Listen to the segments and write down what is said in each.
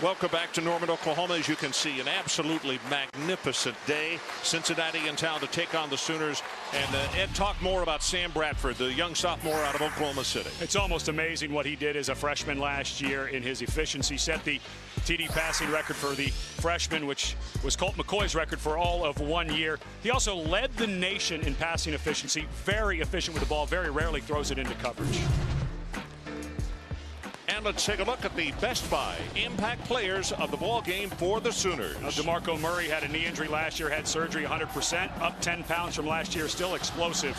Welcome back to Norman, Oklahoma. As you can see, an absolutely magnificent day. Cincinnati in town to take on the Sooners. And Ed, talk more about Sam Bradford, the young sophomore out of Oklahoma City. It's almost amazing what he did as a freshman last year in his efficiency. Set the TD passing record for the freshman, which was Colt McCoy's record for all of 1 year. He also led the nation in passing efficiency. Very efficient with the ball. Very rarely throws it into coverage. And let's take a look at the Best Buy impact players of the ball game for the Sooners. DeMarco Murray had a knee injury last year, had surgery, 100%, up 10 pounds from last year, still explosive.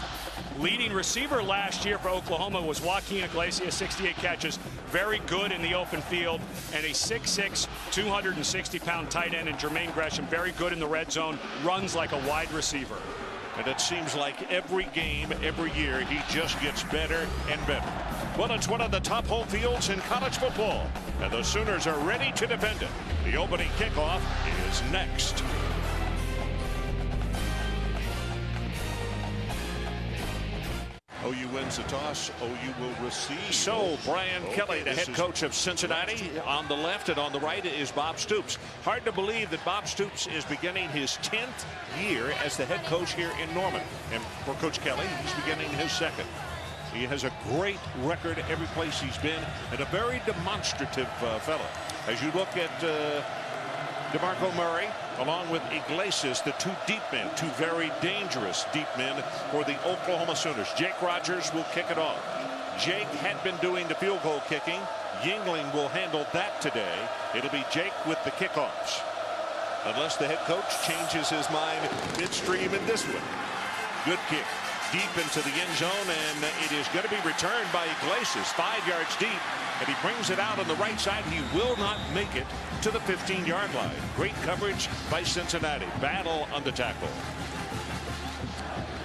Leading receiver last year for Oklahoma was Joaquin Iglesias, 68 catches, very good in the open field, and a 6'6", 260-pound tight end in Jermaine Gresham, very good in the red zone, runs like a wide receiver. And it seems like every game, every year, he just gets better and better. Well, it's one of the top home fields in college football, and the Sooners are ready to defend it. The opening kickoff is next. OU wins the toss. OU will receive. So Brian Kelly, the head coach of Cincinnati, on the left, and on the right is Bob Stoops. Hard to believe that Bob Stoops is beginning his 10th year as the head coach here in Norman. And for Coach Kelly, he's beginning his second. He has a great record every place he's been, and a very demonstrative fellow. As you look at DeMarco Murray, along with Iglesias, the two deep men, two very dangerous deep men for the Oklahoma Sooners. Jake Rogers will kick it off. Jake had been doing the field goal kicking. Yingling will handle that today. It'll be Jake with the kickoffs, unless the head coach changes his mind midstream in this one. Good kick deep into the end zone, and it is going to be returned by Iglesias, 5 yards deep, and he brings it out on the right side. He will not make it to the 15-yard line. Great coverage by Cincinnati. Battle on the tackle.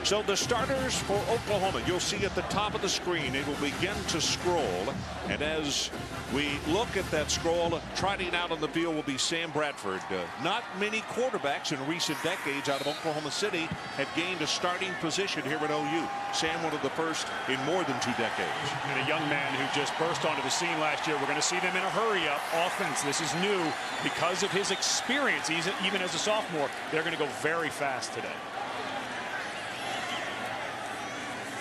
So the starters for Oklahoma, you'll see at the top of the screen, it will begin to scroll. And as we look at that scroll, trotting out on the field will be Sam Bradford. Not many quarterbacks in recent decades out of Oklahoma City have gained a starting position here at OU. Sam, one of the first in more than 2 decades. And a young man who just burst onto the scene last year. We're going to see them in a hurry-up offense. This is new because of his experience. Even as a sophomore, they're going to go very fast today.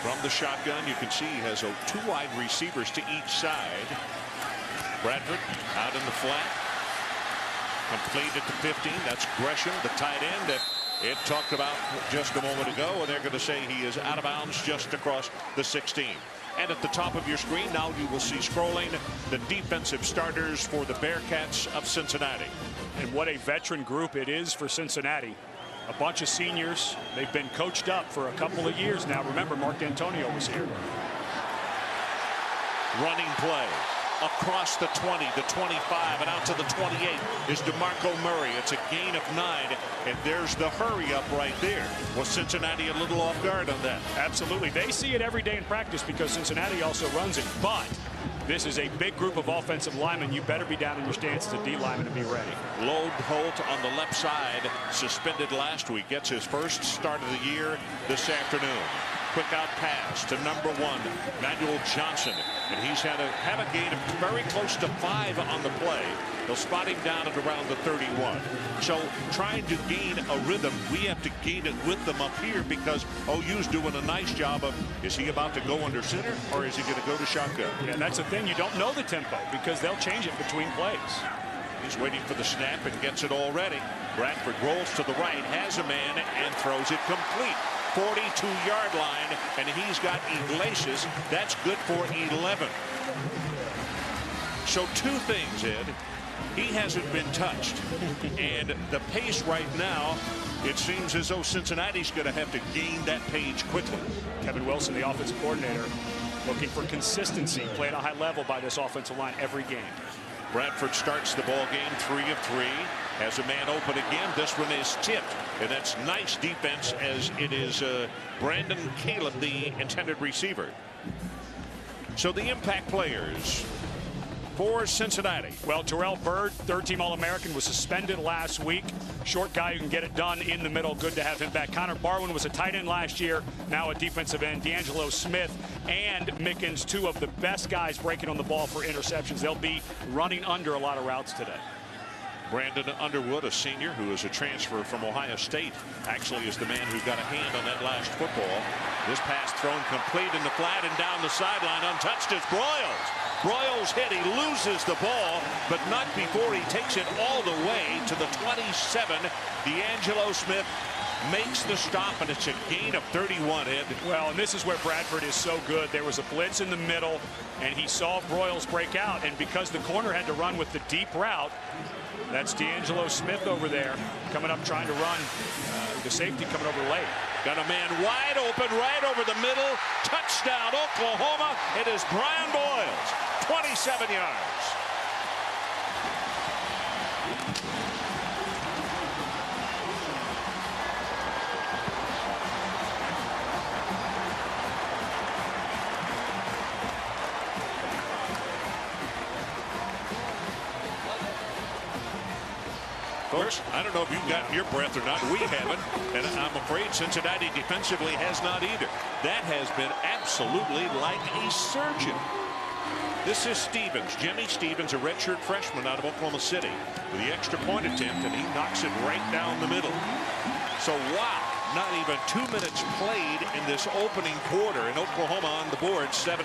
From the shotgun, you can see he has 2 wide receivers to each side. Bradford out in the flat. Completed to 15. That's Gresham, the tight end that Ed talked about just a moment ago. And they're going to say he is out of bounds just across the 16. And at the top of your screen, now you will see scrolling the defensive starters for the Bearcats of Cincinnati. And what a veteran group it is for Cincinnati. A bunch of seniors. They've been coached up for a couple of years now. Remember, Mark D'Antonio was here. Running play across the 20, the 25, and out to the 28 is DeMarco Murray. It's a gain of 9, and there's the hurry up right there. Was Cincinnati a little off guard on that? Absolutely. They see it every day in practice because Cincinnati also runs it. But this is a big group of offensive linemen. You better be down in your stance as a D lineman to be ready. Lode Holt on the left side, suspended last week, gets his first start of the year this afternoon. Quick out pass to number 1, Manuel Johnson, and he's had a gain of very close to 5 on the play. They'll spot him down at around the 31. So trying to gain a rhythm, we have to gain it with them up here because OU's doing a nice job of, is he about to go under center or is he going to go to shotgun? Yeah, that's the thing. You don't know the tempo because they'll change it between plays. He's waiting for the snap and gets it already. Bradford rolls to the right, has a man, and throws it complete. 42-yard line, and he's got Iglesias. That's good for 11. So 2 things, Ed. He hasn't been touched. And the pace right now, it seems as though Cincinnati's going to have to gain that page quickly. Kevin Wilson, the offensive coordinator, looking for consistency. Play at a high level by this offensive line every game. Bradford starts the ball game 3 of 3. Has a man open again. This one is tipped, and that's nice defense as it is Brandon Caleb, the intended receiver. So the impact players for Cincinnati. Well, Terrell Byrd, 3rd-team All-American, was suspended last week. Short guy who can get it done in the middle. Good to have him back. Connor Barwin was a tight end last year, now a defensive end. D'Angelo Smith and Mickens, 2 of the best guys breaking on the ball for interceptions. They'll be running under a lot of routes today. Brandon Underwood, a senior who is a transfer from Ohio State, actually is the man who got a hand on that last football. This pass thrown complete in the flat and down the sideline, untouched is Broyles. Broyles hit, he loses the ball, but not before he takes it all the way to the 27. D'Angelo Smith makes the stop, and it's a gain of 31, Ed. Well, and this is where Bradford is so good. There was a blitz in the middle, and he saw Broyles break out, and because the corner had to run with the deep route, that's D'Angelo Smith over there coming up trying to run. The safety coming over late. Got a man wide open right over the middle. Touchdown, Oklahoma. It is Brian Broyles, 27 yards. Folks, I don't know if you've gotten your breath or not. We haven't, and I'm afraid Cincinnati defensively has not either. That has been absolutely like a surgeon. This is Stevens, Jimmy Stevens, a redshirt freshman out of Oklahoma City, with the extra point attempt, and he knocks it right down the middle. So, wow, not even 2 minutes played in this opening quarter, and Oklahoma on the board, 7-0.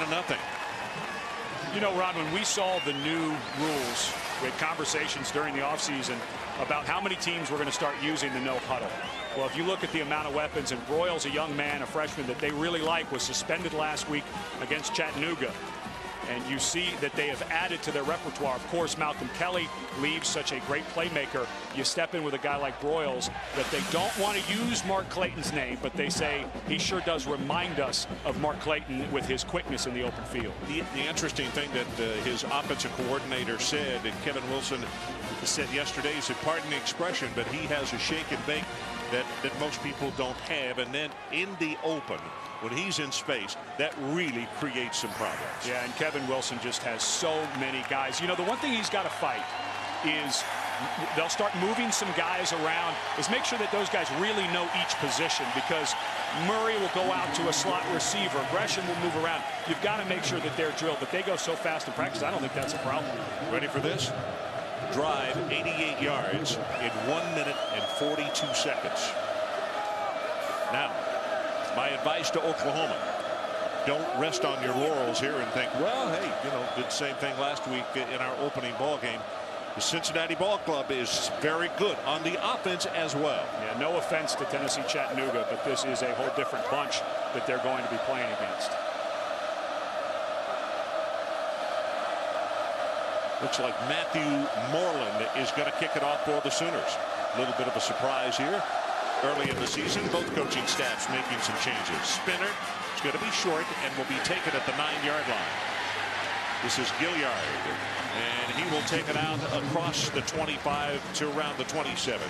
You know, Ron, when we saw the new rules, we had conversations during the offseason about how many teams were going to start using the no huddle. Well, if you look at the amount of weapons, and Broyles, a young man, a freshman that they really like, was suspended last week against Chattanooga. And you see that they have added to their repertoire. Of course, Malcolm Kelly leaves, such a great playmaker. You step in with a guy like Broyles that they don't want to use Mark Clayton's name, but they say he sure does remind us of Mark Clayton with his quickness in the open field. The interesting thing that his offensive coordinator said, and Kevin Wilson said yesterday, he said, pardon the expression, but he has a shake and bake that most people don't have. And then in the open, when he's in space, that really creates some problems. Yeah, and Kevin Wilson just has so many guys. You know, the one thing he's got to fight is they'll start moving some guys around, is make sure that those guys really know each position, because Murray will go out to a slot receiver. Gresham will move around. You've got to make sure that they're drilled, but they go so fast in practice, I don't think that's a problem. Ready for this? Drive 88 yards in 1 minute and 42 seconds. Now, my advice to Oklahoma, don't rest on your laurels here and think, well, hey, you know, did the same thing last week in our opening ball game. The Cincinnati Ball Club is very good on the offense as well. Yeah, no offense to Tennessee Chattanooga, but this is a whole different bunch that they're going to be playing against. Looks like Matthew Moreland is going to kick it off for the Sooners. A little bit of a surprise here. Early in the season, both coaching staffs making some changes. Spinner is going to be short and will be taken at the 9-yard line. This is Gilliard, and he will take it out across the 25 to around the 27.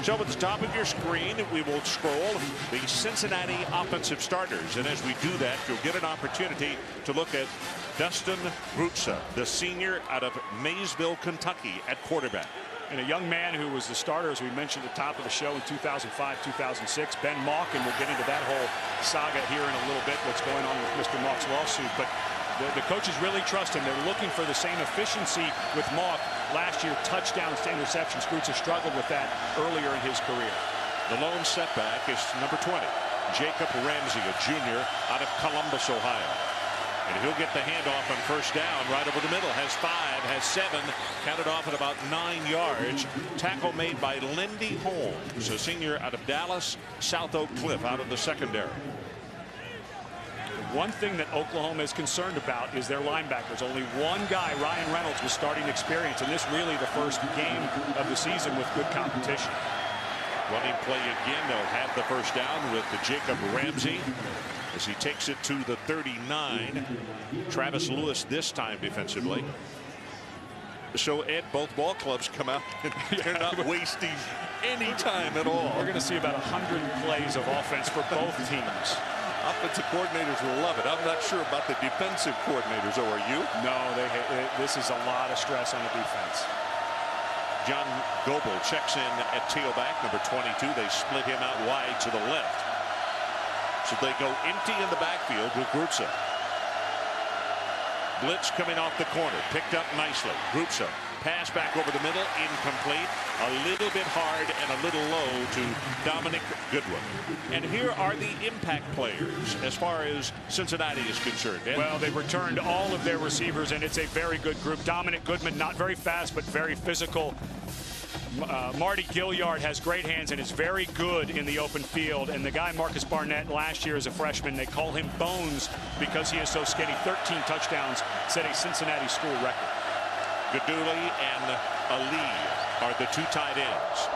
So at the top of your screen, we will scroll the Cincinnati offensive starters. And as we do that, you'll get an opportunity to look at Dustin Brutza, the senior out of Maysville, Kentucky, at quarterback. And a young man who was the starter, as we mentioned at the top of the show, in 2005, 2006, Ben Mauck, and we'll get into that whole saga here in a little bit, what's going on with Mr. Mauck's lawsuit. But the coaches really trust him. They're looking for the same efficiency with Mauck. Last year, touchdowns to interceptions. Brutza struggled with that earlier in his career. The lone setback is number 20, Jacob Ramsey, a junior out of Columbus, Ohio. And he'll get the handoff on first down right over the middle. Has 5, has 7, counted off at about 9 yards. Tackle made by Lindy Holmes, a senior out of Dallas, South Oak Cliff, out of the secondary. One thing that Oklahoma is concerned about is their linebackers. Only one guy, Ryan Reynolds, with starting experience, and this really the first game of the season with good competition. Running play again. They'll have the first down with the Jacob Ramsey as he takes it to the 39. Travis Lewis this time defensively. So, Ed, both ball clubs come out and they're not wasting any time at all. We're going to see about 100 plays of offense for both teams. Offensive coordinators will love it. I'm not sure about the defensive coordinators, or are you? No, this is a lot of stress on the defense. John Goebel checks in at tailback, number 22. They split him out wide to the left. So they go empty in the backfield with Brutza. Blitz coming off the corner, picked up nicely. Brutza pass back over the middle, incomplete. A little bit hard and a little low to Dominic Goodwin. And here are the impact players as far as Cincinnati is concerned. Well, they returned all of their receivers, and it's a very good group. Dominic Goodman, not very fast, but very physical. Marty Gilliard has great hands and is very good in the open field. And the guy, Marcus Barnett, last year as a freshman, they call him Bones because he is so skinny. 13 touchdowns, set a Cincinnati school record. Gaduli and Ali are the two tight ends.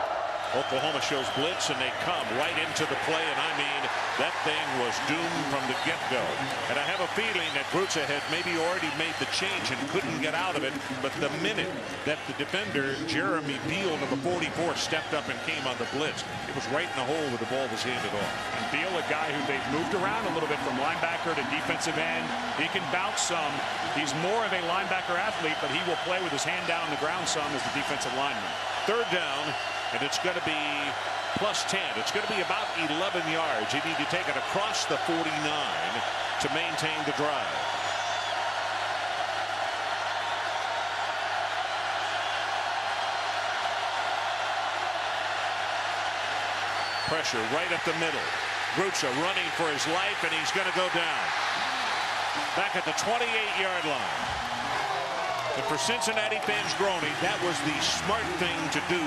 Oklahoma shows blitz, and they come right into the play, and I mean, that thing was doomed from the get-go. And I have a feeling that Brutza had maybe already made the change and couldn't get out of it, but the minute that the defender, Jeremy Beal, number 44, stepped up and came on the blitz, it was right in the hole where the ball was handed off. And Beal, a guy who they've moved around a little bit from linebacker to defensive end. He can bounce some. He's more of a linebacker athlete, but he will play with his hand down on the ground some as the defensive lineman. Third down, and it's going to be plus 10. It's going to be about 11 yards. You need to take it across the 49 to maintain the drive. Pressure right up the middle. Brutza running for his life, and he's going to go down. Back at the 28-yard line. And for Cincinnati fans groaning, that was the smart thing to do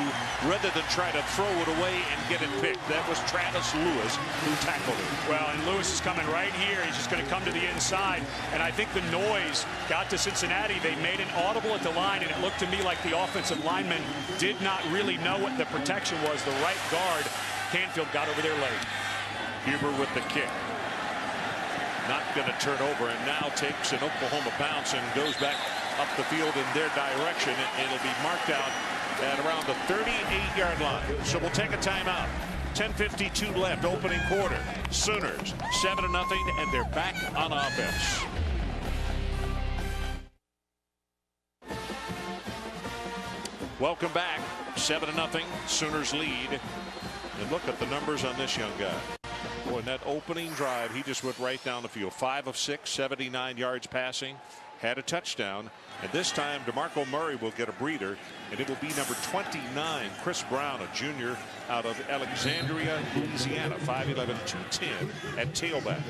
rather than try to throw it away and get it picked. That was Travis Lewis who tackled it. Well, and Lewis is coming right here. He's just going to come to the inside. And I think the noise got to Cincinnati. They made an audible at the line, and it looked to me like the offensive lineman did not really know what the protection was. The right guard, Canfield, got over there late. Huber with the kick. Not going to turn over, and now takes an Oklahoma bounce and goes back up the field in their direction. It'll be marked out at around the 38-yard line. So we'll take a timeout. 10:52 left, opening quarter. Sooners 7-0, and they're back on offense. Welcome back. 7-0. Sooners lead. And look at the numbers on this young guy. Boy, in that opening drive, he just went right down the field. 5 of 6, 79 yards passing. Had a touchdown. And this time, DeMarco Murray will get a breather, and it'll be number 29, Chris Brown, a junior out of Alexandria, Louisiana, 5'11", 210 at tailback.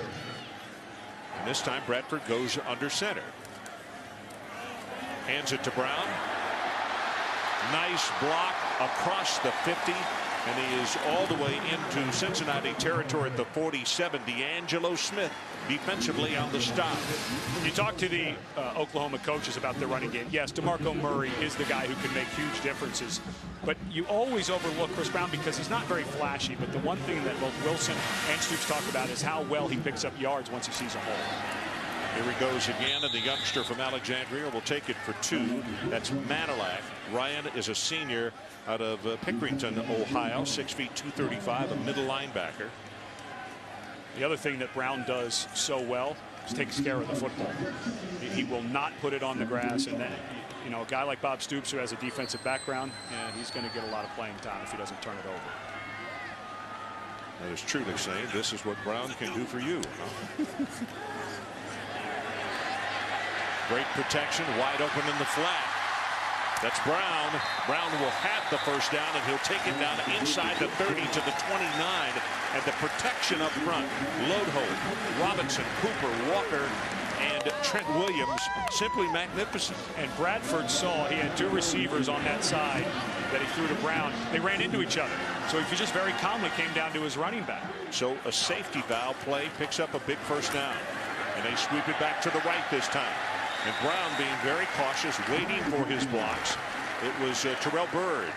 And this time, Bradford goes under center. Hands it to Brown. Nice block across the 50. And he is all the way into Cincinnati territory at the 47. D'Angelo Smith defensively on the stop. You talk to the Oklahoma coaches about their running game. Yes, DeMarco Murray is the guy who can make huge differences. But you always overlook Chris Brown because he's not very flashy. But the one thing that both Wilson and Stoops talk about is how well he picks up yards once he sees a hole. Here he goes again, and the youngster from Alexandria will take it for 2. That's Manilak. Ryan is a senior out of Pickerington, Ohio, 6 feet 235, a middle linebacker. The other thing that Brown does so well is takes care of the football. He will not put it on the grass, and then, you know, a guy like Bob Stoops who has a defensive background, and he's going to get a lot of playing time if he doesn't turn it over. There's truly saying this is what Brown can do for you. Huh? Great protection, wide open in the flat. That's Brown. Brown will have the first down, and he'll take it down inside the 30 to the 29. And the protection up front. Lodeholt, Robinson, Cooper, Walker, and Trent Williams, simply magnificent. And Bradford saw he had 2 receivers on that side that he threw to Brown. They ran into each other. So he just very calmly came down to his running back. So a safety valve play picks up a big first down. And they sweep it back to the right this time. And Brown being very cautious, waiting for his blocks. It was Terrell Byrd,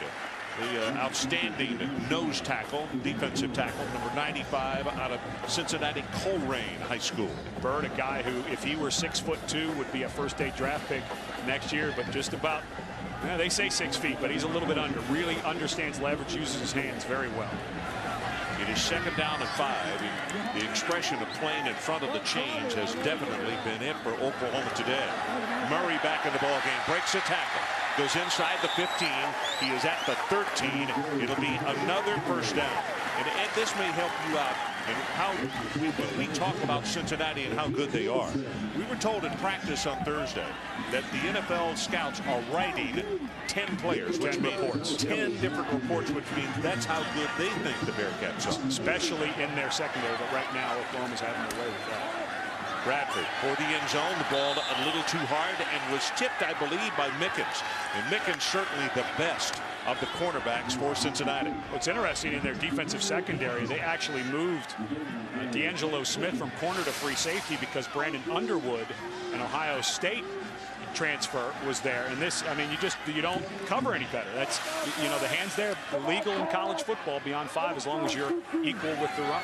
the outstanding nose tackle, defensive tackle, number 95 out of Cincinnati Coleraine High School. Byrd, a guy who, if he were 6'2", would be a first-day draft pick next year, but just about, they say 6 feet, but he's a little bit under. Really understands leverage, uses his hands very well. It is 2nd down and 5. The expression of playing in front of the chains has definitely been it for Oklahoma today. Murray back in the ball game, breaks a tackle, goes inside the 15. He is at the 13. It'll be another first down. And Ed, this may help you out in how we talk about Cincinnati and how good they are. We were told in practice on Thursday that the NFL scouts are writing 10 players, which means 10 different reports, which means that's how good they think the Bearcats are. Especially in their secondary, but right now Oklahoma's having their way with that. Bradford for the end zone. The ball a little too hard and was tipped, I believe, by Mickens. And Mickens certainly the best of the cornerbacks for Cincinnati. What's interesting in their defensive secondary, they actually moved D'Angelo Smith from corner to free safety because Brandon Underwood, an Ohio State transfer, was there. And this, I mean, you don't cover any better. That's, you know, the hands there legal in college football beyond 5 as long as you're equal with the run.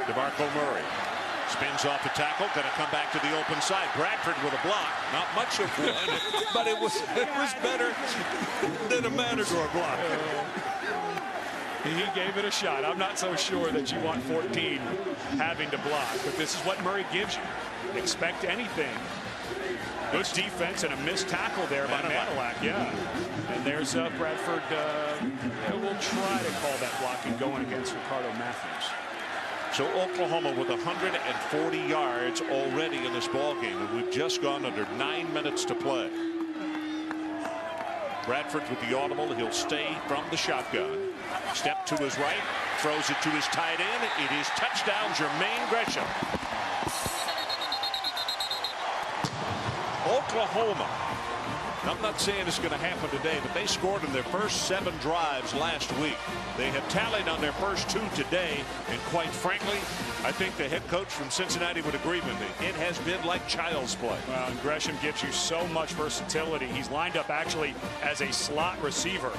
DeMarco Murray spins off the tackle, going to come back to the open side. Bradford with a block, not much of one, but it was better than a Matador block. He gave it a shot. I'm not so sure that you want 14 having to block, but this is what Murray gives you. Expect anything. Good defense and a missed tackle there by Manilak. Yeah. And there's Bradford. We'll try to call that blocking going against Ricardo Matthews. So Oklahoma with 140 yards already in this ball game, and we've just gone under 9 minutes to play. Bradford with the audible. He'll stay from the shotgun. Step to his right, throws it to his tight end. It is touchdown, Jermaine Gresham. Oklahoma. I'm not saying it's going to happen today, but they scored in their first 7 drives last week. They have tallied on their first 2 today, and quite frankly, I think the head coach from Cincinnati would agree with me. It has been like child's play. Well, and Gresham gives you so much versatility. He's lined up actually as a slot receiver,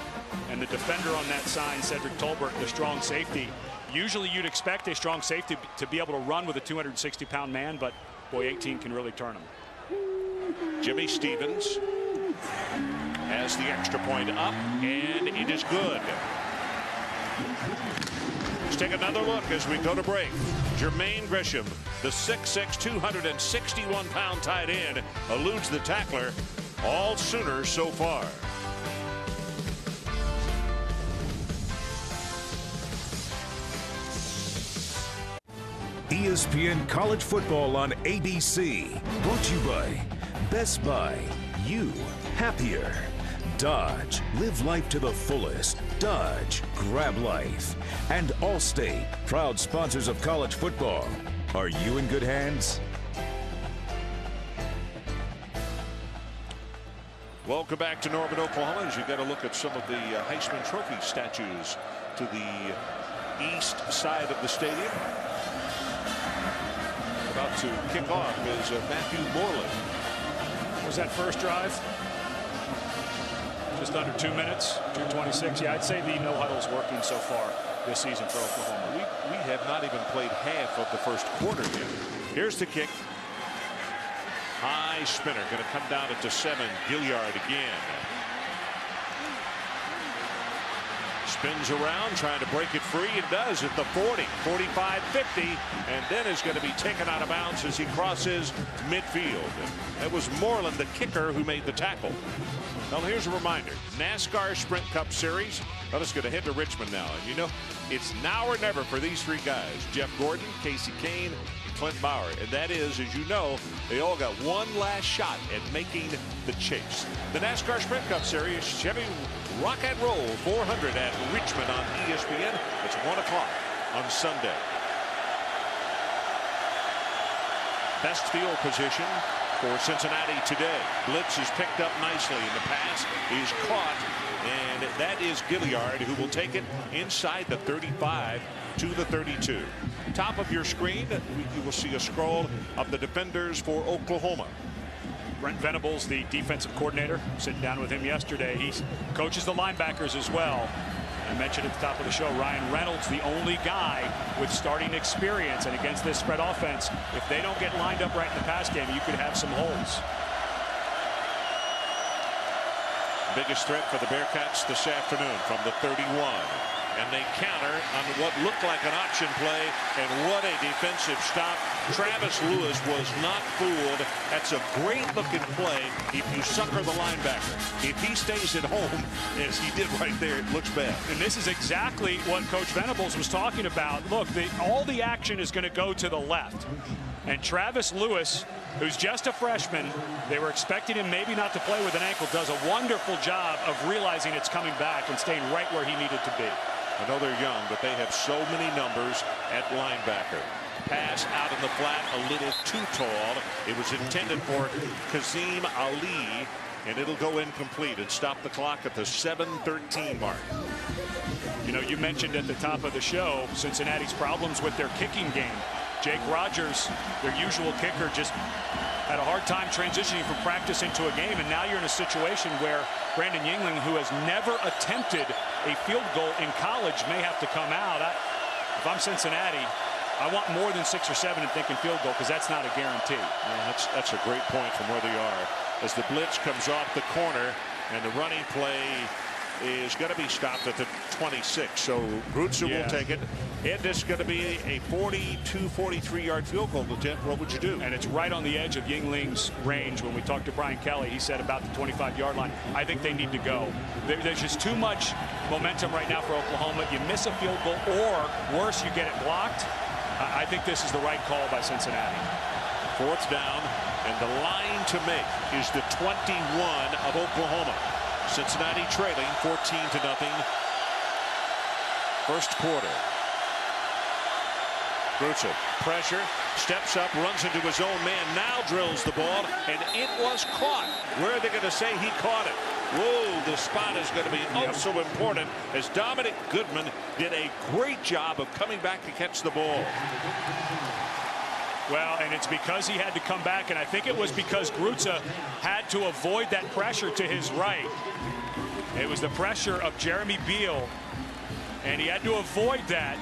and the defender on that sign, Cedric Tolbert, the strong safety. Usually you'd expect a strong safety to be able to run with a 260-pound man, but boy, 18 can really turn him. Jimmy Stevens has the extra point up, and it is good. Let's take another look as we go to break. Jermaine Gresham, the 6'6", 261-pound tight end, eludes the tackler. All Sooners so far. ESPN College Football on ABC. Brought to you by Best Buy. You happier. Dodge. Live life to the fullest. Dodge. Grab life. And Allstate. Proud sponsors of college football. Are you in good hands? Welcome back to Norman, Oklahoma, as you got a look at some of the Heisman Trophy statues to the east side of the stadium. About to kick off is Matthew Moreland. Was that first drive? Just under 2 minutes, 2:26. Yeah, I'd say the no huddle's working so far this season for Oklahoma. We have not even played half of the first quarter yet. Here's the kick. High spinner, going to come down at the 7. Gilliard again. Spins around, trying to break it free, and does at the 40, 45, 50, and then is going to be taken out of bounds as he crosses midfield. It was Moreland, the kicker, who made the tackle. Well, here's a reminder. NASCAR Sprint Cup Series. Well, it's going to head to Richmond now. And you know, it's now or never for these 3 guys. Jeff Gordon, Casey Kane, and Clint Bauer. And that is, as you know, they all got one last shot at making the chase. The NASCAR Sprint Cup Series, Chevy Rock and Roll 400 at Richmond on ESPN. It's 1 o'clock on Sunday. Best field position for Cincinnati today. Blitz is picked up nicely, and the pass is caught, and that is Gilliard, who will take it inside the 35 to the 32. Top of your screen, you will see a scroll of the defenders for Oklahoma. Brent Venables, the defensive coordinator, sitting down with him yesterday. He coaches the linebackers as well. I mentioned at the top of the show, Ryan Reynolds, the only guy with starting experience. And against this spread offense, if they don't get lined up right in the pass game, you could have some holes. Biggest threat for the Bearcats this afternoon from the 31. and they counter on what looked like an option play, and what a defensive stop. Travis Lewis was not fooled. That's a great looking play if you sucker the linebacker. If he stays at home, as he did right there, it looks bad. And this is exactly what Coach Venables was talking about. Look, all the action is going to go to the left. And Travis Lewis, who's just a freshman, they were expecting him maybe not to play with an ankle, does a wonderful job of realizing it's coming back and staying right where he needed to be. I know they're young, but they have so many numbers at linebacker. Pass out in the flat, a little too tall. It was intended for Kazim Ali, and it'll go incomplete and stop the clock at the 7:13 mark. You know, you mentioned at the top of the show Cincinnati's problems with their kicking game. Jake Rogers, their usual kicker, just had a hard time transitioning from practice into a game, and now you're in a situation where Brandon Yingling, who has never attempted a field goal in college, may have to come out. If I'm Cincinnati, I want more than 6 or 7 and thinking field goal, because that's not a guarantee. Yeah, that's a great point from where they are. As the blitz comes off the corner, and the running play is going to be stopped at the 26. So Grutzer will take it. And this is going to be a 43-yard field goal attempt. What would you do? And it's right on the edge of Yingling's range. When we talked to Brian Kelly, he said about the 25-yard line. I think they need to go. There's just too much momentum right now for Oklahoma. You miss a field goal, or worse, you get it blocked. I think this is the right call by Cincinnati. 4th down, and the line to make is the 21 of Oklahoma. Cincinnati trailing 14-0. First quarter. Grutzer, pressure, steps up, runs into his own man, now drills the ball, and it was caught. Where are they going to say he caught it? Whoa, the spot is going to be so important, as Dominic Goodman did a great job of coming back to catch the ball. Well, and it's because he had to come back, and I think it was because Grutzer had to avoid that pressure to his right. It was the pressure of Jeremy Beal, and he had to avoid that.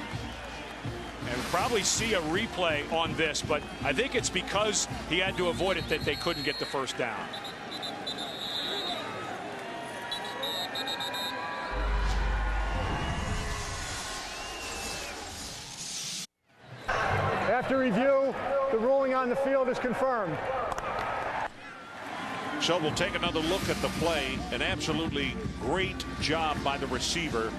And we'll probably see a replay on this, but I think it's because he had to avoid it that they couldn't get the first down. After review, the ruling on the field is confirmed. So we'll take another look at the play. An absolutely great job by the receiver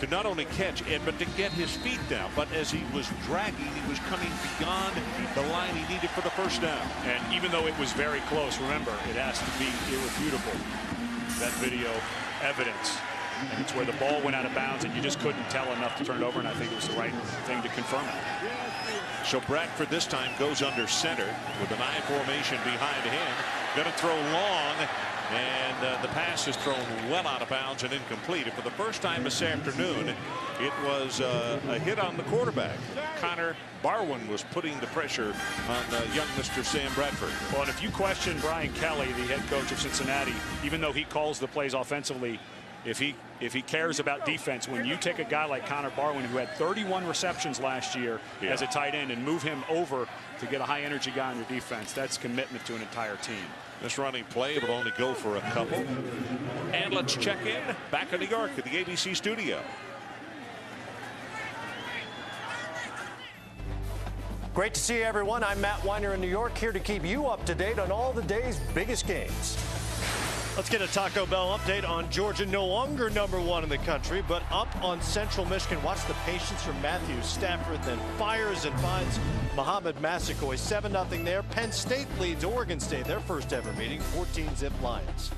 to not only catch Ed, but to get his feet down. But as he was dragging, he was coming beyond the line he needed for the first down. And even though it was very close, remember, it has to be irrefutable, that video evidence. And it's where the ball went out of bounds, and you just couldn't tell enough to turn it over, and I think it was the right thing to confirm it. So Bradford this time goes under center with an I formation behind him. Going to throw long, and the pass is thrown well out of bounds and incomplete. And for the first time this afternoon, it was a hit on the quarterback. Connor Barwin was putting the pressure on young Mr. Sam Bradford. Well, and if you question Brian Kelly, the head coach of Cincinnati, even though he calls the plays offensively, if he cares about defense, when you take a guy like Connor Barwin, who had 31 receptions last year as a tight end, and move him over to get a high energy guy on your defense, that's commitment to an entire team. This running play will only go for a couple. And let's check in back in New York at the ABC studio. Great to see everyone. I'm Matt Weiner in New York, here to keep you up to date on all the day's biggest games. Let's get a Taco Bell update on Georgia, no longer #1 in the country, but up on Central Michigan. Watch the patience from Matthew Stafford, then fires and finds Muhammad Massaquoi. 7-0 there. Penn State leads Oregon State, their first ever meeting, 14-zip Lions.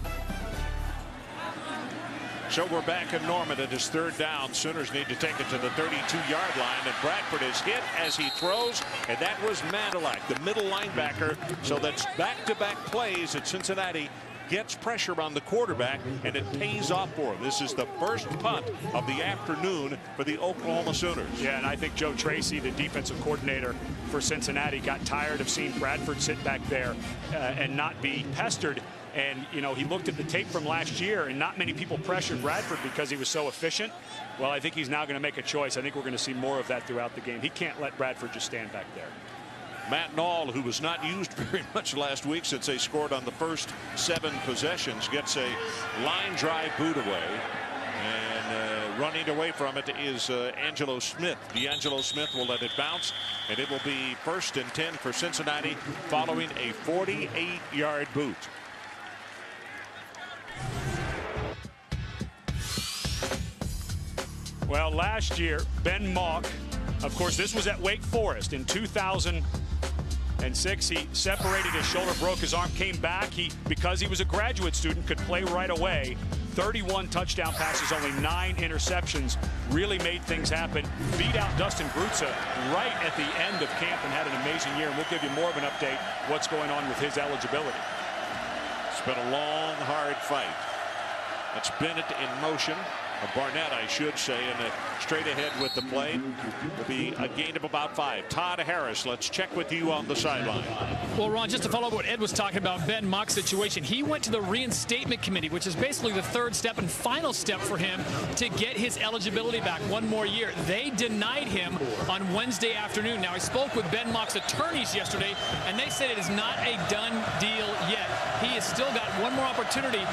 So we're back in Norman. It is 3rd down. Sooners need to take it to the 32-yard line, and Bradford is hit as he throws, and that was Mandalak, the middle linebacker. So that's back-to-back plays at Cincinnati. Gets pressure on the quarterback, and it pays off for him. This is the first punt of the afternoon for the Oklahoma Sooners. Yeah, and I think Joe Tracy, the defensive coordinator for Cincinnati, got tired of seeing Bradford sit back there and not be pestered. And, you know, he looked at the tape from last year, and not many people pressured Bradford because he was so efficient. Well, I think he's now going to make a choice. I think we're going to see more of that throughout the game. He can't let Bradford just stand back there. Matt Nall, who was not used very much last week since they scored on the first 7 possessions, gets a line drive boot away. And Running away from it is Angelo Smith. D'Angelo Smith will let it bounce, and it will be 1st and 10 for Cincinnati following a 48-yard boot. Well, last year, Ben Mauck, of course, this was at Wake Forest in 2006. He separated his shoulder, broke his arm, came back. Because he was a graduate student, could play right away. 31 touchdown passes, only 9 interceptions. Really made things happen. Beat out Dustin Grutza right at the end of camp and had an amazing year. And we'll give you more of an update what's going on with his eligibility. It's been a long, hard fight. That's Bennett in motion. Barnett, I should say, and straight ahead with the play will be a gain of about 5. Todd Harris, let's check with you on the sideline. Well, Ron, just to follow up what Ed was talking about, Ben Mauck's situation, he went to the reinstatement committee, which is basically the 3rd step and final step for him to get his eligibility back 1 more year. They denied him on Wednesday afternoon. Now, I spoke with Ben Mauck's attorneys yesterday, and they said it is not a done deal yet. He has still got 1 more opportunity.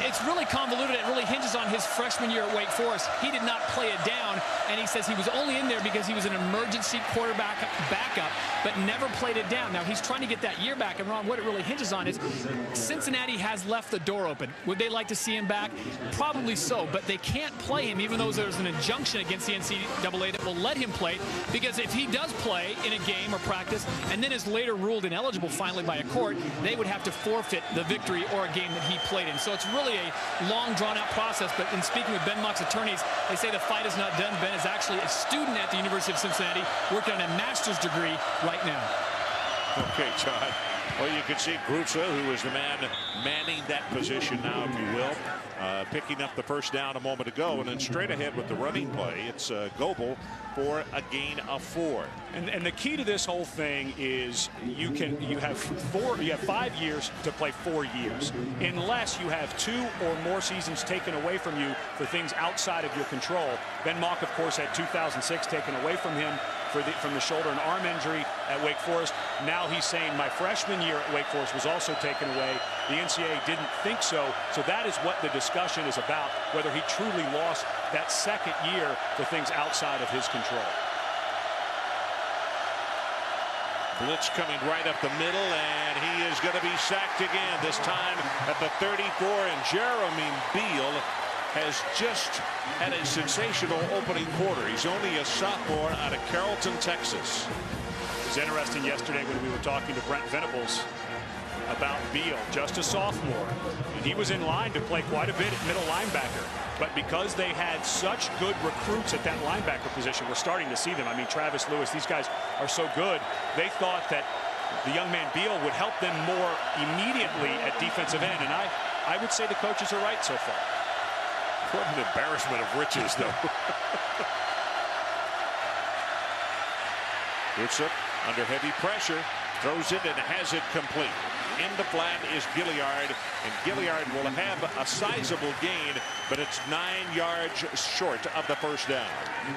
It's really convoluted. It really hinges on his freshman year at Wake Forest. He did not play it down, and he says he was only in there because he was an emergency quarterback backup, but never played it down. Now, he's trying to get that year back, and Ron, what it really hinges on is Cincinnati has left the door open. Would they like to see him back? Probably so, but they can't play him, even though there's an injunction against the NCAA that will let him play, because if he does play in a game or practice and then is later ruled ineligible finally by a court, they would have to forfeit the victory or a game that he played in. So it's really a long, drawn-out process, but in speaking with Ben Mauck's attorneys, they say the fight is not done. Ben is actually a student at the University of Cincinnati working on a master's degree right now. Okay, Todd. Well, you can see Grutza, who is the man manning that position now, if you will, picking up the first down a moment ago, and then straight ahead with the running play, it's Goebel for a gain of 4. And the key to this whole thing is you have 5 years to play 4 years, unless you have 2 or more seasons taken away from you for things outside of your control. Ben Mauck, of course, had 2006 taken away from him from the shoulder and arm injury at Wake Forest. Now he's saying my freshman year at Wake Forest was also taken away. The NCAA didn't think so. So that is what the discussion is about, whether he truly lost that second year for things outside of his control. Blitz coming right up the middle, and he is going to be sacked again, this time at the 34, and Jeremy Beal has just had a sensational opening quarter. He's only a sophomore out of Carrollton, Texas. It was interesting yesterday when we were talking to Brent Venables about Beal, just a sophomore, and he was in line to play quite a bit at middle linebacker. But because they had such good recruits at that linebacker position, we're starting to see them. I mean, Travis Lewis, these guys are so good. They thought that the young man Beal would help them more immediately at defensive end, and I would say the coaches are right so far. What an embarrassment of riches, though. Grutza under heavy pressure, throws it and has it complete. In the flat is Gilliard, and Gilliard will have a sizable gain, but it's 9 yards short of the first down.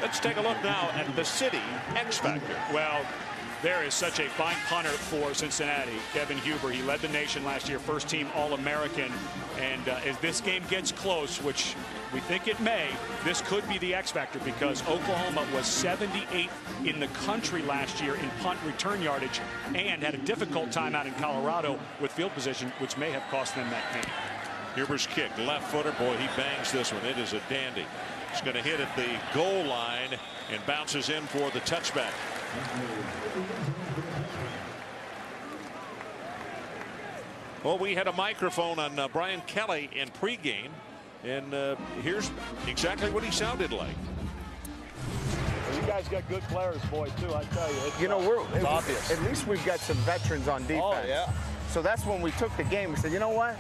Let's take a look now at the city X Factor. Well, there is such a fine punter for Cincinnati, Kevin Huber. He led the nation last year, first team All-American. And as this game gets close, which we think it may, this could be the X factor, because Oklahoma was 78th in the country last year in punt return yardage and had a difficult time out in Colorado with field position, which may have cost them that game. Huber's kick, left footer. Boy, he bangs this one. It is a dandy. He's going to hit at the goal line and bounces in for the touchback. Well, we had a microphone on Brian Kelly in pregame, and here's exactly what he sounded like. You guys got good players, boy, too. I tell you, it's obvious. At least we've got some veterans on defense. Oh, yeah. So that's when we took the game. We said, you know what?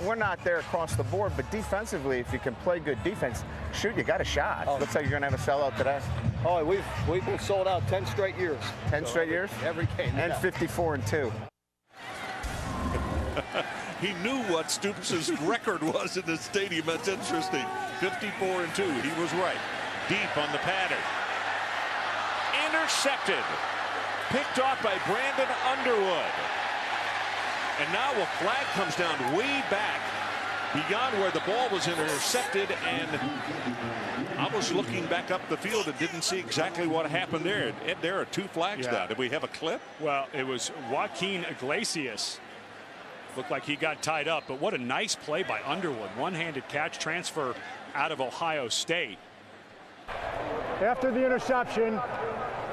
We're not there across the board, but defensively, if you can play good defense, shoot, you got a shot. Oh. Looks like you're going to have a sellout today. Oh, we've been sold out 10 straight years. 10 straight years? Every game. And yeah. 54-2. He knew what Stoops' record was in the stadium. That's interesting. 54-2. He was right. Deep on the pattern. Intercepted. Picked off by Brandon Underwood. And now a flag comes down way back beyond where the ball was intercepted, and I was looking back up the field and didn't see exactly what happened there. Ed, there are 2 flags now. Did we have a clip? Well, it was Joaquin Iglesias. Looked like he got tied up, but what a nice play by Underwood. One-handed catch, transfer out of Ohio State. After the interception,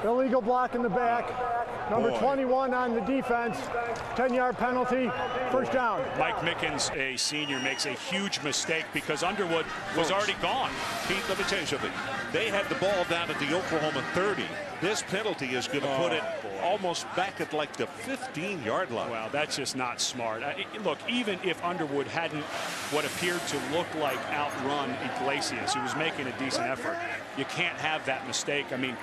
illegal block in the back. Number 21 on the defense, 10-yard penalty, first down. Mike Mickens, a senior, makes a huge mistake because Underwood was already gone. Pete, let me tell you something. They had the ball down at the Oklahoma 30. This penalty is going to put it almost back at like the 15-yard line. Well, that's just not smart. Look, even if Underwood hadn't what appeared to look like outrun Iglesias, who was making a decent effort, you can't have that mistake. I mean,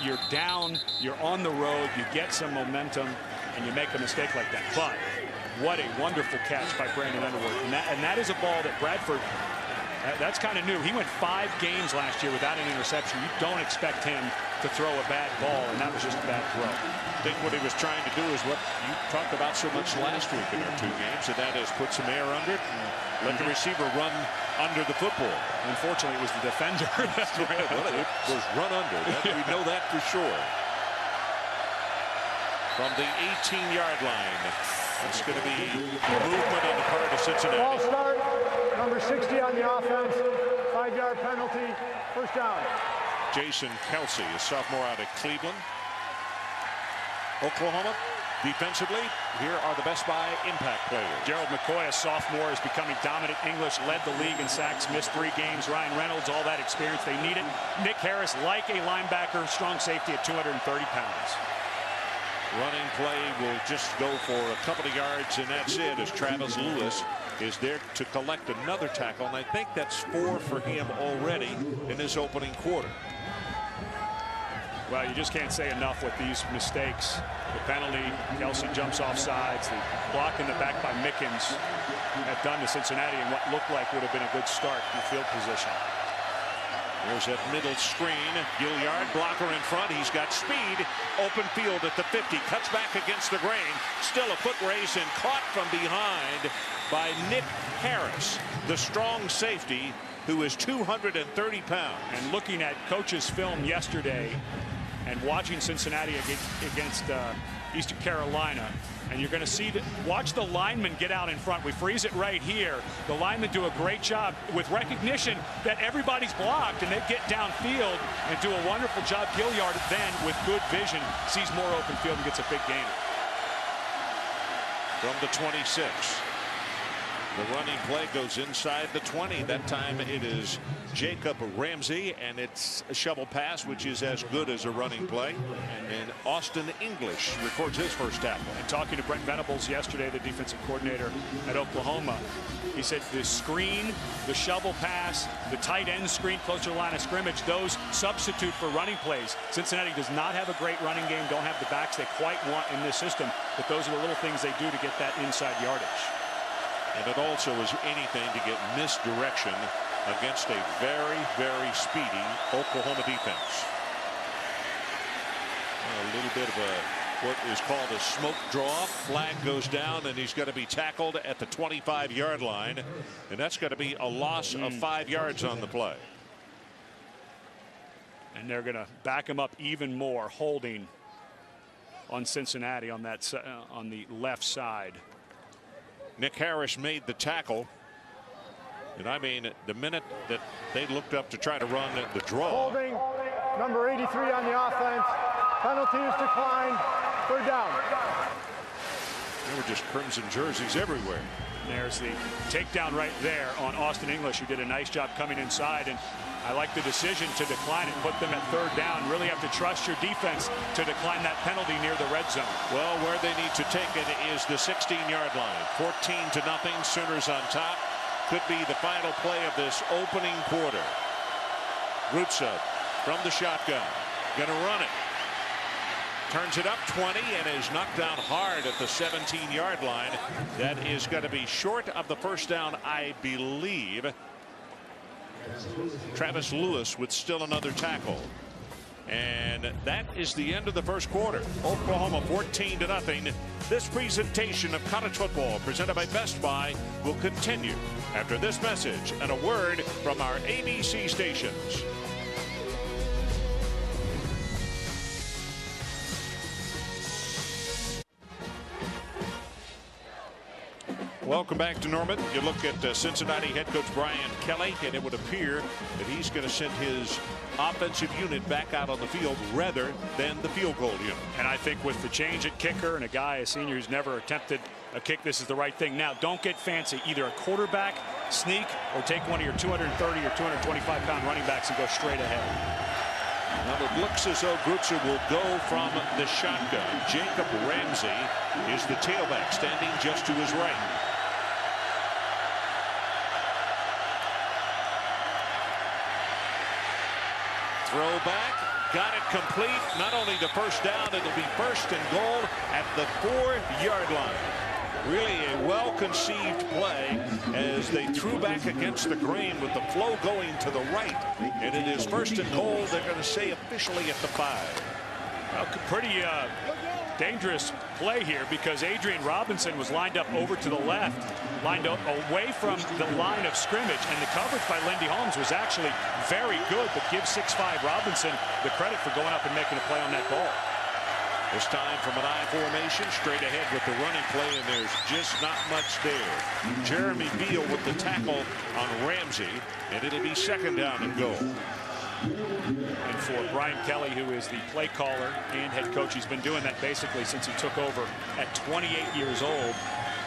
you're down, you're on the road, you get some momentum, and you make a mistake like that. But what a wonderful catch by Brandon Underwood. And that is a ball that Bradford, that's kind of new. He went 5 games last year without an interception. You don't expect him to throw a bad ball, and that was just a bad throw. I think what he was trying to do is what you talked about so much last week in our 2 games, and that is put some air under it and let the receiver run under the football. Unfortunately, it was the defender. Well, it was run under. We know that for sure. From the 18-yard line, that's going to be movement on the part of Cincinnati. Ball start, number 60 on the offense, 5-yard penalty, first down. Jason Kelsey, a sophomore out of Cleveland. Oklahoma, defensively, here are the Best Buy impact players. Gerald McCoy, a sophomore, is becoming dominant. English led the league in sacks, missed 3 games. Ryan Reynolds, all that experience they needed. Nick Harris, like a linebacker, strong safety at 230 pounds. Running play will just go for a couple of yards, and that's it, as Travis Lewis is there to collect another tackle, and I think that's 4 for him already in his opening quarter. Well, you just can't say enough with these mistakes. The penalty, Kelsey jumps off sides, the block in the back by Mickens had done to Cincinnati in what looked like would have been a good start in field position. There's that middle screen. Gilliard, blocker in front. He's got speed. Open field at the 50. Cuts back against the grain. Still a foot race and caught from behind by Nick Harris, the strong safety who is 230 pounds. And looking at coach's film yesterday and watching Cincinnati against Eastern Carolina, and you're going to see watch the linemen get out in front. We freeze it right here. The linemen do a great job with recognition that everybody's blocked, and they get downfield and do a wonderful job. Gilliard then, with good vision, sees more open field and gets a big gain. From the 26. The running play goes inside the 20. That time it is Jacob Ramsey, and it's a shovel pass, which is as good as a running play. And Austin English records his first tackle. And talking to Brent Venables yesterday, the defensive coordinator at Oklahoma, he said the screen, the shovel pass, the tight end screen close to the line of scrimmage, those substitute for running plays. Cincinnati does not have a great running game, don't have the backs they quite want in this system, but those are the little things they do to get that inside yardage. And it also is anything to get misdirection against a very, very speedy Oklahoma defense. A little bit of what is called a smoke draw. Flag goes down, and he's going to be tackled at the 25-yard line, and that's going to be a loss of 5 yards on the play. And they're going to back him up even more, holding on Cincinnati on that on the left side. Nick Harris made the tackle, and I mean, the minute that they looked up to try to run the draw. Holding, number 83 on the offense. Penalty is declined. Third down. There were just crimson jerseys everywhere. There's the takedown right there on Austin English, who did a nice job coming inside, and I like the decision to decline it, put them at third down. Really have to trust your defense to decline that penalty near the red zone. Well, where they need to take it is the 16-yard line. 14-0. Sooners on top. Could be the final play of this opening quarter. Rutsa from the shotgun. Gonna run it. Turns it up 20 and is knocked down hard at the 17-yard line. That is going to be short of the first down, I believe. Travis Lewis with still another tackle. And that is the end of the first quarter. Oklahoma 14-0. This presentation of college football presented by Best Buy will continue after this message and a word from our ABC stations. Welcome back to Norman. You look at Cincinnati head coach Brian Kelly, and it would appear that he's going to send his offensive unit back out on the field rather than the field goal unit. And I think with the change at kicker and a guy, a senior who's never attempted a kick, this is the right thing. Now, don't get fancy. Either a quarterback sneak or take one of your 230 or 225-pound running backs and go straight ahead. Now it looks as though Grutzer will go from the shotgun. Jacob Ramsey is the tailback, standing just to his right. Throw back, got it complete. Not only the first down, it'll be first and goal at the 4-yard line. Really a well-conceived play as they threw back against the grain with the flow going to the right. And it is first and goal, they're going to say officially at the 5. Well, pretty dangerous play here because Adrian Robinson was lined up over to the left, lined up away from the line of scrimmage, and the coverage by Lindy Holmes was actually very good, but give 6'5" Robinson the credit for going up and making a play on that ball. This time from an I formation, straight ahead with the running play, and there's just not much there. Jeremy Beal with the tackle on Ramsey, and it'll be second down and goal. And for Brian Kelly, who is the play caller and head coach, he's been doing that basically since he took over at 28 years old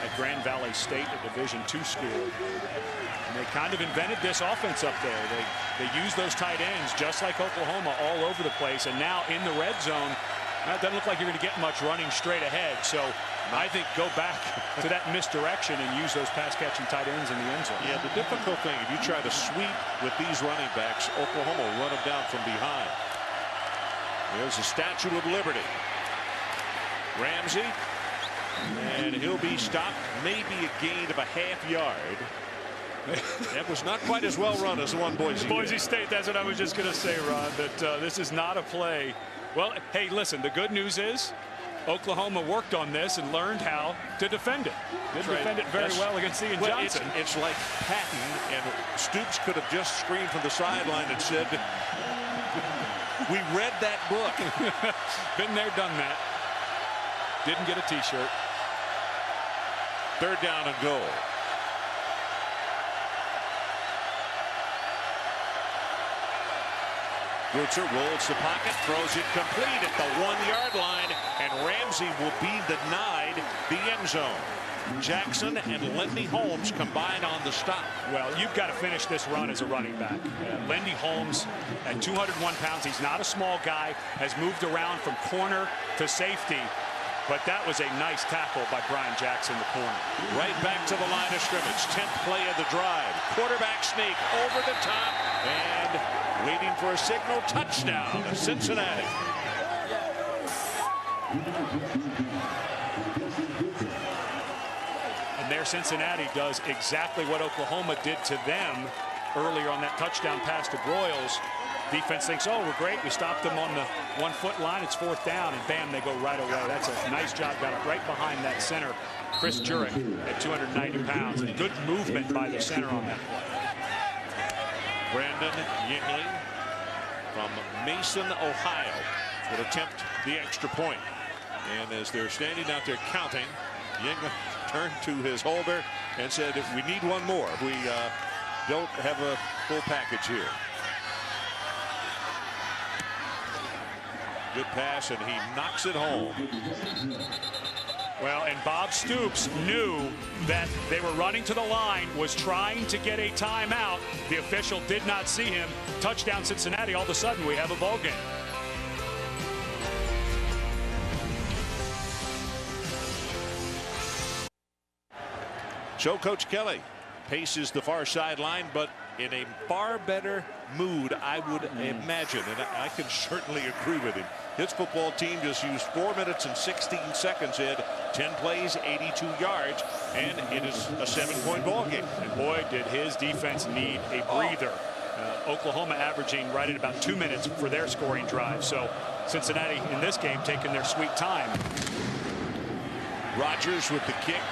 at Grand Valley State, a Division II school. And they kind of invented this offense up there. They use those tight ends just like Oklahoma all over the place. And now in the red zone, it doesn't look like you're going to get much running straight ahead. So I think go back to that misdirection and use those pass-catching tight ends in the end zone. Yeah, the difficult thing, if you try to sweep with these running backs, Oklahoma will run them down from behind. There's the Statue of Liberty. Ramsey, and he'll be stopped, maybe a gain of a half-yard. That was not quite as well run as the one Boise State. That's what I was just going to say, Ron, that this is not a play. Well, hey, listen, the good news is Oklahoma worked on this and learned how to defend it. They defend it very well against Ian Johnson. It's like Patton, and Stoops could have just screamed from the sideline and said, we read that book. Been there, done that. Didn't get a T-shirt. Third down and goal. Grutzer rolls the pocket, throws it complete at the 1-yard line, and Ramsey will be denied the end zone. Jackson and Lindy Holmes combine on the stop. Well, you've got to finish this run as a running back. Lindy Holmes at 201 pounds, he's not a small guy, has moved around from corner to safety. But that was a nice tackle by Brian Jackson, the corner. Right back to the line of scrimmage. 10th play of the drive. Quarterback sneak over the top and waiting for a signal. Touchdown, Cincinnati. And there Cincinnati does exactly what Oklahoma did to them earlier on that touchdown pass to Broyles. Defense thinks, oh, we're great. We stopped them on the 1-foot line. It's fourth down, and bam, they go right away. That's a nice job. Got it right behind that center, Chris Jurek, at 290 pounds. And good movement by the center on that play. Brandon Yingling from Mason, Ohio, would attempt the extra point. And as they're standing out there counting, Yingling turned to his holder and said, we need one more. We don't have a full package here. Good pass, and he knocks it home. Well, and Bob Stoops knew that they were running to the line, was trying to get a timeout. The official did not see him. Touchdown Cincinnati. All of a sudden, we have a ball game. So Coach Kelly paces the far sideline, but in a far better mood, I would imagine, and I can certainly agree with him. His football team just used 4 minutes and 16 seconds, in 10 plays, 82 yards, and it is a 7-point ball game. And boy, did his defense need a breather. Oklahoma averaging right at about 2 minutes for their scoring drive. So Cincinnati in this game taking their sweet time. Rogers with the kick.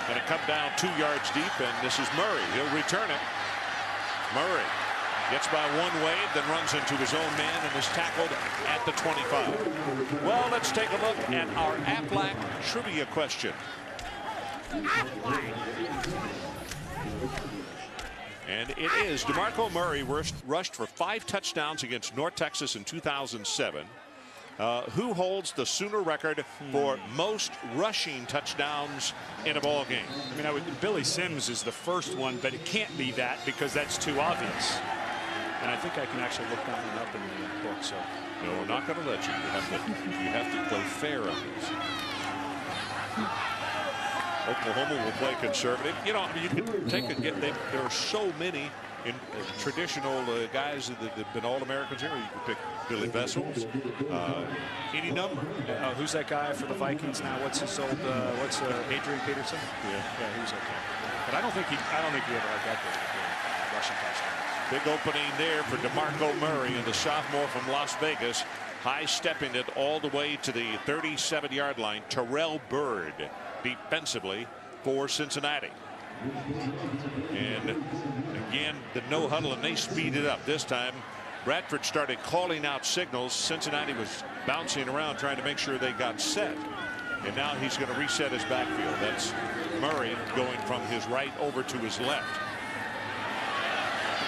Going to come down 2 yards deep, and this is Murray. He'll return it. Murray gets by one wave, then runs into his own man and is tackled at the 25. Well, let's take a look at our Aflac trivia question. And it is DeMarco Murray rushed for 5 touchdowns against North Texas in 2007. Who holds the Sooner record for most rushing touchdowns in a ball game? I mean, Billy Sims is the first one, but it can't be that because that's too obvious. And I think I can actually look that one up in the book. So no, we're not going to let you. You have to play fair on this. Oklahoma will play conservative. You know, you can take a get. There are so many in traditional guys that have been All-Americans here. You can pick Billy Vessels, any number. Who's that guy for the Vikings now? What's his old? What's Adrian Peterson? Yeah, he's okay. But I don't think he ever had that big rushing touchdown. Big opening there for DeMarco Murray, and the sophomore from Las Vegas, high stepping it all the way to the 37-yard line. Terrell Byrd defensively for Cincinnati. And again, the no huddle, and they speed it up. This time Bradford started calling out signals. Cincinnati was bouncing around trying to make sure they got set, and now he's going to reset his backfield. That's Murray going from his right over to his left,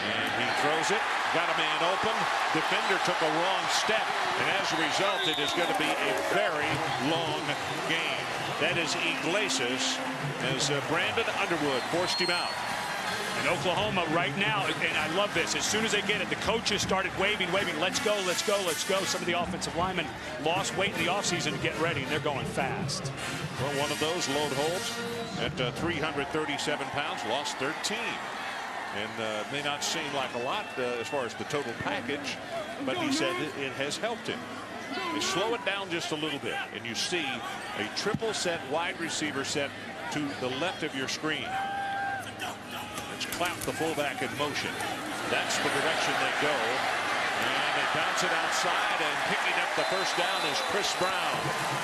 and he throws it. Got a man open. Defender took a wrong step, and as a result, it is going to be a very long game. That is Iglesias, as Brandon Underwood forced him out. And Oklahoma right now, and I love this, as soon as they get it, the coaches started waving, let's go, let's go, let's go. Some of the offensive linemen lost weight in the offseason to get ready, and they're going fast. Well, one of those load holds at 337 pounds, lost 13. And may not seem like a lot as far as the total package, but he said it has helped him. They slow it down just a little bit, and you see a triple set wide receiver set to the left of your screen. Let's clap the fullback in motion. That's the direction they go. And they bounce it outside, and picking up the first down is Chris Brown.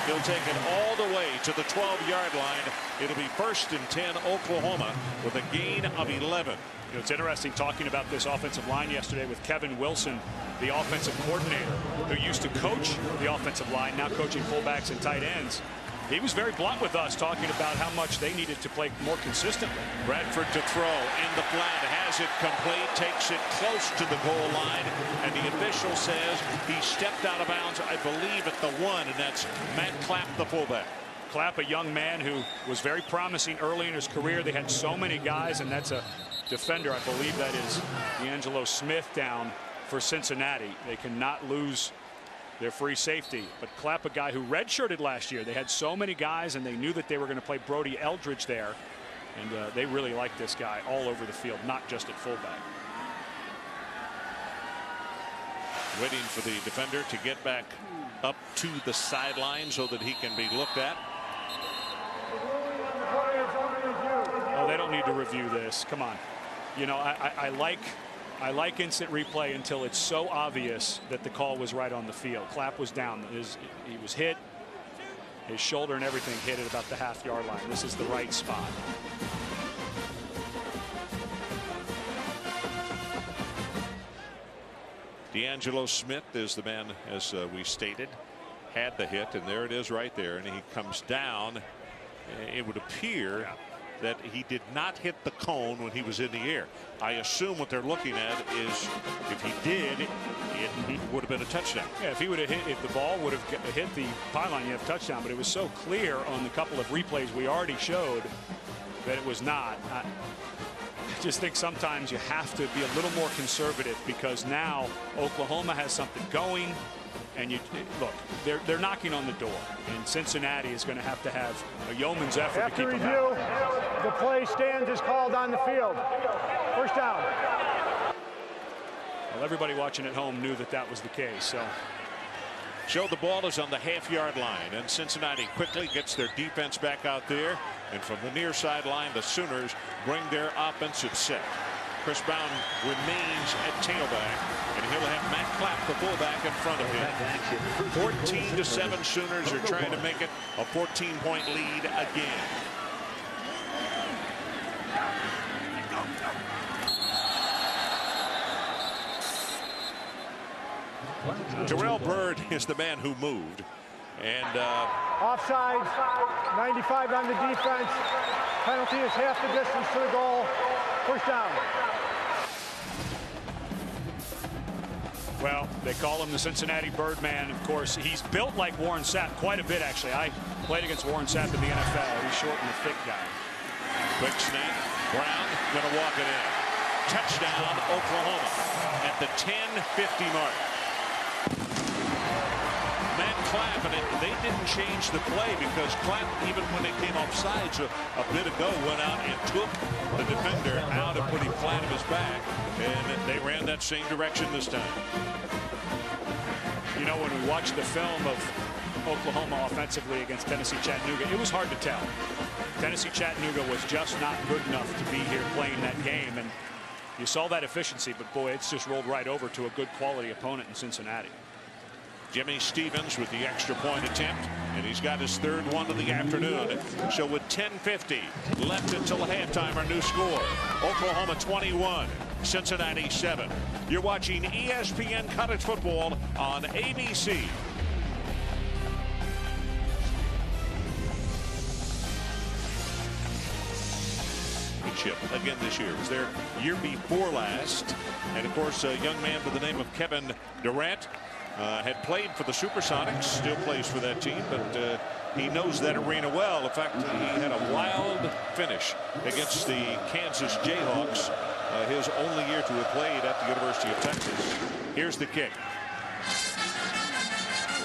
He'll take it all the way to the 12-yard line. It'll be 1st and 10 Oklahoma with a gain of 11. You know, it's interesting talking about this offensive line yesterday with Kevin Wilson, the offensive coordinator, who used to coach the offensive line, now coaching fullbacks and tight ends. He was very blunt with us, talking about how much they needed to play more consistently. Bradford to throw in the flat, has it complete, takes it close to the goal line, and the official says he stepped out of bounds, I believe, at the 1, and that's Matt Clapp, the fullback. Clapp, a young man who was very promising early in his career. They had so many guys, and that's a defender. I believe that is D'Angelo Smith down for Cincinnati. They cannot lose their free safety. But Clapp, a guy who redshirted last year. They had so many guys, and they knew that they were going to play Brody Eldridge there. And they really like this guy all over the field, not just at fullback. Waiting for the defender to get back up to the sideline so that he can be looked at. Oh, they don't need to review this. Come on. You know, I like instant replay until it's so obvious that the call was right on the field. Clapp was down. He was hit. His shoulder and everything hit at about the half-yard line. This is the right spot. D'Angelo Smith is the man, as we stated, had the hit, and there it is right there, and he comes down. It would appear that he did not hit the cone when he was in the air. I assume what they're looking at is if he did, it would have been a touchdown. Yeah, if he would have hit, if the ball would have hit the pylon, you have a touchdown. But it was so clear on the couple of replays we already showed that it was not. I just think sometimes you have to be a little more conservative, because now Oklahoma has something going. And you look, they're knocking on the door, and Cincinnati is going to have a yeoman's effort to keep them out. After review, the play stands is called on the field. First down. Well, everybody watching at home knew that that was the case. So the ball is on the half-yard line, and Cincinnati quickly gets their defense back out there, and from the near sideline, the Sooners bring their offensive set. Chris Brown remains at tailback, and he'll have Matt Clapp, the fullback, in front of him. 14-7 Sooners are trying to make it a 14-point lead again. Terrell Byrd is the man who moved. And offside, 95 on the defense. Penalty is half the distance to the goal. First down. Well, they call him the Cincinnati Birdman. Of course, he's built like Warren Sapp quite a bit, actually. I played against Warren Sapp in the NFL. He's short and a thick guy. Quick snap. Brown going to walk it in. Touchdown, Oklahoma at the 10:50 mark. Matt Clapp, and they didn't change the play because Clapp, even when they came off sides a bit ago, went out and took the defender out and put him flat on his back, and they ran that same direction this time. You know, when we watched the film of Oklahoma offensively against Tennessee Chattanooga, it was hard to tell. Tennessee Chattanooga was just not good enough to be here playing that game, and you saw that efficiency, but boy, it's just rolled right over to a good quality opponent in Cincinnati. Jimmy Stevens with the extra point attempt, and he's got his third one of the afternoon. So with 10:50 left until halftime, our new score, Oklahoma 21, Cincinnati 7. You're watching ESPN College Football on ABC. Again this year. It was their year before last. And of course, a young man by the name of Kevin Durant had played for the Supersonics, still plays for that team, but he knows that arena well. In fact, he had a wild finish against the Kansas Jayhawks, his only year to have played at the University of Texas. Here's the kick.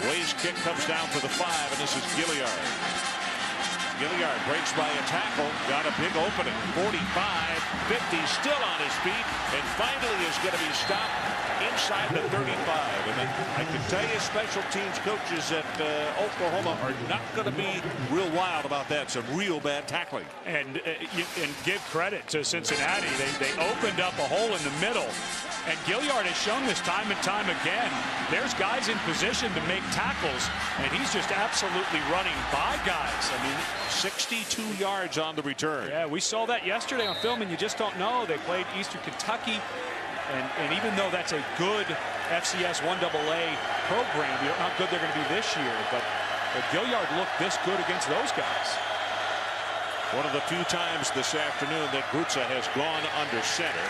Way's kick comes down for the 5, and this is Gilliard. Gilliard breaks by a tackle, got a big opening. 45, 50, still on his feet, and finally is going to be stopped inside the 35. And I can tell you, special teams coaches at Oklahoma are not going to be real wild about that. Some real bad tackling. And give credit to Cincinnati. They opened up a hole in the middle. And Gilliard has shown this time and time again. There's guys in position to make tackles, and he's just absolutely running by guys. I mean, 62 yards on the return. Yeah, we saw that yesterday on film, and you just don't know. They played Eastern Kentucky, and even though that's a good FCS 1AA program, you don't know how good they're going to be this year. But Gilliard looked this good against those guys. One of the few times this afternoon that Grutza has gone under center.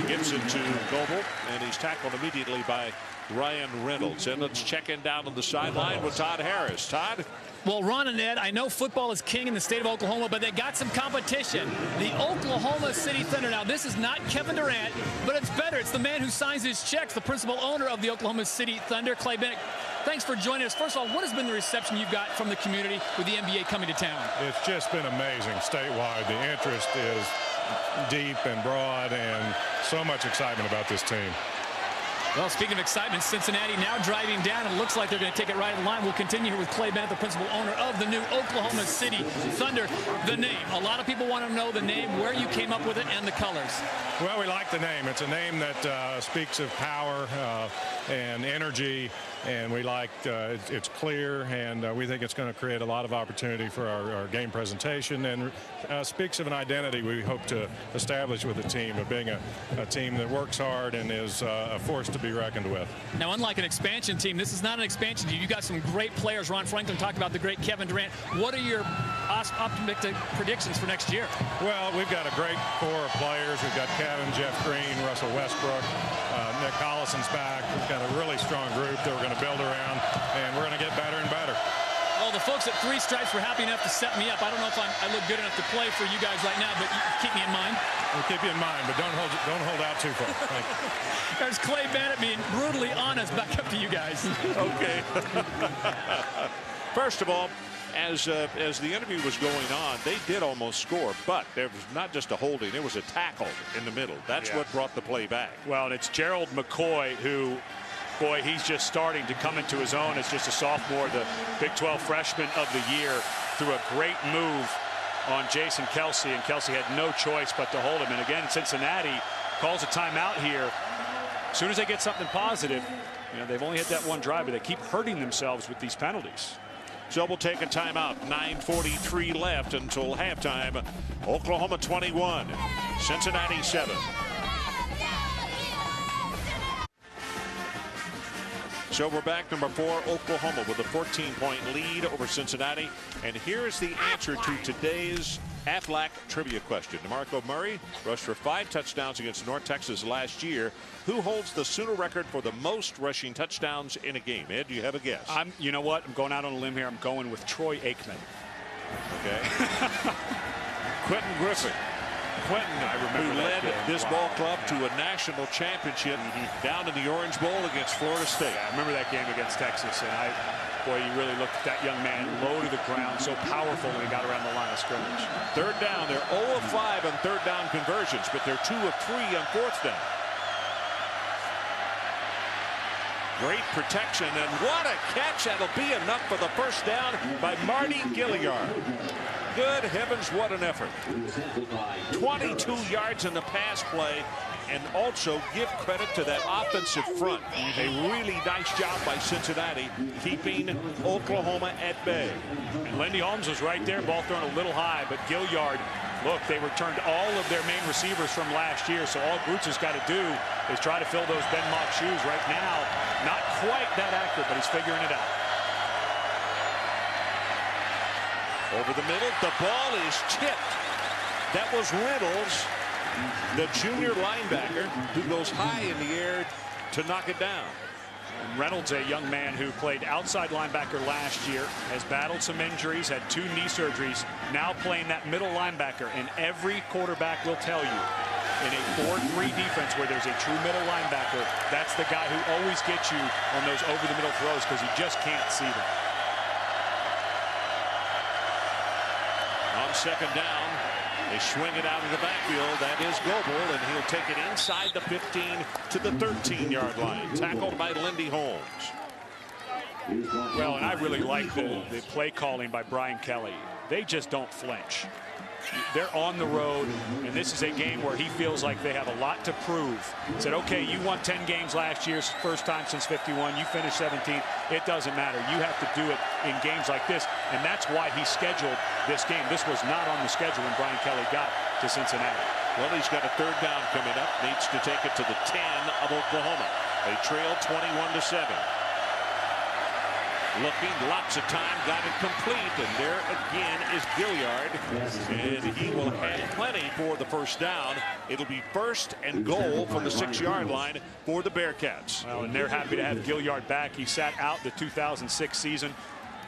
Gives it to Goebel, and he's tackled immediately by Ryan Reynolds. And let's check in down on the sideline with Todd Harris. Todd? Well, Ron and Ed, I know football is king in the state of Oklahoma, but they got some competition. The Oklahoma City Thunder. Now, this is not Kevin Durant, but it's better. It's the man who signs his checks, the principal owner of the Oklahoma City Thunder, Clay Bennett. Thanks for joining us. First of all, what has been the reception you've got from the community with the NBA coming to town? It's just been amazing statewide. The interest is deep and broad, and so much excitement about this team. Well, speaking of excitement, Cincinnati now driving down. It looks like they're going to take it right in line. We'll continue here with Clay Bennett, the principal owner of the new Oklahoma City Thunder. The name. A lot of people want to know the name, where you came up with it, and the colors. Well, we like the name. It's a name that speaks of power and energy, and we like it's clear, and we think it's going to create a lot of opportunity for our game presentation, and speaks of an identity we hope to establish with the team of being a team that works hard and is a force to be reckoned with. Now, unlike an expansion team, this is not an expansion team. You got some great players. Ron Franklin talked about the great Kevin Durant. What are your optimistic predictions for next year? Well, we've got a great core of players. We've got Kevin, Jeff Green, Russell Westbrook, Nick Collison's back. We've got a really strong group that we're going to build around, and we're going to get better and better. Well, the folks at Three Stripes were happy enough to set me up. I don't know if I look good enough to play for you guys right now, but you keep me in mind. We'll keep you in mind, but don't hold out too far. Thank you. There's Clay Bennett being brutally honest. Back up to you guys. Okay. First of all, as the interview was going on, they did almost score, but there was not just a holding, there was a tackle in the middle. That's what brought the play back. Well, and it's Gerald McCoy who, boy, he's just starting to come into his own as just a sophomore, the Big 12 freshman of the year, through a great move on Jason Kelsey, and Kelsey had no choice but to hold him. And again, Cincinnati calls a timeout here. As soon as they get something positive, you know, they've only had that one drive, but they keep hurting themselves with these penalties. So we'll take a timeout. 9:43 left until halftime. Oklahoma 21, Cincinnati 7. So we're back. Number 4, Oklahoma with a 14-point lead over Cincinnati. And here's the answer to today's Aflac trivia question. DeMarco Murray rushed for 5 touchdowns against North Texas last year. Who holds the Sooner record for the most rushing touchdowns in a game? Ed, do you have a guess? You know what? I'm going out on a limb here. I'm going with Troy Aikman. Okay. Quentin Griffin. Quentin, who led this ball club to a national championship down in the Orange Bowl against Florida State. Yeah, I remember that game against Texas, and boy, you really looked at that young man low to the ground, so powerful when he got around the line of scrimmage. Third down, they're 0 of 5 on third down conversions, but they're 2 of 3 on fourth down. Great protection, and what a catch. That'll be enough for the first down by Marty Gilliard. Good heavens, what an effort. 22 yards in the pass play, and also give credit to that offensive front. A really nice job by Cincinnati keeping Oklahoma at bay. And Lindy Holmes was right there, ball thrown a little high, but Gilliard, look, they returned all of their main receivers from last year, so all Broots has got to do is try to fill those Ben Mock shoes. Right now, not quite that accurate, but he's figuring it out. Over the middle, the ball is tipped. That was Reynolds, the junior linebacker, who goes high in the air to knock it down. And Reynolds, a young man who played outside linebacker last year, has battled some injuries, had 2 knee surgeries, now playing that middle linebacker. And every quarterback will tell you, in a 4-3 defense where there's a true middle linebacker, that's the guy who always gets you on those over-the-middle throws because you just can't see them. On second down, they swing it out of the backfield. That is Goebel, and he'll take it inside the 15 to the 13-yard line. Tackled by Lindy Holmes. Well, and I really like the play calling by Brian Kelly. They just don't flinch. They're on the road, and this is a game where he feels like they have a lot to prove. He said, okay, you won 10 games last year, first time since '51. You finished 17th. It doesn't matter. You have to do it in games like this, and that's why he scheduled this game. This was not on the schedule when Brian Kelly got to Cincinnati. Well, he's got a third down coming up. Needs to take it to the 10 of Oklahoma. They trail 21-7. Looking, lots of time, got it complete, and there again is Gilliard, and he will have plenty for the first down. It'll be first and goal from the 6-yard line for the Bearcats. Well, and they're happy to have Gilliard back. He sat out the 2006 season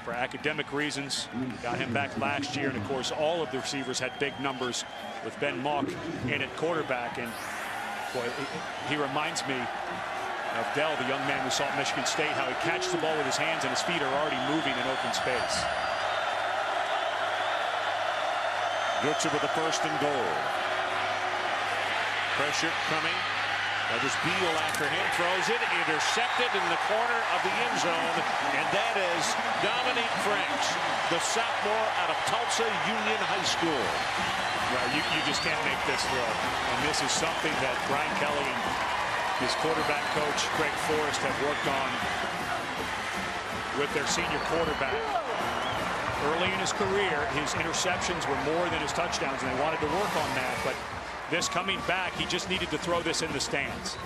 for academic reasons. Got him back last year, and of course all of the receivers had big numbers with Ben Mock in at quarterback. And boy, he reminds me of Dell, the young man we saw at Michigan State, how he catches the ball with his hands and his feet are already moving in open space. Gutsa with the first and goal. Pressure coming. That was Beal after him, throws it, intercepted in the corner of the end zone, and that is Dominique Franks, the sophomore out of Tulsa Union High School. Well, you just can't make this throw, and this is something that Brian Kelly and his quarterback coach, Craig Forrest, have worked on with their senior quarterback. Early in his career, his interceptions were more than his touchdowns, and they wanted to work on that. But this coming back, he just needed to throw this in the stands.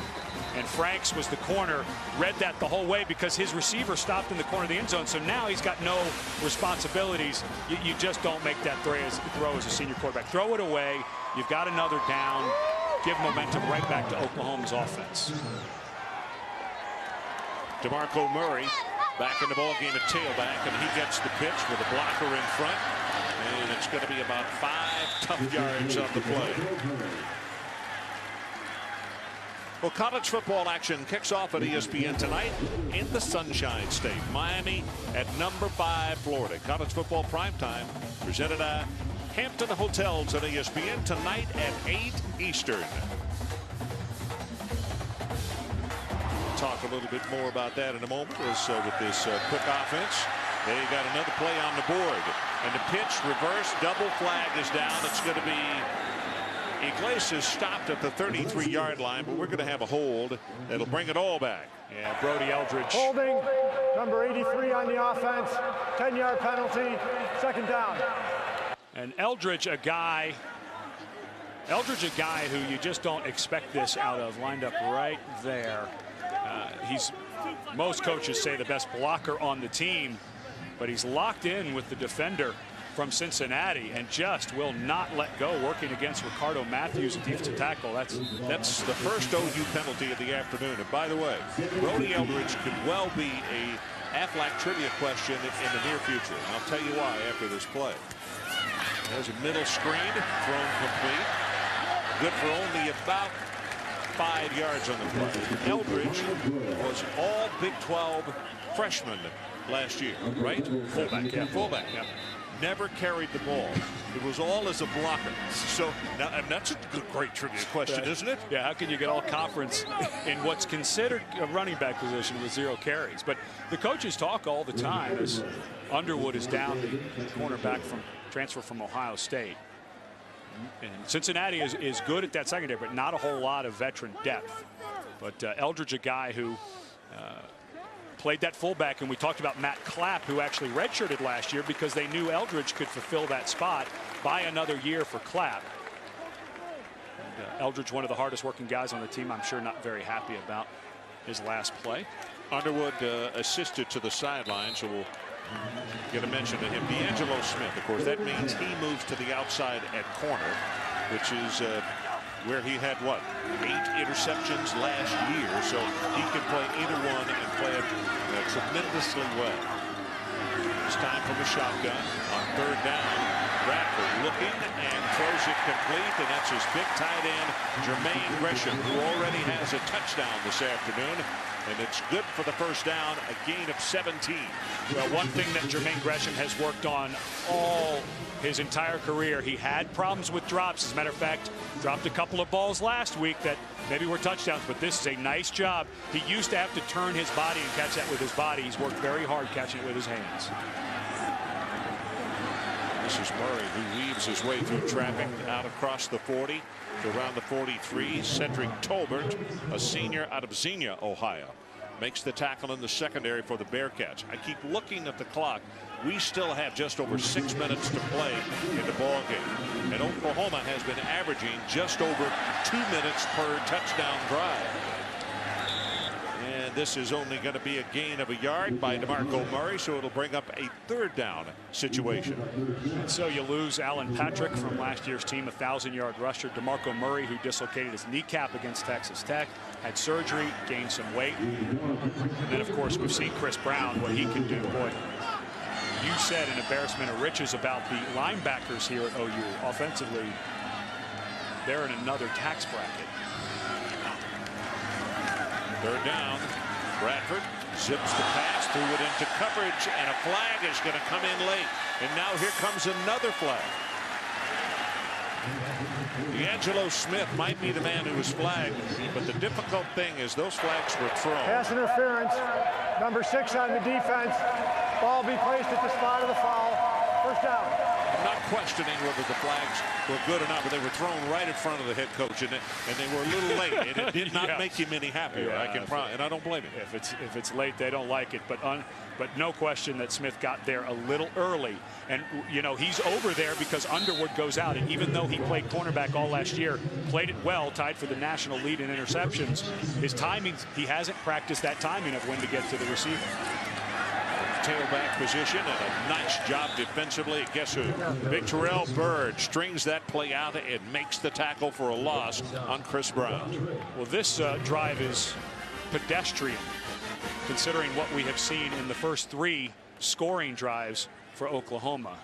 And Franks was the corner, read that the whole way because his receiver stopped in the corner of the end zone. So now he's got no responsibilities. You just don't make that throw as a senior quarterback. Throw it away. You've got another down. Give momentum right back to Oklahoma's offense. DeMarco Murray back in the ball game at tailback, and he gets the pitch with a blocker in front, and it's going to be about 5 tough yards on the play. Well, college football action kicks off at ESPN tonight in the Sunshine State. Miami at number 5, Florida. College football primetime presented by Hampton Hotels on ESPN tonight at 8 Eastern. We'll talk a little bit more about that in a moment as with this quick offense. They got another play on the board. And the pitch reverse, double flag is down. It's going to be Iglesias stopped at the 33-yard line, but we're going to have a hold that'll bring it all back. Yeah, Brody Eldridge. Holding, number 83 on the offense, 10-yard penalty, second down. And Eldridge, a guy who you just don't expect this out of, lined up right there. Most coaches say the best blocker on the team, but he's locked in with the defender from Cincinnati and just will not let go, working against Ricardo Matthews at defensive tackle. That's the first OU penalty of the afternoon. And by the way, Brody Eldridge could well be a Aflac trivia question in the near future. And I'll tell you why after this play. There's a middle screen, thrown complete. Good for only about 5 yards on the play. Eldridge was all Big 12 freshman last year, right? Fullback, yeah. Fullback, yeah. Never carried the ball. It was all as a blocker. So now, and that's a great trivia question, isn't it? Yeah, how can you get all conference in what's considered a running back position with 0 carries? But the coaches talk all the time as Underwood is down, the cornerback from transfer from Ohio State. And Cincinnati is good at that secondary, but not a whole lot of veteran depth. But Eldridge, a guy who played that fullback, and we talked about Matt Clapp, who actually redshirted last year because they knew Eldridge could fulfill that spot. By another year for Clapp. And, Eldridge, one of the hardest working guys on the team, I'm sure not very happy about his last play. Underwood assisted to the sideline, so we'll get a mention to him. D'Angelo Smith, of course, that means he moves to the outside at corner, which is where he had, what, 8 interceptions last year, so he can play either one and play it tremendously well. It's time from the shotgun on 3rd down. Bradford looking and throws it complete, and that's his big tight end, Jermaine Gresham, who already has a touchdown this afternoon, and it's good for the first down, a gain of 17. Well, one thing that Jermaine Gresham has worked on all his entire career, he had problems with drops. As a matter of fact, dropped a couple of balls last week that maybe were touchdowns, but this is a nice job. He used to have to turn his body and catch that with his body. He's worked very hard catching it with his hands. This is Murray, who weaves his way through traffic out across the 40 to around the 43. Cedric Tolbert, a senior out of Xenia, Ohio, makes the tackle in the secondary for the Bearcats. I keep looking at the clock. We still have just over 6 minutes to play in the ball game. And Oklahoma has been averaging just over 2 minutes per touchdown drive. And this is only going to be a gain of a yard by DeMarco Murray, so it'll bring up a 3rd down situation. And so you lose Alan Patrick from last year's team, 1,000-yard rusher. DeMarco Murray, who dislocated his kneecap against Texas Tech, had surgery, gained some weight. And then, of course, we've seen Chris Brown, what he can do. Boy, you said an embarrassment of riches about the linebackers here at OU. Offensively, they're in another tax bracket. 3rd down. Bradford zips the pass, threw it into coverage, and a flag is going to come in late. And now here comes another flag. D'Angelo Smith might be the man who was flagged, but the difficult thing is those flags were thrown. Pass interference, number 6 on the defense. Ball be placed at the spot of the foul. First down. I'm not questioning whether the flags were good or not, but they were thrown right in front of the head coach, and they were a little late. And it did not make him any happier. Yeah, and I don't blame him. If it's late, they don't like it. But no question that Smith got there a little early, and you know he's over there because Underwood goes out. And even though he played cornerback all last year, played it well, tied for the national lead in interceptions. His timing, he hasn't practiced that timing of when to get to the receiver. Tailback position, and a nice job defensively. Guess who? Big Terrell Bird strings that play out and makes the tackle for a loss on Chris Brown. Well, this drive is pedestrian, considering what we have seen in the first 3 scoring drives for Oklahoma.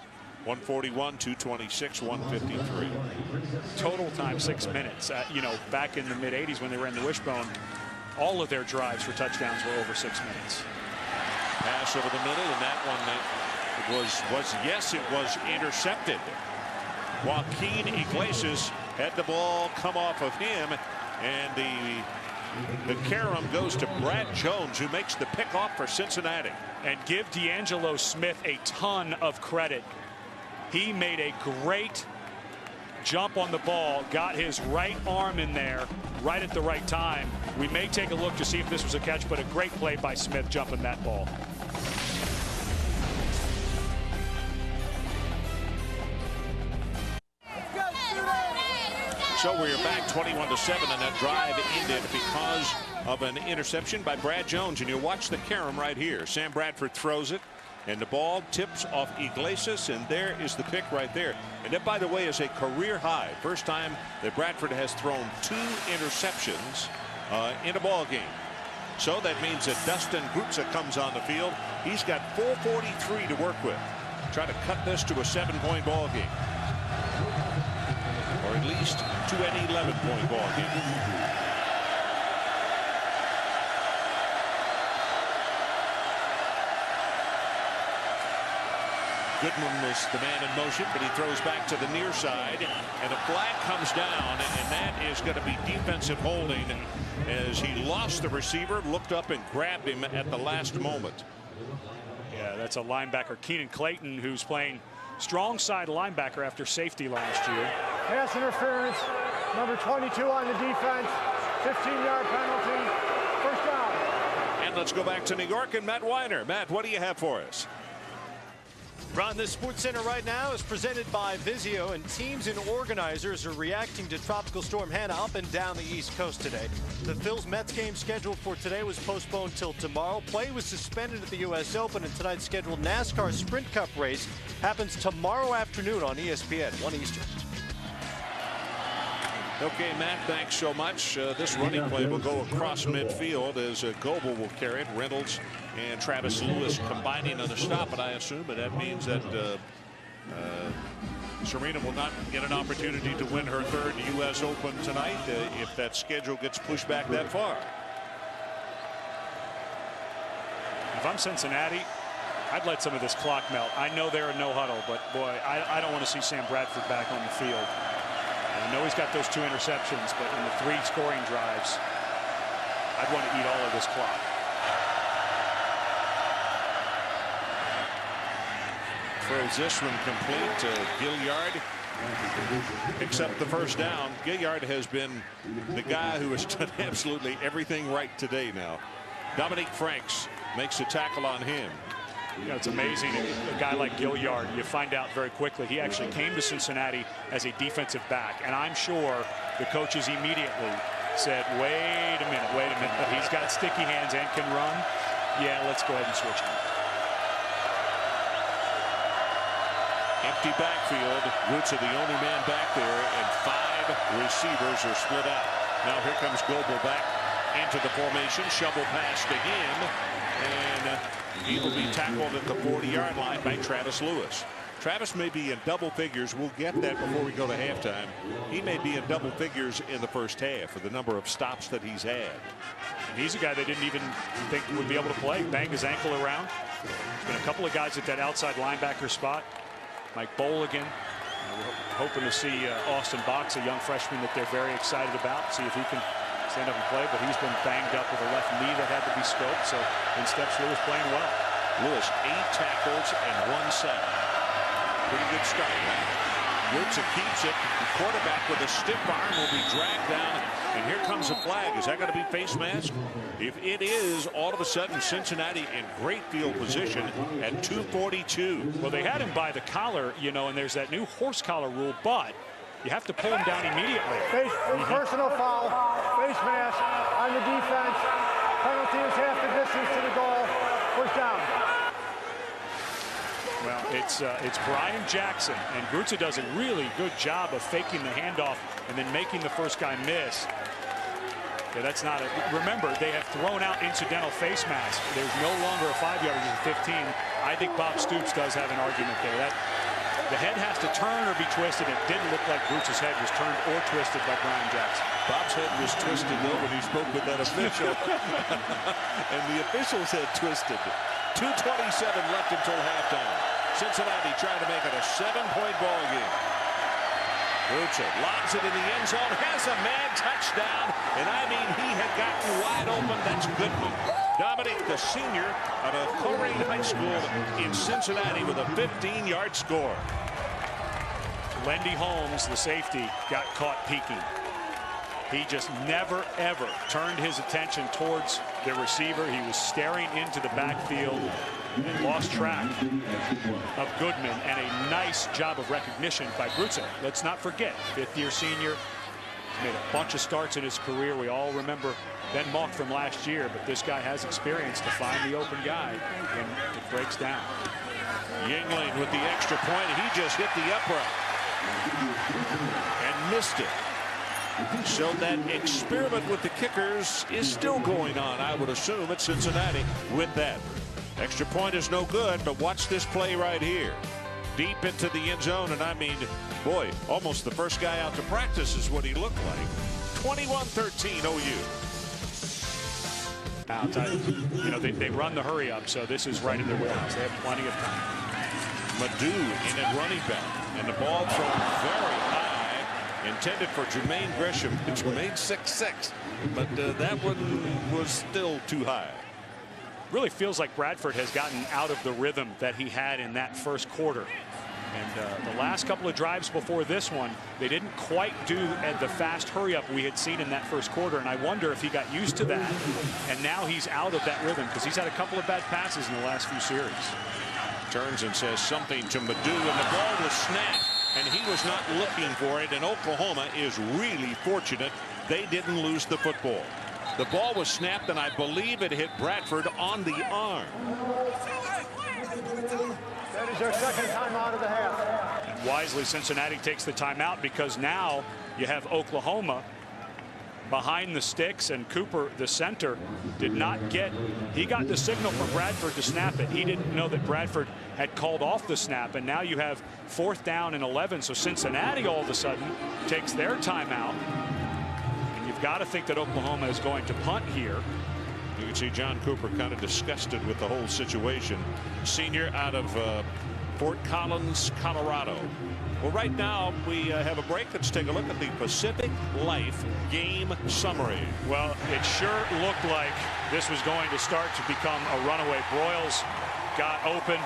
141, 226, 153. Total time 6 minutes. You know, back in the mid-'80s when they ran the wishbone, all of their drives for touchdowns were over 6 minutes. Pass over the middle, and that one was intercepted. Joaquin Iglesias had the ball come off of him, and the carom goes to Brad Jones, who makes the pickoff for Cincinnati. And give D'Angelo Smith a ton of credit. He made a great jump on the ball, got his right arm in there right at the right time. We may take a look to see if this was a catch, but a great play by Smith jumping that ball. So we're back 21-7, and that drive ended because of an interception by Brad Jones. And you'll watch the carom right here. Sam Bradford throws it, and the ball tips off Iglesias, and there is the pick right there. And that, by the way, is a career high. First time that Bradford has thrown 2 interceptions in a ball game. So that means that Dustin Grutza comes on the field. He's got 4:43 to work with. Try to cut this to a 7-point ball game, or at least to an 11-point ball game. Goodman was the man in motion, but he throws back to the near side, and a flag comes down, and that is going to be defensive holding as he lost the receiver, looked up and grabbed him at the last moment. Yeah, that's a linebacker, Keenan Clayton, who's playing strong side linebacker after safety last year. Pass interference, number 22 on the defense, 15-yard penalty, first down. And let's go back to New York and Matt Weiner. Matt, what do you have for us? Ron, this Sports Center right now is presented by Vizio, and teams and organizers are reacting to Tropical Storm Hannah up and down the East Coast today. The Phils-Mets game scheduled for today was postponed till tomorrow. Play was suspended at the U.S. Open, and tonight's scheduled NASCAR Sprint Cup race happens tomorrow afternoon on ESPN, 1 Eastern. Okay, Matt, thanks so much. This running play will go across midfield as Goebel will carry it. Reynolds and Travis Lewis combining on the stop, and I assume that means that Serena will not get an opportunity to win her 3rd U.S. Open tonight if that schedule gets pushed back that far. If I'm Cincinnati, I'd let some of this clock melt. I know they're in no huddle, but boy, I don't want to see Sam Bradford back on the field. I know he's got those 2 interceptions, but in the 3 scoring drives, I'd want to eat all of this clock. Throws this one complete to Gilliard. Picks up the first down. Gilliard has been the guy who has done absolutely everything right today now. Dominique Franks makes a tackle on him. You know, it's amazing. A guy like Gilliard, you find out very quickly, he actually came to Cincinnati as a defensive back. And I'm sure the coaches immediately said, wait a minute. He's got sticky hands and can run. Yeah, let's go ahead and switch him. Empty backfield. Roots are the only man back there, and 5 receivers are split out. Now here comes Goebel back into the formation. Shovel pass to him, and he will be tackled at the 40-yard line by Travis Lewis. Travis may be in double figures. We'll get that before we go to halftime. He may be in double figures in the first half for the number of stops that he's had. And he's a guy they didn't even think would be able to play. Banged his ankle around. There's been a couple of guys at that outside linebacker spot. Mike Bolligan. We're hoping to see Austin Box, a young freshman that they're very excited about. See if he can stand up and play, but he's been banged up with a left knee that had to be scoped. So in steps Lewis playing well. Lewis 8 tackles and 1 sack. Pretty good start. Roots keeps it. The quarterback with a stiff arm will be dragged down, and here comes a flag. Is that going to be face mask? If it is, all of a sudden Cincinnati in great field position at 2:42. Well, they had him by the collar, you know, and there's that new horse collar rule, but you have to pull him down immediately. Personal foul, face mask on the defense. Penalty is half the distance to the goal. First down. Well, it's Brian Jackson, and Grutza does a really good job of faking the handoff and then making the first guy miss. Yeah, that's not it. Remember, they have thrown out incidental face mask. There's no longer a 5-yarder, it's a 15. I think Bob Stoops does have an argument there. The head has to turn or be twisted. It didn't look like Grutza's head was turned or twisted by Brian Jackson. Bob's head was twisted, though, when he spoke with that official. And the official's head twisted. 2:27 left until halftime. Cincinnati trying to make it a 7-point ball game. Grutza lobs it in the end zone, has a man touchdown, and I mean he had gotten wide open. That's Goodman. Dominic, the senior out of Coleraine High School in Cincinnati, with a 15-yard score. Lendy Holmes, the safety, got caught peeking. He just never, ever turned his attention towards the receiver. He was staring into the backfield and lost track of Goodman, and a nice job of recognition by Grutze. Let's not forget, fifth-year senior, made a bunch of starts in his career. We all remember Ben Malk from last year, but this guy has experience to find the open guy when it breaks down. Yingling with the extra point. He just hit the upright and missed it. So that experiment with the kickers is still going on, I would assume, at Cincinnati with that. Extra point is no good, but watch this play right here. Deep into the end zone, and I mean, boy, almost the first guy out to practice is what he looked like. 21-13 OU. You know, they run the hurry up, so this is right in their wheelhouse. They have plenty of time. Madhu in at running back, and the ball thrown very high, intended for Jermaine Gresham. It's made 6'6", but that one was still too high. Really feels like Bradford has gotten out of the rhythm that he had in that first quarter. And the last couple of drives before this one, they didn't quite do at the fast hurry up we had seen in that first quarter. And I wonder if he got used to that. And now he's out of that rhythm because he's had a couple of bad passes in the last few series. Turns and says something to Madhu, and the ball was snapped, and he was not looking for it. And Oklahoma is really fortunate they didn't lose the football. The ball was snapped, and I believe it hit Bradford on the arm. That is their second timeout of the half. And wisely, Cincinnati takes the timeout because now you have Oklahoma behind the sticks, and Cooper, the center, did not get. He got the signal from Bradford to snap it. He didn't know that Bradford had called off the snap, and now you have 4th down and 11. So Cincinnati all of a sudden takes their timeout. Got to think that Oklahoma is going to punt here. You can see John Cooper kind of disgusted with the whole situation. Senior out of Fort Collins, Colorado. Well, right now we have a break. Let's take a look at the Pacific Life game summary. Well, it sure looked like this was going to start to become a runaway. Broyles got open,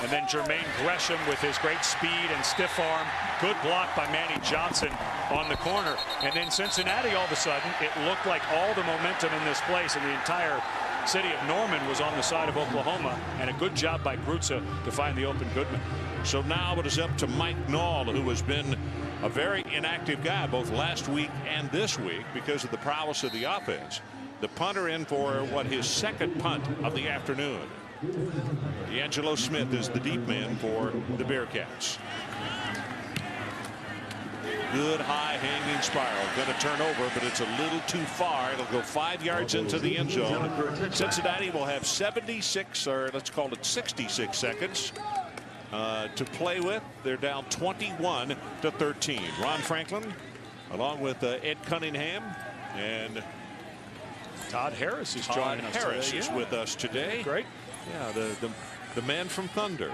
and then Jermaine Gresham with his great speed and stiff arm. Good block by Manny Johnson on the corner. And then Cincinnati, all of a sudden, it looked like all the momentum in this place and the entire city of Norman was on the side of Oklahoma. And a good job by Grutze to find the open Goodman. So now it is up to Mike Nall, who has been a very inactive guy both last week and this week because of the prowess of the offense. The punter in for what, his second punt of the afternoon. D'Angelo Smith is the deep man for the Bearcats. Good high hanging spiral. Going to turn over, but it's a little too far. It'll go 5 yards into the end zone. Cincinnati will have 76, or let's call it 66 seconds to play with. They're down 21-13. Ron Franklin, along with Ed Cunningham, and Todd Harris is joining us. Harris is with us today. Great. Yeah, the man from Thunder.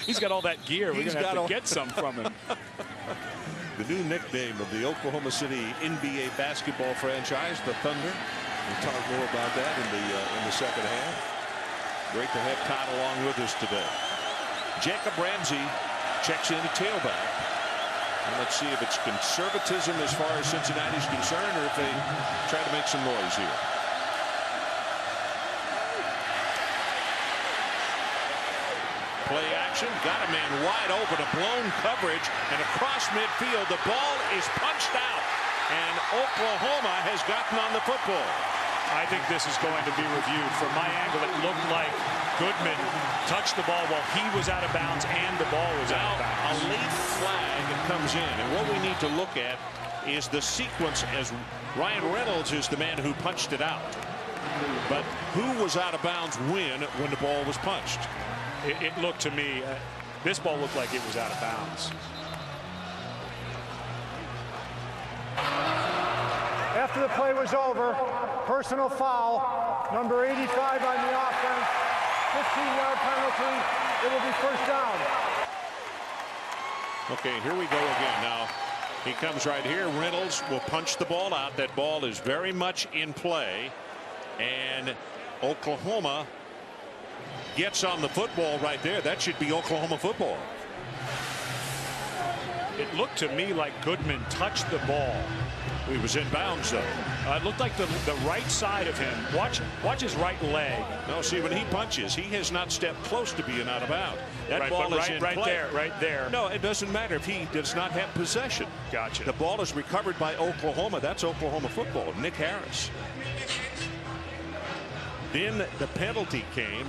He's got all that gear. We're going to have to get some from him. The new nickname of the Oklahoma City NBA basketball franchise, the Thunder. We'll talk more about that in the second half. Great to have Todd along with us today. Jacob Ramsey checks in at tailback. And let's see if it's conservatism as far as Cincinnati's concerned, or if they try to make some noise here. Play action, got a man wide open, a blown coverage, and across midfield, the ball is punched out, and Oklahoma has gotten on the football. I think this is going to be reviewed. From my angle, it looked like Goodman touched the ball while he was out of bounds and the ball was out of bounds. A late flag comes in, and what we need to look at is the sequence, as Ryan Reynolds is the man who punched it out. But who was out of bounds when the ball was punched? It looked to me, this ball looked like it was out of bounds. After the play was over, personal foul, number 85 on the offense, 15-yard penalty. It will be first down. Okay, here we go again. Now, he comes right here. Reynolds will punch the ball out. That ball is very much in play. And Oklahoma gets on the football right there. That should be Oklahoma football. It looked to me like Goodman touched the ball. He was in bounds, though. It looked like the right side of him. Watch his right leg. No, see, when he punches, he has not stepped close to being out of bounds. That ball is in play. Right there. No, it doesn't matter if he does not have possession. Gotcha. The ball is recovered by Oklahoma. That's Oklahoma football. Nick Harris. Then the penalty came,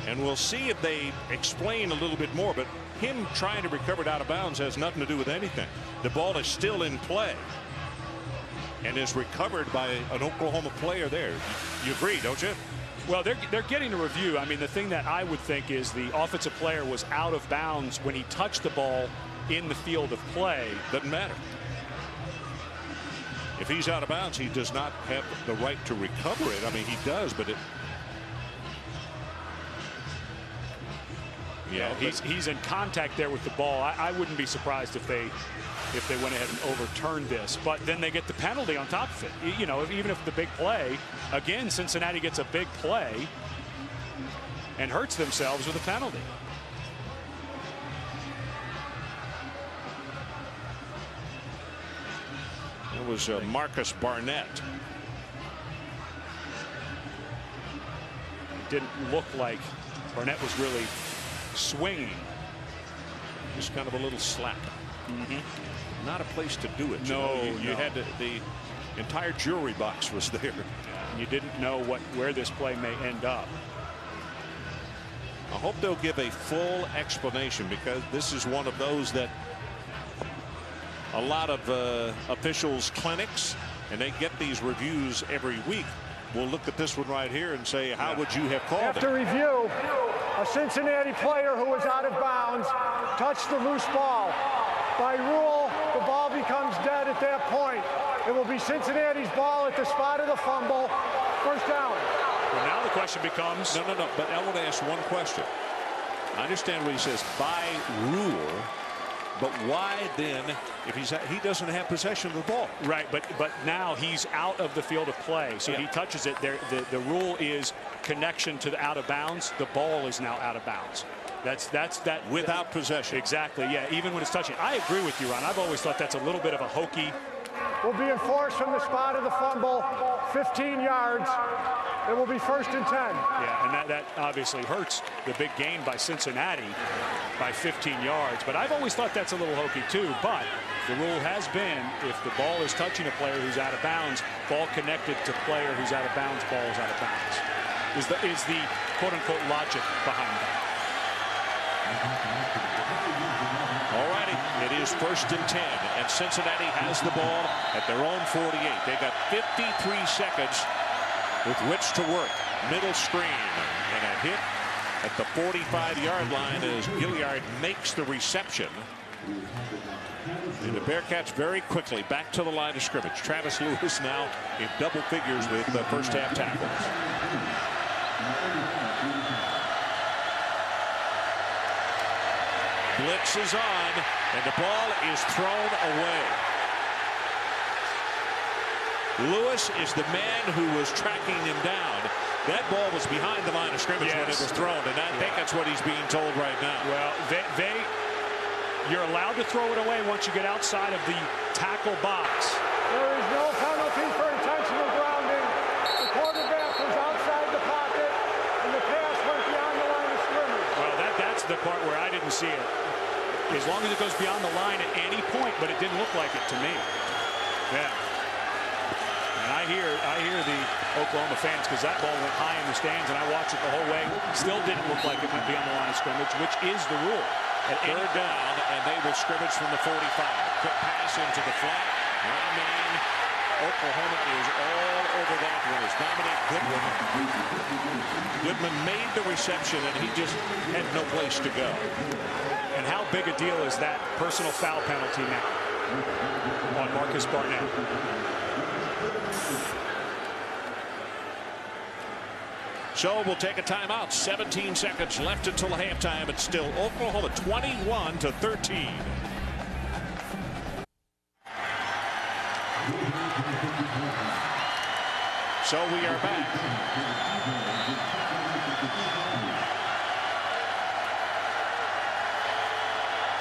and we'll see if they explain a little bit more, but him trying to recover it out of bounds has nothing to do with anything. The ball is still in play and is recovered by an Oklahoma player there. You agree, don't you? Well, they're getting a review. I mean, the thing that I would think is the offensive player was out of bounds when he touched the ball in the field of play. Doesn't matter. If he's out of bounds, he does not have the right to recover it. I mean, he does, but it. Yeah, he's in contact there with the ball. I wouldn't be surprised if they went ahead and overturned this, but then they get the penalty on top of it. You know, even if the big play, again, Cincinnati gets a big play and hurts themselves with a penalty. It was Marcus Barnett. It didn't look like Barnett was really swinging. Just kind of a little slap. Not a place to do it. No, you had the entire jury box was there. And you didn't know where this play may end up. I hope they'll give a full explanation, because this is one of those that a lot of officials clinics, and they get these reviews every week. We'll look at this one right here and say, how would you have called it? After review, a Cincinnati player who was out of bounds touched the loose ball. By rule, the ball becomes dead at that point. It will be Cincinnati's ball at the spot of the fumble. First down. Well, now the question becomes... No. But I want to ask one question. I understand what he says, by rule. But why then, if he doesn't have possession of the ball? Right, but now he's out of the field of play, so he touches it. The rule is connection to the out of bounds. The ball is now out of bounds. That's without possession. Exactly. Yeah, even when it's touching. I agree with you, Ron. I've always thought that's a little bit of a hokey. Will be enforced from the spot of the fumble, 15 yards. It will be 1st and 10. Yeah, and that obviously hurts the big gain by Cincinnati by 15 yards. But I've always thought that's a little hokey too. But the rule has been, if the ball is touching a player who's out of bounds, ball connected to player who's out of bounds, ball is out of bounds. Is the quote-unquote logic behind that. All righty, it is 1st and 10, and Cincinnati has the ball at their own 48. They got 53 seconds with which to work. Middle screen, and a hit at the 45-yard line as Gilliard makes the reception. And the Bearcats very quickly back to the line of scrimmage. Travis Lewis now in double figures with the first half tackles. Blitz is on, and the ball is thrown away. Lewis is the man who was tracking him down. That ball was behind the line of scrimmage when it was thrown, and I think that's what he's being told right now. Well, you're allowed to throw it away once you get outside of the tackle box. There is no penalty for intentional grounding. The quarterback was outside the pocket, and the pass went beyond the line of scrimmage. Well, that's the part where I didn't see it. As long as it goes beyond the line at any point, but it didn't look like it to me. Yeah. And I hear the Oklahoma fans, because that ball went high in the stands, and I watched it the whole way. Still didn't look like it went beyond the line of scrimmage, which is the rule. At third down, and they will scrimmage from the 45. Quick pass into the flat. I mean, Oklahoma is all over that one. It's Dominic Goodwin. Goodman made the reception, and he just had no place to go. And how big a deal is that personal foul penalty now on Marcus Barnett? So we'll take a timeout. 17 seconds left until halftime. It's still Oklahoma 21-13. So we are back.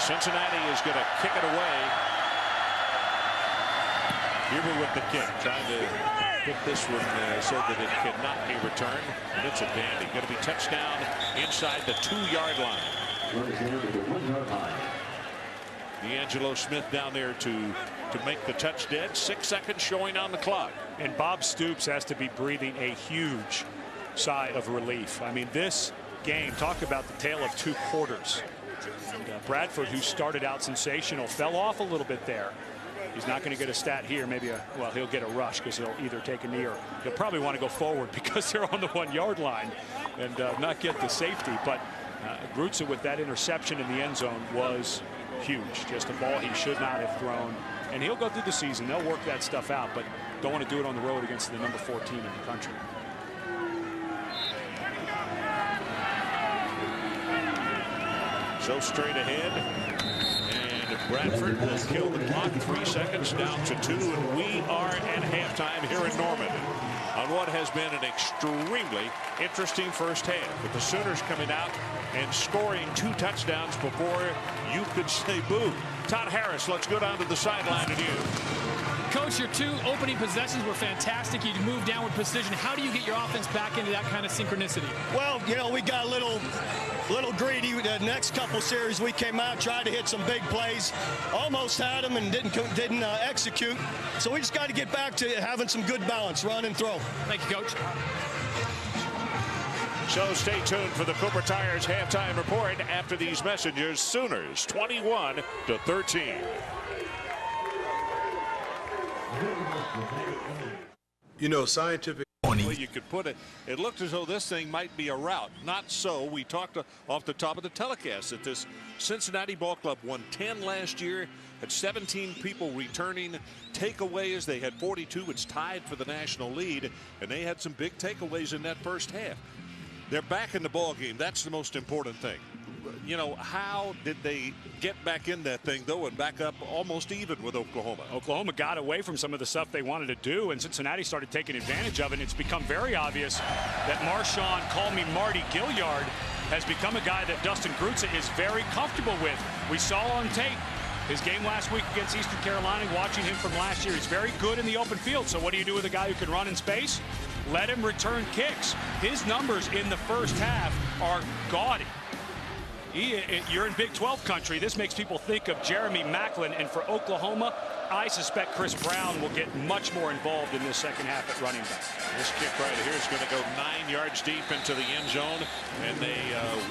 Cincinnati is going to kick it away. Huber with the kick, trying to get this one so that it cannot be returned. And it's a dandy. Going to be touchdown inside the 2-yard line. D'Angelo Smith down there to make the touch dead. 6 seconds showing on the clock. And Bob Stoops has to be breathing a huge sigh of relief. I mean, this game, talk about the tale of 2 quarters. And, Bradford, who started out sensational, fell off a little bit there. He's not going to get a stat here. Maybe well, he'll get a rush because he'll either take a knee or he'll probably want to go forward because they're on the 1-yard line and not get the safety. But Grutza with that interception in the end zone was huge. Just a ball he should not have thrown. And he'll go through the season. They'll work that stuff out, but don't want to do it on the road against the number 14 in the country. So straight ahead. Bradford will kill the clock. 3 seconds down to 2, and we are at halftime here in Norman on what has been an extremely interesting first half, with the Sooners coming out and scoring 2 touchdowns before you could say boo. Todd Harris, let's go down to the sideline and you. Coach, your 2 opening possessions were fantastic. You moved down with precision. How do you get your offense back into that kind of synchronicity? Well, you know, we got a little greedy. The next couple series we came out, tried to hit some big plays, almost had them and didn't execute. So we just got to get back to having some good balance, run and throw. Thank you, Coach. So stay tuned for the Cooper Tires halftime report after these messages. Sooners 21-13. You know, scientific. Well, you could put it. It looked as though this thing might be a rout. Not so. We talked off the top of the telecast that this Cincinnati ball club won 10 last year, had 17 people returning takeaways. They had 42. It's tied for the national lead, and they had some big takeaways in that first half. They're back in the ball game. That's the most important thing. You know, how did they get back in that thing, though, and back up almost even with Oklahoma? Oklahoma got away from some of the stuff they wanted to do, and Cincinnati started taking advantage of it. And it's become very obvious that Marshawn, call me Marty Gilliard, has become a guy that Dustin Grutza is very comfortable with. We saw on tape his game last week against Eastern Carolina, watching him from last year. He's very good in the open field. So what do you do with a guy who can run in space? Let him return kicks. His numbers in the first half are gaudy. You're in Big 12 country. This makes people think of Jeremy Maclin. And for Oklahoma, I suspect Chris Brown will get much more involved in this second half at running back. This kick right here is going to go 9 yards deep into the end zone, and they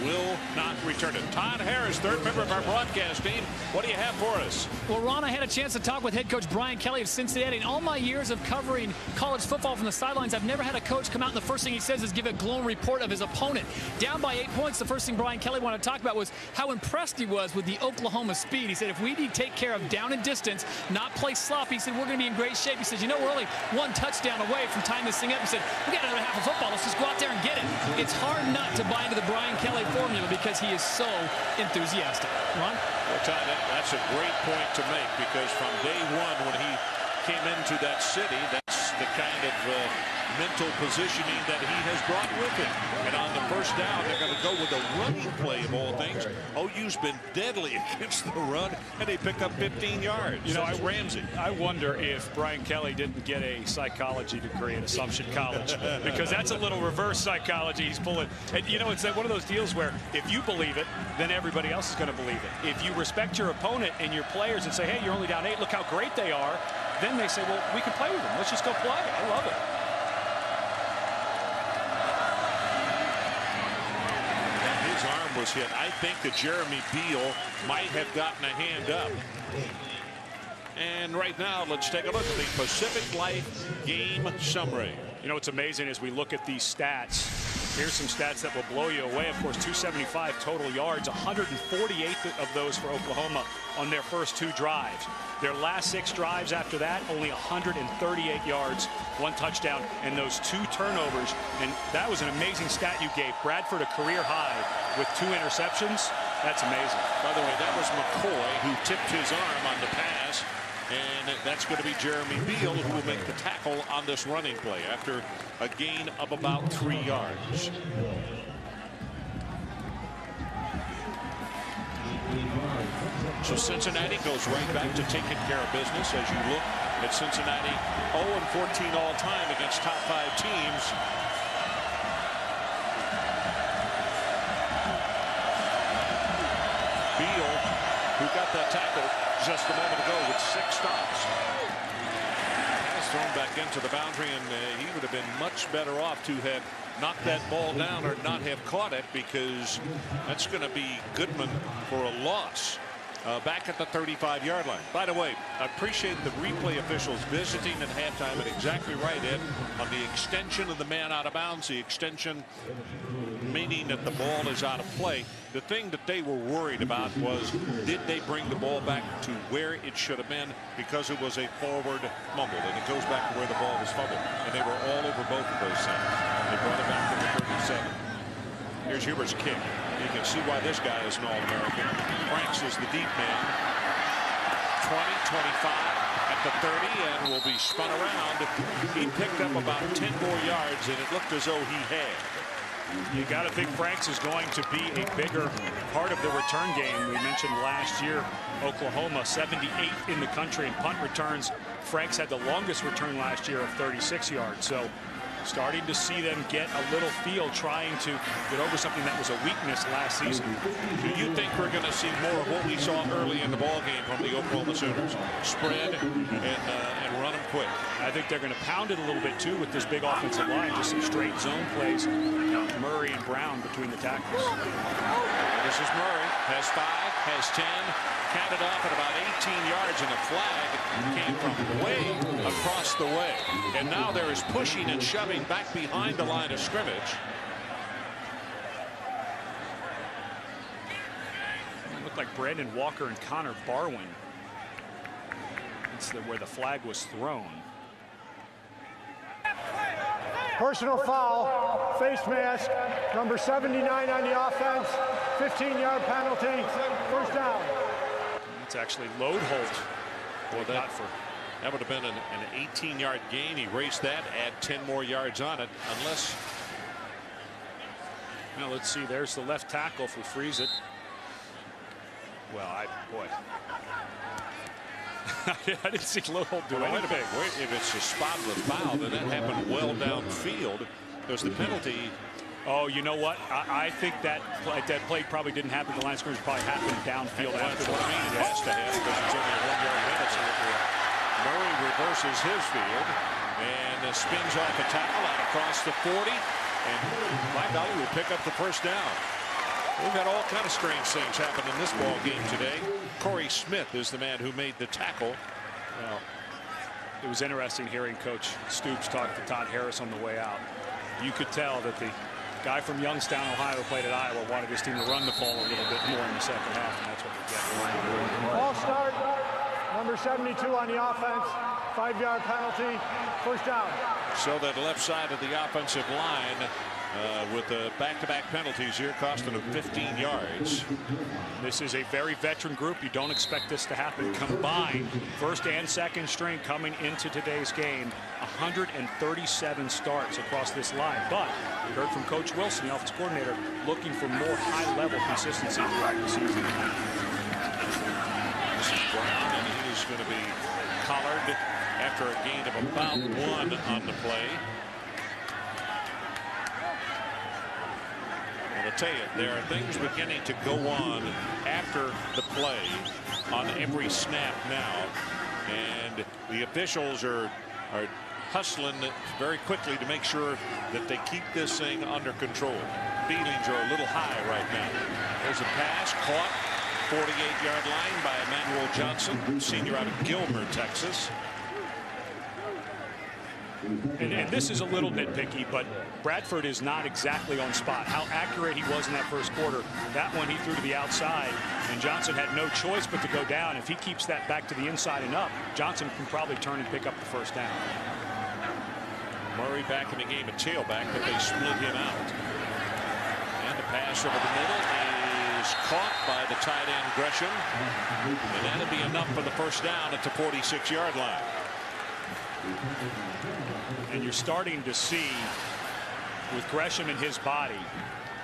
will not return it. Todd Harris, third member of our broadcast team. What do you have for us? Well, Ron, I had a chance to talk with head coach Brian Kelly of Cincinnati. In all my years of covering college football from the sidelines, I've never had a coach come out and the first thing he says is give a glowing report of his opponent. Down by 8 points, the first thing Brian Kelly wanted to talk about was how impressed he was with the Oklahoma speed. He said, if we need to take care of down and distance, not play sloppy, he said, we're going to be in great shape. He said, you know, we're only 1 touchdown away from tying this thing up. He said, we got another half of football. Let's just go out there and get it. It's hard not to buy into the Brian Kelly formula because he is so enthusiastic. Ron? Well, Todd, that's a great point to make, because from day one when he came into that city, that's the kind of mental positioning that he has brought with him. And on the first down, they're going to go with a running play of all things. OU's been deadly against the run, and they pick up 15 yards. You know, Ramsey. I wonder if Brian Kelly didn't get a psychology degree at Assumption College, because that's a little reverse psychology he's pulling. And, you know, it's one of those deals where if you believe it, then everybody else is going to believe it. If you respect your opponent and your players and say, hey, you're only down 8, look how great they are, then they say, well, we can play with them. Let's just go play. I love it. His arm was hit. I think that Jeremy Beal might have gotten a hand up. And right now, let's take a look at the Pacific Life game summary. You know, it's amazing as we look at these stats. Here's some stats that will blow you away. Of course, 275 total yards, 148 of those for Oklahoma on their first 2 drives. Their last 6 drives after that, only 138 yards, 1 touchdown, and those 2 turnovers. And that was an amazing stat you gave. Bradford a career high with 2 interceptions. That's amazing. By the way, that was McCoy who tipped his arm on the pass. And that's going to be Jeremy Beal who will make the tackle on this running play after a gain of about 3 yards. So Cincinnati goes right back to taking care of business as you look at Cincinnati 0-14 all time against top 5 teams. Beal, who got that tackle just a moment ago with 6 stops, has thrown back into the boundary, and he would have been much better off to have knocked that ball down or not have caught it, because that's going to be Goodman for a loss. Back at the 35-yard line. By the way, I appreciate the replay officials visiting at halftime, and exactly right, Ed, on the extension of the man out of bounds, the extension meaning that the ball is out of play. The thing that they were worried about was, did they bring the ball back to where it should have been, because it was a forward fumble, and it goes back to where the ball was fumbled, and they were all over both of those things. They brought it back to the 37. Here's Hubert's kick. You can see why this guy is an All-American. Franks is the deep man. 20, 25 at the 30, and will be spun around. He picked up about 10 more yards, and it looked as though he had. You got to think Franks is going to be a bigger part of the return game. We mentioned last year, Oklahoma 78th in the country in punt returns. Franks had the longest return last year of 36 yards. So starting to see them get a little feel, trying to get over something that was a weakness last season. Do you think we're going to see more of what we saw early in the ball game from the Oklahoma Sooners? Spread and run them quick. I think they're going to pound it a little bit too with this big offensive line. Just some straight zone plays. Murray and Brown between the tackles. This is Murray. Has 5, has 10. Counted off at about 18 yards, and the flag came from way across the way. And now there is pushing and shoving back behind the line of scrimmage. It looked like Brandon Walker and Connor Barwin. That's where the flag was thrown. Personal foul, face mask, number 79 on the offense, 15-yard penalty, first down. It's actually Lodeholt. Well, that would have been an 18-yard gain. He raced that, add 10 more yards on it, unless. Now let's see. There's the left tackle if we freeze it. Well, boy. I didn't see Lodeholt do anything. Wait, if it's a spot of the foul, then that happened well downfield. There's the penalty. Oh, you know what? I think that play probably didn't happen. The line of scrimmage probably happened downfield after the play. It has to happen because it's only a 1-yard penalty. Murray reverses his field and spins off a tackle out across the 40. And by golly, will pick up the first down. We've had all kind of strange things happen in this ball game today. Corey Smith is the man who made the tackle. Well, it was interesting hearing Coach Stoops talk to Todd Harris on the way out. You could tell that the guy from Youngstown, Ohio, who played at Iowa, wanted his team to run the ball a little bit more in the second half, and that's what we're getting. Ball start, number 72 on the offense, 5-yard penalty, first down. So that left side of the offensive line with the back-to-back penalties here costing them 15 yards. This is a very veteran group. You don't expect this to happen. Combined first and second string coming into today's game, 137 starts across this line. But we heard from Coach Wilson, the offensive coordinator, looking for more high-level consistency throughout the season. This is Brown, and he is going to be collared after a gain of about 1 on the play. I'll tell you, there are things beginning to go on after the play on every snap now, and the officials are hustling very quickly to make sure that they keep this thing under control. Feelings are a little high right now. There's a pass caught, 48-yard line by Emmanuel Johnson, senior out of Gilmer, Texas. And this is a little nitpicky, but Bradford is not exactly on spot. How accurate he was in that first quarter. That one he threw to the outside, and Johnson had no choice but to go down. If he keeps that back to the inside and up, Johnson can probably turn and pick up the first down. Murray back in the game at tailback, but they split him out. And the pass over the middle is caught by the tight end Gresham. And that'll be enough for the first down at the 46-yard line. And you're starting to see, with Gresham in his body,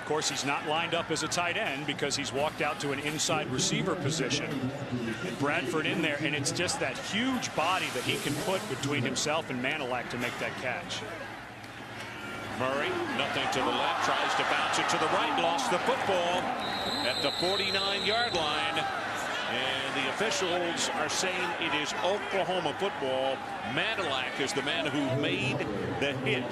course, he's not lined up as a tight end because he's walked out to an inside receiver position. And Bradford in there, and it's just that huge body that he can put between himself and Manilak to make that catch. Murray, nothing to the left, tries to bounce it to the right, lost the football at the 49-yard line. And the officials are saying it is Oklahoma football. Manilak is the man who made the hit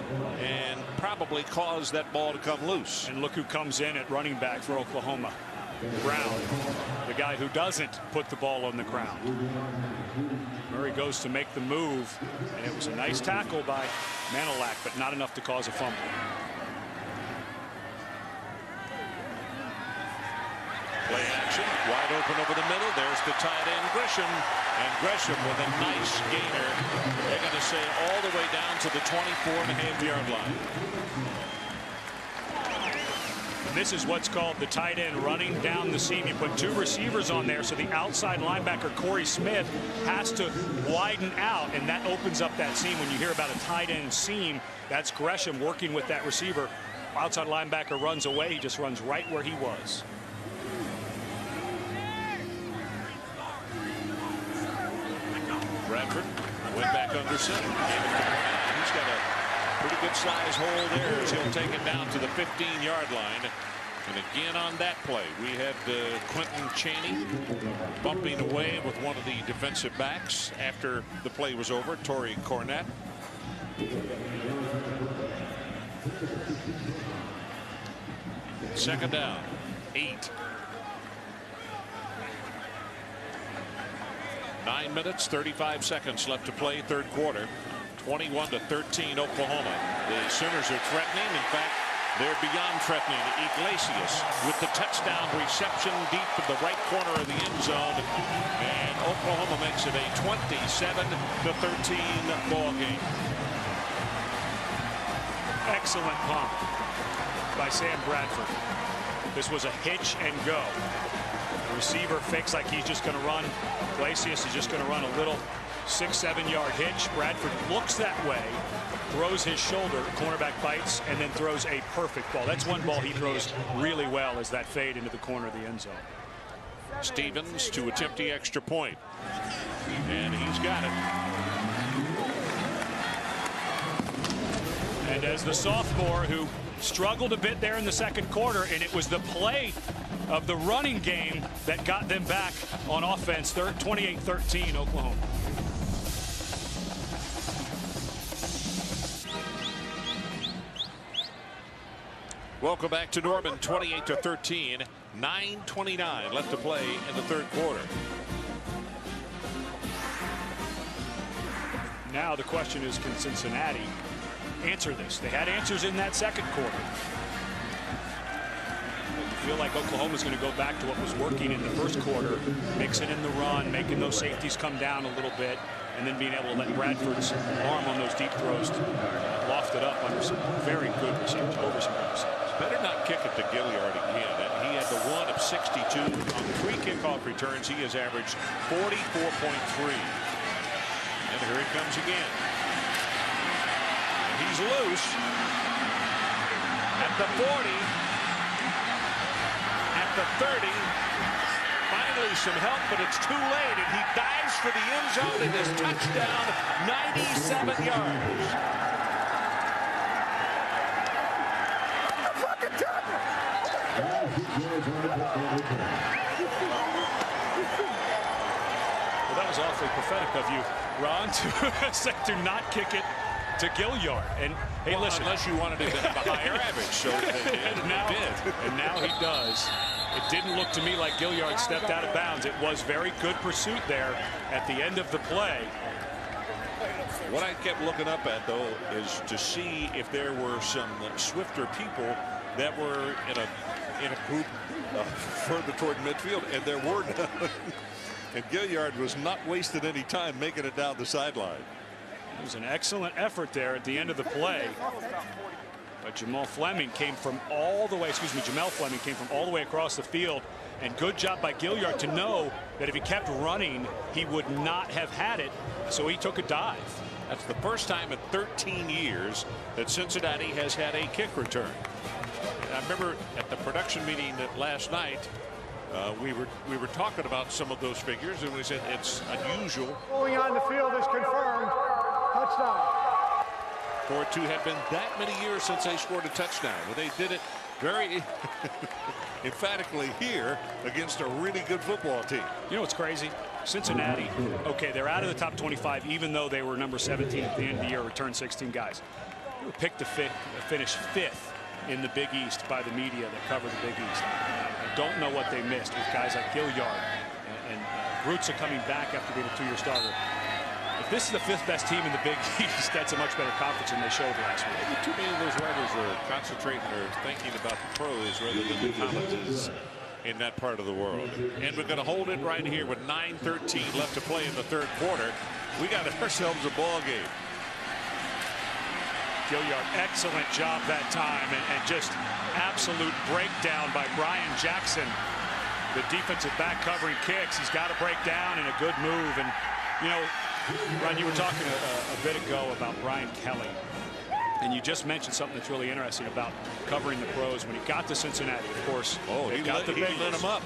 and probably caused that ball to come loose. And look who comes in at running back for Oklahoma. Brown, the guy who doesn't put the ball on the ground. Murray goes to make the move, and it was a nice tackle by Manilak, but not enough to cause a fumble. Play action, wide open over the middle. There's the tight end Gresham, and Gresham with a nice gainer. They're going to say all the way down to the 24.5-yard line. This is what's called the tight end running down the seam. You put two receivers on there, so the outside linebacker Corey Smith has to widen out, and that opens up that seam. When you hear about a tight end seam, that's Gresham working with that receiver. Outside linebacker runs away. He just runs right where he was. Bradford went back under center. He's got a pretty good size hole there as he'll take it down to the 15-yard line. And again on that play, we had Quentin Chaney bumping away with one of the defensive backs after the play was over, Torrey Cornett. Second down, 8. 9 minutes, 35 seconds left to play, third quarter. 21-13 Oklahoma. The Sooners are threatening. In fact, they're beyond threatening. Iglesias with the touchdown reception deep in the right corner of the end zone. And Oklahoma makes it a 27-13 ball game. Excellent pump by Sam Bradford. This was a hitch and go. The receiver fakes like he's just going to run. Iglesias is just going to run a little 6-7 yard hitch. Bradford looks that way, throws his shoulder, cornerback bites, and then throws a perfect ball. That's one ball he throws really well, is that fade into the corner of the end zone. Stevens to attempt the extra point, and he's got it. And as the sophomore who struggled a bit there in the second quarter, and it was the play of the running game that got them back on offense. 28-13 Oklahoma. Welcome back to Norman. 28-13. 9:29 left to play in the third quarter. Now the question is, can Cincinnati answer this? They had answers in that second quarter. I feel like Oklahoma's going to go back to what was working in the first quarter, mixing in the run, making those safeties come down a little bit, and then being able to let Bradford's arm on those deep throws loft it up under some very good receivers, over some good receivers. Better not kick it to Gilliard again. He had the 1 of 62 on 3 kickoff returns. He has averaged 44.3. And here he comes again. He's loose at the 40, at the 30. Finally some help, but it's too late, and he dives for the end zone and his touchdown, 97 yards. Well, that was awfully prophetic of you, Ron, to not kick it to Gilliard. And hey, well, listen, unless you wanted it to have a higher average, so and now he does. It didn't look to me like Gilliard stepped out of bounds. It was very good pursuit there at the end of the play. What I kept looking up at, though, is to see if there were some swifter people that were in a group further toward midfield, and there were none. And Gilliard was not wasting any time making it down the sideline. It was an excellent effort there at the end of the play. But Jamel Fleming came from all the way across the field. And good job by Gilliard to know that if he kept running, he would not have had it. So he took a dive. That's the first time in 13 years that Cincinnati has had a kick return. I'm remember at the production meeting last night, we were talking about some of those figures, and we said it's unusual. Going on the field is confirmed. Touchdown. For it to have been that many years since they scored a touchdown. Well, they did it very emphatically here against a really good football team. You know what's crazy? Cincinnati, okay, they're out of the top 25, even though they were number 17 at the end of the year, returned 16 guys. They were picked to finish 5th in the Big East by the media that cover the Big East. I don't know what they missed with guys like Gilliard and Brutza coming back after being a 2-year starter. If this is the 5th best team in the Big East, that's a much better conference than they showed last week. Maybe too many of those writers are concentrating or thinking about the pros rather than the colleges in that part of the world. And we're going to hold it right here with 9:13 left to play in the 3rd quarter. We got ourselves a ball game. Gilliard, excellent job that time, and just absolute breakdown by Brian Jackson. The defensive back covering kicks. He's got to break down in a good move. And, you know, Ron, you were talking a bit ago about Brian Kelly. And you just mentioned something that's really interesting about covering the pros. When he got to Cincinnati, of course, he lit him up.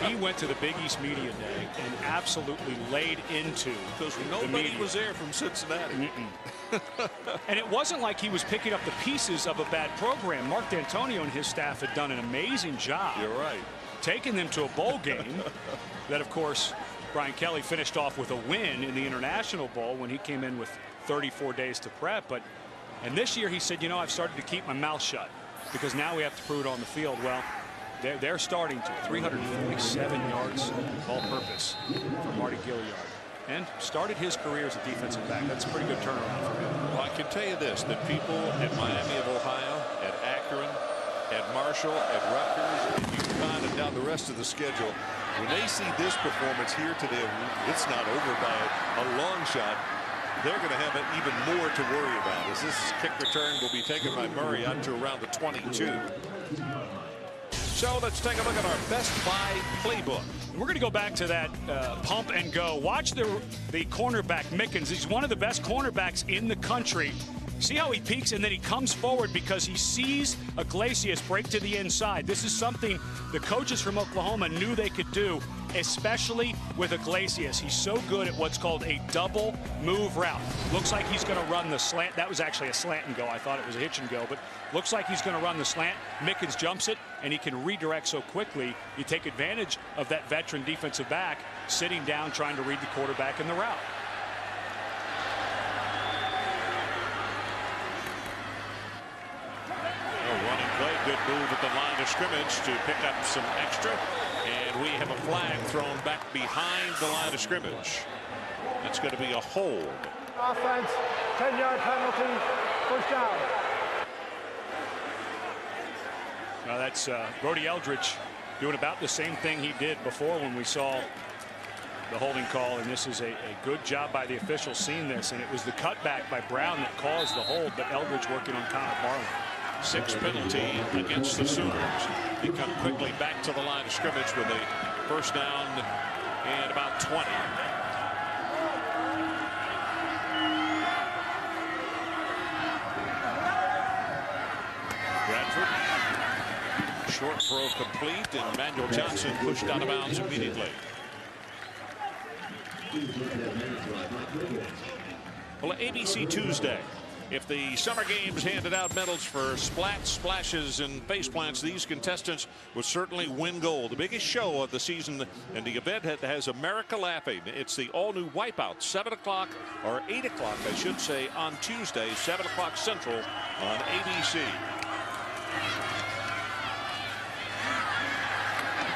He went to the Big East Media Day and absolutely laid into because nobody was there from Cincinnati. And it wasn't like he was picking up the pieces of a bad program. Mark D'Antonio and his staff had done an amazing job. You're right. Taking them to a bowl game that, of course, Brian Kelly finished off with a win in the International Bowl when he came in with 34 days to prep. And this year he said, you know, I've started to keep my mouth shut because now we have to prove it on the field. Well, they're starting to. 347 yards all-purpose for Marty Gilliard. And started his career as a defensive back. That's a pretty good turnaround for him. Well, I can tell you this, that people at Miami of Ohio, at Akron, at Marshall, at Rutgers, at UConn, and down the rest of the schedule, when they see this performance here today, it's not over by a long shot. They're going to have even more to worry about, as this kick return will be taken by Murray out to around the 22. So let's take a look at our Best Buy playbook. We're going to go back to that pump and go. Watch the cornerback, Mickens. He's one of the best cornerbacks in the country. See how he peeks and then he comes forward because he sees Iglesias break to the inside. This is something the coaches from Oklahoma knew they could do, especially with Iglesias. He's so good at what's called a double move route. Looks like he's going to run the slant. That was actually a slant and go. I thought it was a hitch and go, but looks like he's going to run the slant. Mickens jumps it, and he can redirect so quickly. You take advantage of that veteran defensive back sitting down trying to read the quarterback in the route. Running play, good move at the line of scrimmage to pick up some extra. And we have a flag thrown back behind the line of scrimmage. That's going to be a hold. Offense, 10-yard penalty, first down. Now that's Brody Eldridge doing about the same thing he did before when we saw the holding call, and this is a good job by the officials seeing this, and it was the cutback by Brown that caused the hold, but Eldridge working on Connor Barley. 6th penalty against the Sooners. They come quickly back to the line of scrimmage with a first down and about 20. Bradford. Short throw complete, and Manuel Johnson pushed out of bounds immediately. Well, ABC Tuesday. If the summer games handed out medals for splats, splashes, and face plants, these contestants would certainly win gold. The biggest show of the season, and the event has America laughing. It's the all-new Wipeout, 7 o'clock, or 8 o'clock, I should say, on Tuesday, 7 o'clock Central on ABC.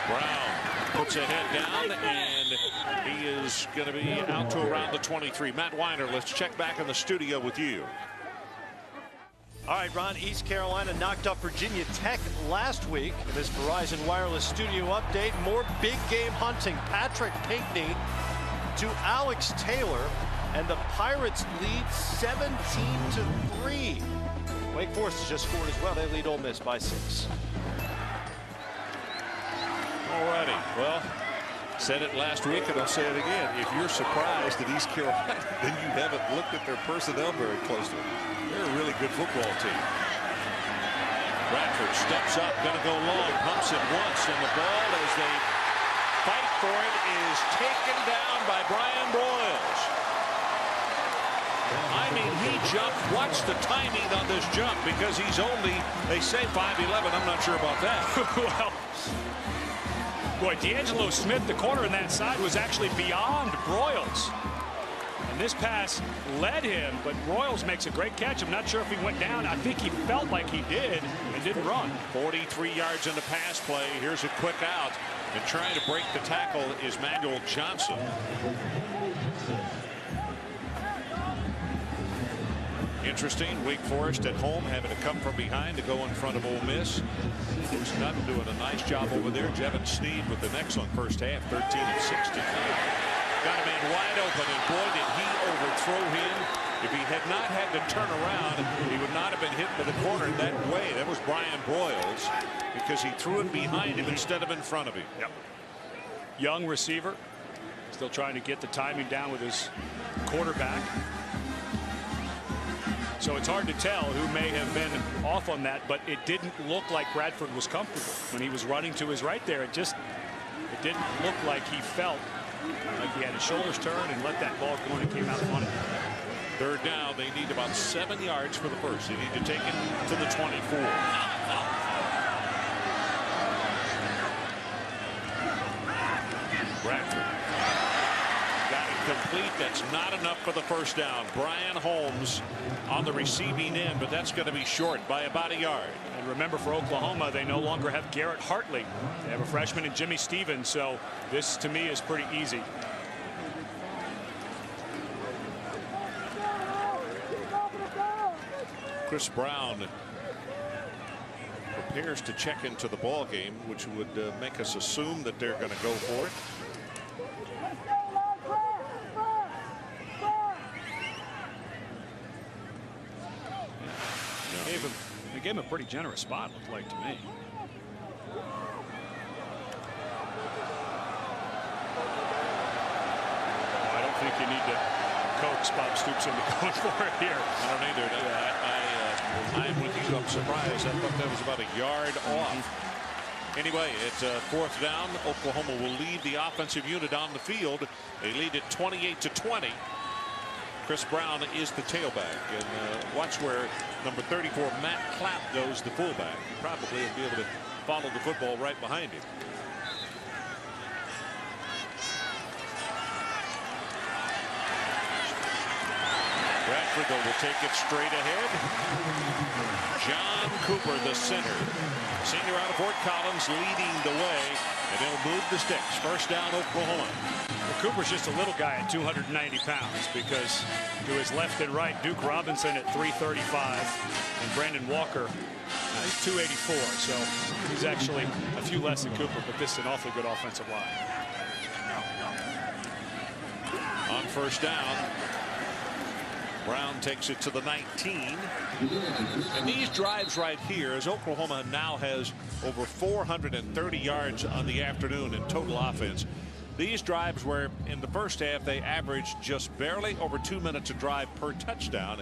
Brown puts a head down, and he is going to be out to around the 23. Matt Weiner, let's check back in the studio with you. All right, Ron, East Carolina knocked up Virginia Tech last week. In this Verizon Wireless studio update, more big game hunting. Patrick Pinckney to Alex Taylor, and the Pirates lead 17-3. Wake Forest has just scored as well. They lead Ole Miss by 6. Alrighty, well, said it last week and I'll say it again. If you're surprised at East Carolina, then you haven't looked at their personnel very closely. They're a really good football team. Bradford steps up, going to go long, pumps it once, and the ball, as they fight for it, is taken down by Brian Broyles. I mean, he jumped. Watch the timing on this jump, because he's only, they say 5'11". I'm not sure about that. Well, boy, D'Angelo Smith, the corner in that side, was actually beyond Broyles. And this pass led him, but Broyles makes a great catch. I'm not sure if he went down. I think he felt like he did and didn't run. 43 yards in the pass play. Here's a quick out. And trying to break the tackle is Manuel Johnson. Interesting, Wake Forest at home having to come from behind to go in front of Ole Miss. Bruce Nutton doing a nice job over there. Jevin Sneed with an excellent first half, 13 of 16. Got a man wide open, and boy, did he overthrow him. If he had not had to turn around, he would not have been hit by the corner that way. That was Brian Broyles, because he threw it behind him instead of in front of him. Yep. Young receiver, still trying to get the timing down with his quarterback. So it's hard to tell who may have been off on that, but it didn't look like Bradford was comfortable when he was running to his right there. It didn't look like he felt like he had his shoulders turned and let that ball go, and it came out funny. Third down, they need about 7 yards for the first. They need to take it to the 24. Bradford got it complete. That's not enough for the first down. Brian Holmes on the receiving end, but that's going to be short by about a yard. And remember, for Oklahoma, they no longer have Garrett Hartley. They have a freshman in Jimmy Stevens, so this to me is pretty easy. Chris Brown prepares to check into the ball game, which would make us assume that they're going to go for it. They gave him a pretty generous spot, looked like to me. I don't think you need to coax Bob Stoops into going for it here. I don't either. I'm with you. I'm surprised. I thought that was about a yard off. Anyway, it's fourth down. Oklahoma will lead the offensive unit on the field. They lead it 28-20. Chris Brown is the tailback, and watch where number 34 Matt Clapp goes, the fullback. He probably will be able to follow the football right behind him. Bradford, though, will take it straight ahead. John Cooper, the center, senior out of Fort Collins, leading the way, and they'll move the sticks. First down, Oklahoma. Well, Cooper's just a little guy at 290 pounds, because to his left and right, Duke Robinson at 335 and Brandon Walker, he's 284, so he's actually a few less than Cooper, but this is an awfully good offensive line. On first down, Brown takes it to the 19. And these drives right here, as Oklahoma now has over 430 yards on the afternoon in total offense. These drives where in the first half they averaged just barely over 2 minutes a drive per touchdown.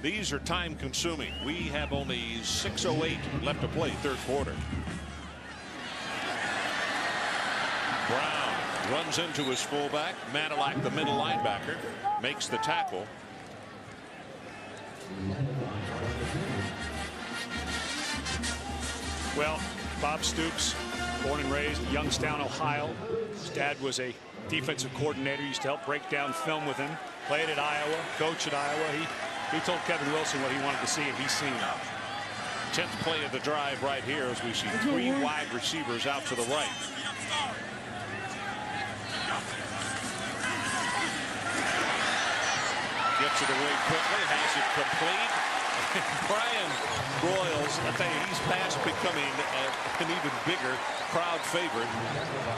These are time consuming. We have only 6:08 left to play, third quarter. Brown runs into his fullback. Manilak, the middle linebacker, makes the tackle. Well, Bob Stoops, born and raised in Youngstown, Ohio. His dad was a defensive coordinator, used to help break down film with him. Played at Iowa, coached at Iowa. He told Kevin Wilson what he wanted to see, and he's seen it. 10th play of the drive right here, as we see three wide receivers out to the right. Gets it away quickly, has it complete. Brian Broyles, I tell you, he's past becoming an even bigger crowd favorite.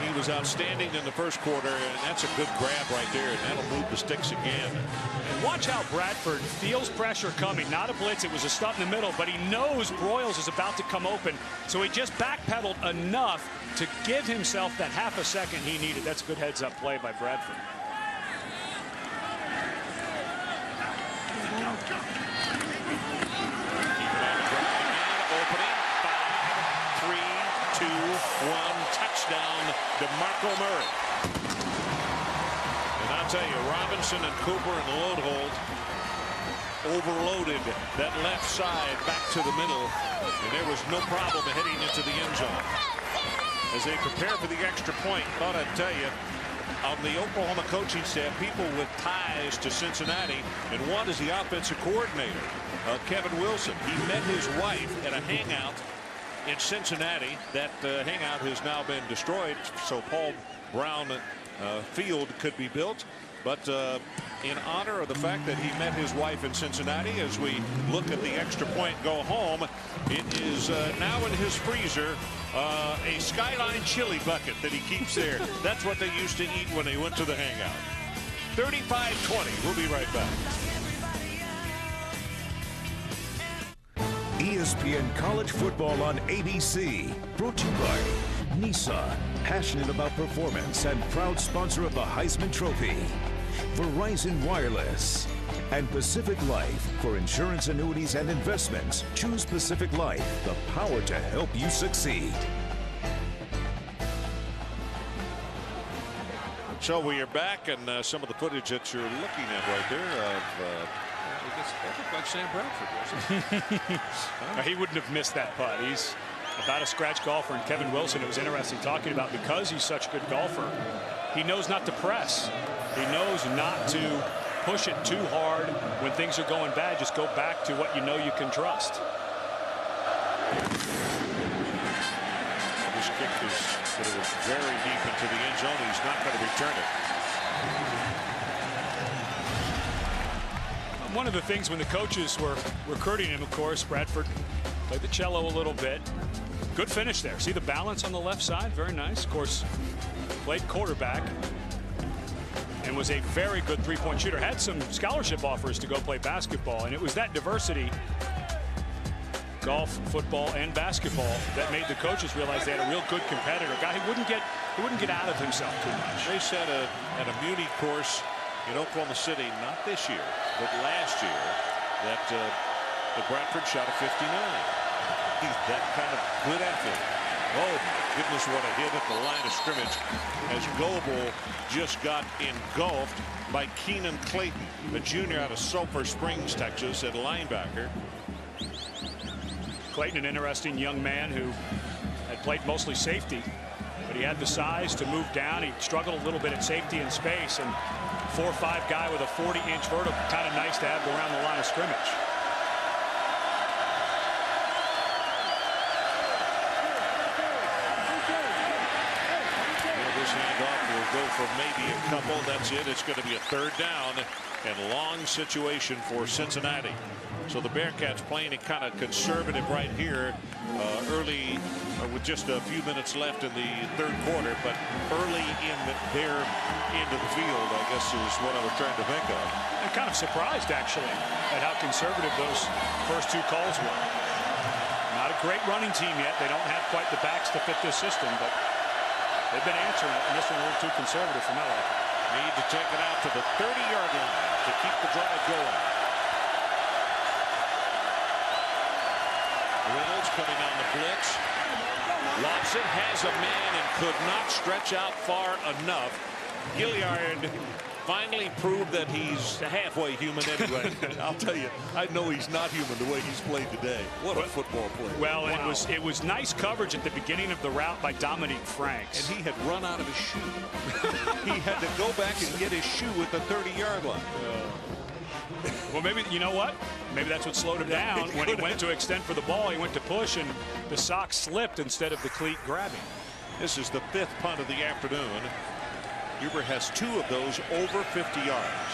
He was outstanding in the first quarter, and that's a good grab right there, and that'll move the sticks again. And watch how Bradford feels pressure coming. Not a blitz, it was a stunt in the middle, but he knows Broyles is about to come open, so he just backpedaled enough to give himself that half a second he needed. That's a good heads-up play by Bradford. touchdown, DeMarco Murray. And I'll tell you, Robinson and Cooper in the load hold overloaded that left side back to the middle, and there was no problem heading into the end zone. As they prepare for the extra point, thought I'd tell you, on the Oklahoma coaching staff, people with ties to Cincinnati, and one is the offensive coordinator, Kevin Wilson. He met his wife at a hangout in Cincinnati. That hangout has now been destroyed, so Paul Brown Field could be built. But in honor of the fact that he met his wife in Cincinnati, as we look at the extra point go home, it is now in his freezer, a Skyline chili bucket that he keeps there. That's what they used to eat when they went to the hangout. 35-20. We'll be right back. ESPN College Football on ABC. Brought to you by Nissan, passionate about performance and proud sponsor of the Heisman Trophy. Verizon Wireless and Pacific Life. For insurance, annuities, and investments, choose Pacific Life, the power to help you succeed. So we are back, and some of the footage that you're looking at right there of I guess that looked like Sam Bradford, wasn't it? He wouldn't have missed that putt. He's about a scratch golfer, and Kevin Wilson, it was interesting talking about, because he's such a good golfer, he knows not to press. He knows not to push it too hard when things are going bad. Just go back to what you know you can trust. This kick is very deep into the end zone. He's not going to return it. One of the things when the coaches were recruiting him, of course, Bradford played the cello a little bit. Good finish there. See the balance on the left side? Very nice. Of course, played quarterback and was a very good three-point shooter. Had some scholarship offers to go play basketball, and it was that diversity, golf, football, and basketball, that made the coaches realize they had a real good competitor, a guy who wouldn't get out of himself too much. They said at a Muni course in Oklahoma City, not this year, but last year, that Bradford shot a 59. He's that kind of good athlete. Oh my goodness, what a hit at the line of scrimmage as Goebel just got engulfed by Keenan Clayton, a junior out of Sulphur Springs, Texas, at linebacker. Clayton, an interesting young man who had played mostly safety, but he had the size to move down. He struggled a little bit at safety in space, and 4'5" guy with a 40-inch vertical, kind of nice to have around the line of scrimmage. Go for maybe a couple. That's it. It's going to be a third down and long situation for Cincinnati. So the Bearcats playing it kind of conservative right here early with just a few minutes left in the third quarter, but early in their end of the field, I guess, is what I was trying to think of. I'm kind of surprised actually at how conservative those first two calls were. Not a great running team yet. They don't have quite the backs to fit this system, but they've been answering it, and this one a little too conservative for Miller. Need to take it out to the 30-yard line to keep the drive going. Reynolds coming on the blitz. Lobson has a man and could not stretch out far enough. Gilliard finally proved that he's halfway human anyway. I'll tell you, I know he's not human the way he's played today. What a football player. Well, wow. it was nice coverage at the beginning of the route by Dominique Franks. And he had run out of his shoe. He had to go back and get his shoe at the 30-yard line. Well, maybe, you know what? Maybe that's what slowed him down. When he went to extend for the ball, he went to push, and the sock slipped instead of the cleat grabbing. This is the 5th punt of the afternoon. Huber has 2 of those over 50 yards.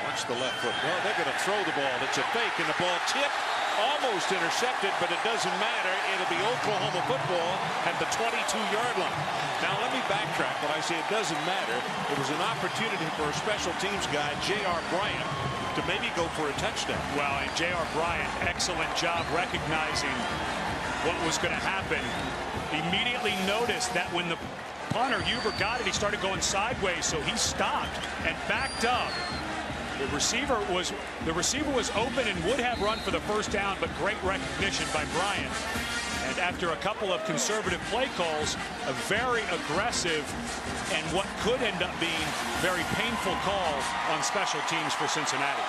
Watch the left foot. Well, they're going to throw the ball. It's a fake, and the ball tipped, almost intercepted, but it doesn't matter. It'll be Oklahoma football at the 22-yard line. Now, let me backtrack. When I say it doesn't matter, it was an opportunity for a special teams guy, J.R. Bryant, to maybe go for a touchdown. Well, and J.R. Bryant, excellent job recognizing what was going to happen. Immediately noticed that when the punter, Huber, got it, he started going sideways, so he stopped and backed up. The receiver was open and would have run for the first down, but great recognition by Bryant. And And after a couple of conservative play calls, a very aggressive and what could end up being very painful call on special teams for Cincinnati.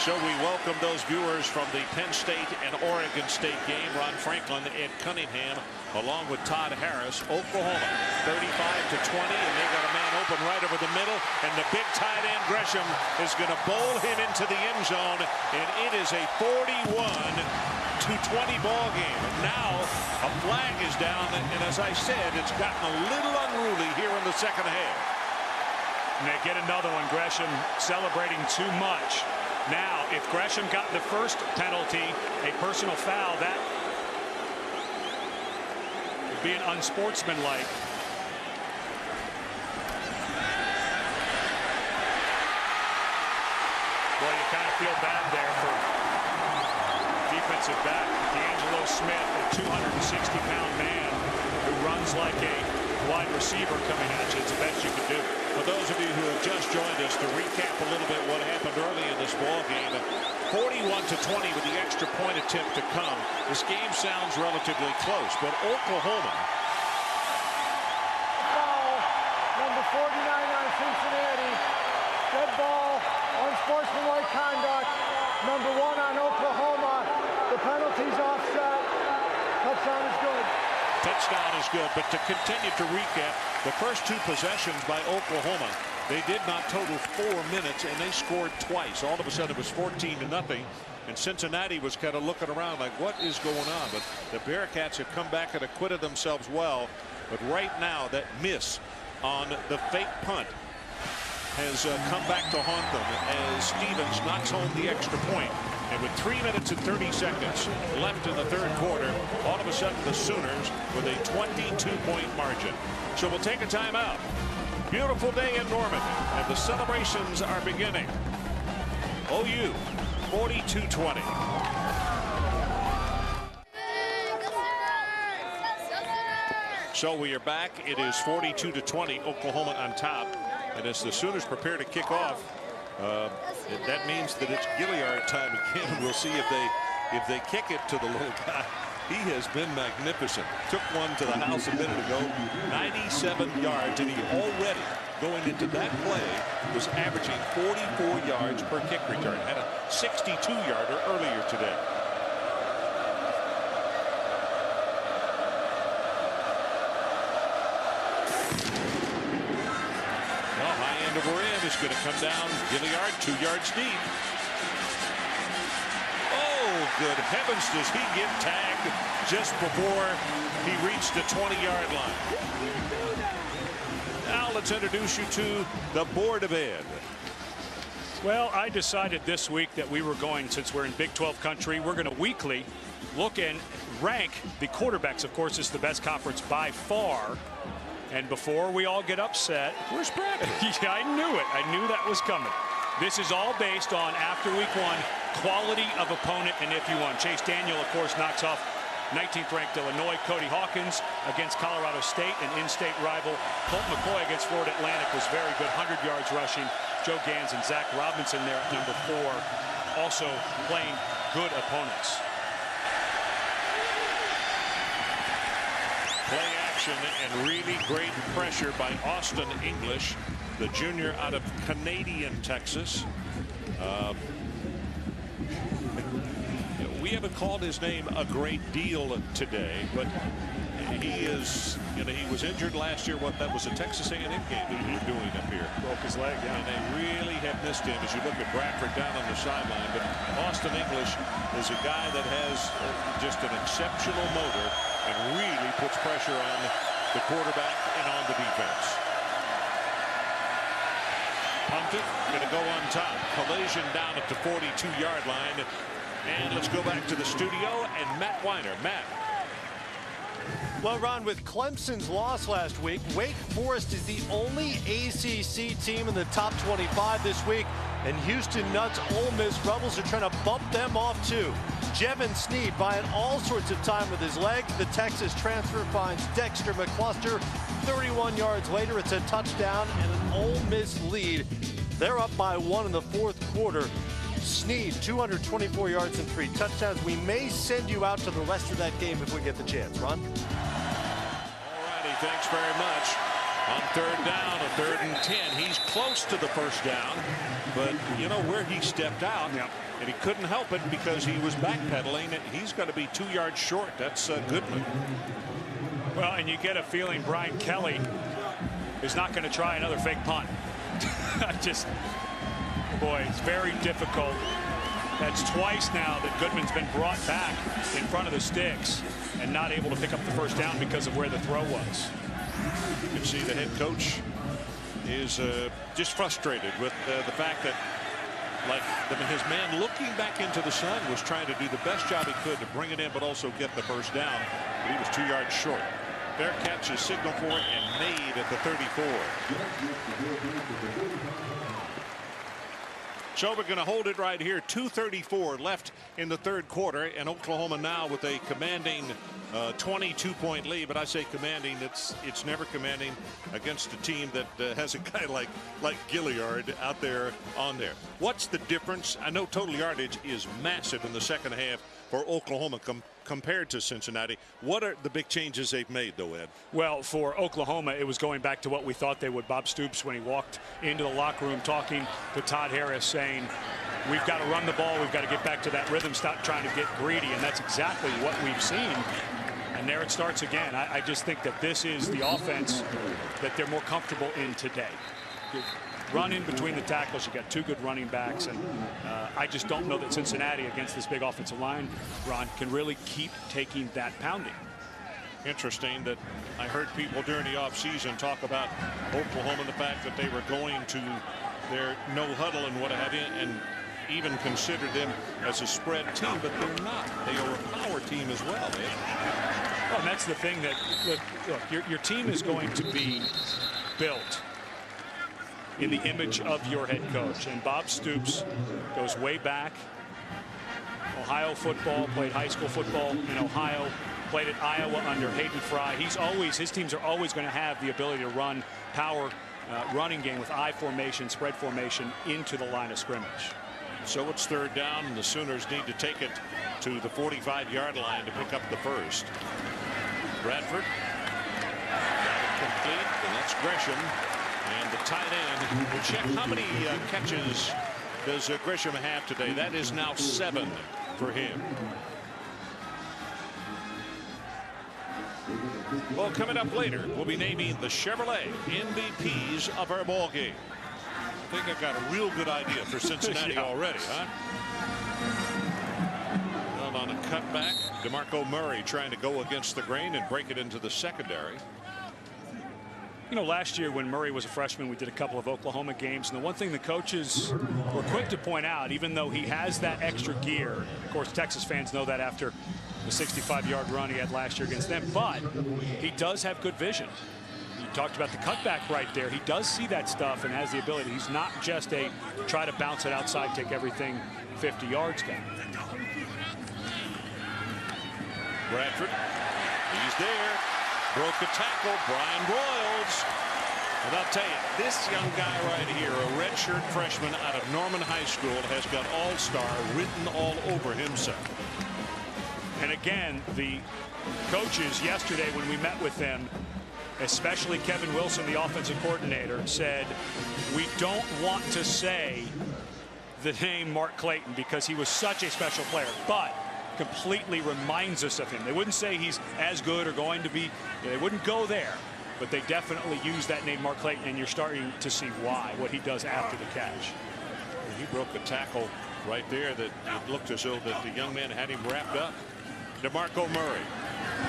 So we welcome those viewers from the Penn State and Oregon State game. Ron Franklin, Ed Cunningham, along with Todd Harris. Oklahoma 35-20, and they got a man open right over the middle, and the big tight end Gresham is going to bowl him into the end zone, and it is a 41-20 ball game. And now a flag is down, and as I said, it's gotten a little unruly here in the second half. And they get another one. Gresham celebrating too much. Now, if Gresham got the first penalty, a personal foul, that would be an unsportsmanlike. Boy, you kind of feel bad there for defensive back D'Angelo Smith, a 260-pound man who runs like a wide receiver coming at you. It's the best you can do. For those of you who have just joined us, to recap a little bit what happened early in this ball game, 41-20 with the extra point attempt to come. This game sounds relatively close, but Oklahoma. Foul, number 49 on Cincinnati. Dead ball, unsportsmanlike conduct. Number 1 on Oklahoma. The penalty's offset. Touchdown is good. Touchdown is good, but to continue to recap, the first 2 possessions by Oklahoma, they did not total 4 minutes, and they scored twice. All of a sudden, it was 14-0, and Cincinnati was kind of looking around like, what is going on? But the Bearcats have come back and acquitted themselves well. But right now, that miss on the fake punt has come back to haunt them as Stevens knocks home the extra point. And with 3 minutes and 30 seconds left in the third quarter, all of a sudden the Sooners with a 22-point margin. So we'll take a timeout. Beautiful day in Norman, and the celebrations are beginning. OU 42-20. So we are back. It is 42-20, Oklahoma on top. And as the Sooners prepare to kick off, that means that it's Gilliard time again. We'll see if they kick it to the little guy. He has been magnificent. Took one to the house a minute ago. 97 yards, and he already, going into that play, was averaging 44 yards per kick return. Had a 62-yarder earlier today. Is going to come down. Gilliard 2 yards deep. Oh, good heavens, does he get tagged just before he reached the 20-yard line. Now let's introduce you to the Board of Ed. Well, I decided this week that we were going, since we're in Big 12 country, we're going to weekly look and rank the quarterbacks. Of course, it's the best conference by far. And before we all get upset, where's Bradley? Yeah, I knew it. I knew that was coming. This is all based on, after week 1, quality of opponent and if you won. Chase Daniel, of course, knocks off 19th ranked Illinois. Cody Hawkins against Colorado State, an in-state rival. Colt McCoy against Florida Atlantic was very good, 100 yards rushing. Joe Gans and Zach Robinson there at number 4, also playing good opponents. Play action and really great pressure by Austin English, the junior out of Canadian Texas. We haven't called his name a great deal today, but he is, he was injured last year. That was a Texas A&M game that he was doing up here. Broke his leg, yeah. And they really have missed him as you look at Bradford down on the sideline. But Austin English is a guy that has just an exceptional motor and really puts pressure on the quarterback and on the defense. Punted, going to go on top. Collision down at the 42-yard line. And let's go back to the studio and Matt Weiner. Matt. Well, Ron, with Clemson's loss last week, Wake Forest is the only ACC team in the top 25 this week. And Houston Nuts, Ole Miss Rebels are trying to bump them off too. Jevin Sneed buying all sorts of time with his leg. The Texas transfer finds Dexter McCluster. 31 yards later, it's a touchdown and an Ole Miss lead. They're up by 1 in the fourth quarter. Snead, 224 yards and 3 touchdowns. We may send you out to the rest of that game if we get the chance. Ron? All righty, thanks very much. On third down, a 3rd and 10. He's close to the first down, but you know where he stepped out, and he couldn't help it because he was backpedaling. He's going to be 2 yards short. That's Goodman. Well, and you get a feeling Brian Kelly is not going to try another fake punt. Boy, it's very difficult. That's twice now that Goodman's been brought back in front of the sticks and not able to pick up the first down because of where the throw was. You can see the head coach is just frustrated with the fact that, his man looking back into the sun was trying to do the best job he could to bring it in, but also get the first down. But he was 2 yards short. Fair catch is signaled for and made at the 34. So we're going to hold it right here. 2:34 left in the third quarter, and Oklahoma now with a commanding 22-point lead. But I say commanding, it's never commanding against a team that has a guy like Gilliard out there on there. What's the difference? I know total yardage is massive in the second half for Oklahoma compared to Cincinnati. What are the big changes they've made, though, Ed? Well, for Oklahoma, it was going back to what we thought they would. Bob Stoops, when he walked into the locker room talking to Todd Harris, saying, we've got to run the ball, we've got to get back to that rhythm, stop trying to get greedy, and that's exactly what we've seen. And there it starts again. I just think that this is the offense that they're more comfortable in today. Run in between the tackles. You got 2 good running backs, and I just don't know that Cincinnati against this big offensive line, Ron, can really keep taking that pounding. Interesting that I heard people during the offseason talk about Oklahoma and the fact that they were going to their no huddle and what have you, and even considered them as a spread team, but they're not. They are a power team as well. Well, and that's the thing that, look, your team is going to be built in the image of your head coach. And Bob Stoops goes way back. Ohio football, played high school football in Ohio, played at Iowa under Hayden Fry. His teams are always going to have the ability to run power running game with I formation, spread formation into the line of scrimmage. So it's third down, and the Sooners need to take it to the 45-yard line to pick up the first. Bradford got it complete, and that's Gresham. And the tight end, we'll check how many catches does Gresham have today. That is now 7 for him. Well, coming up later, we'll be naming the Chevrolet MVPs of our ball game. I think I've got a real good idea for Cincinnati already, huh? Well, on a cutback, DeMarco Murray trying to go against the grain and break it into the secondary. You know, last year when Murray was a freshman, we did a couple of Oklahoma games, and the one thing the coaches were quick to point out, even though he has that extra gear, of course Texas fans know that after the 65-yard run he had last year against them, but he does have good vision. You talked about the cutback right there. He does see that stuff and has the ability. He's not just a try to bounce it outside, take everything 50 yards guy. Bradford, he's there. Broke a tackle, Brian Broyles. And I'll tell you, this young guy right here, a redshirt freshman out of Norman High School, has got all-star written all over himself. And again, the coaches yesterday when we met with them, especially Kevin Wilson, the offensive coordinator, said, we don't want to say the name Mark Clayton because he was such a special player, but completely reminds us of him. They wouldn't say he's as good or going to be, they wouldn't go there, but they definitely use that name Mark Clayton, and you're starting to see why, what he does after the catch. He broke a tackle right there that it looked as though that the young man had him wrapped up. DeMarco Murray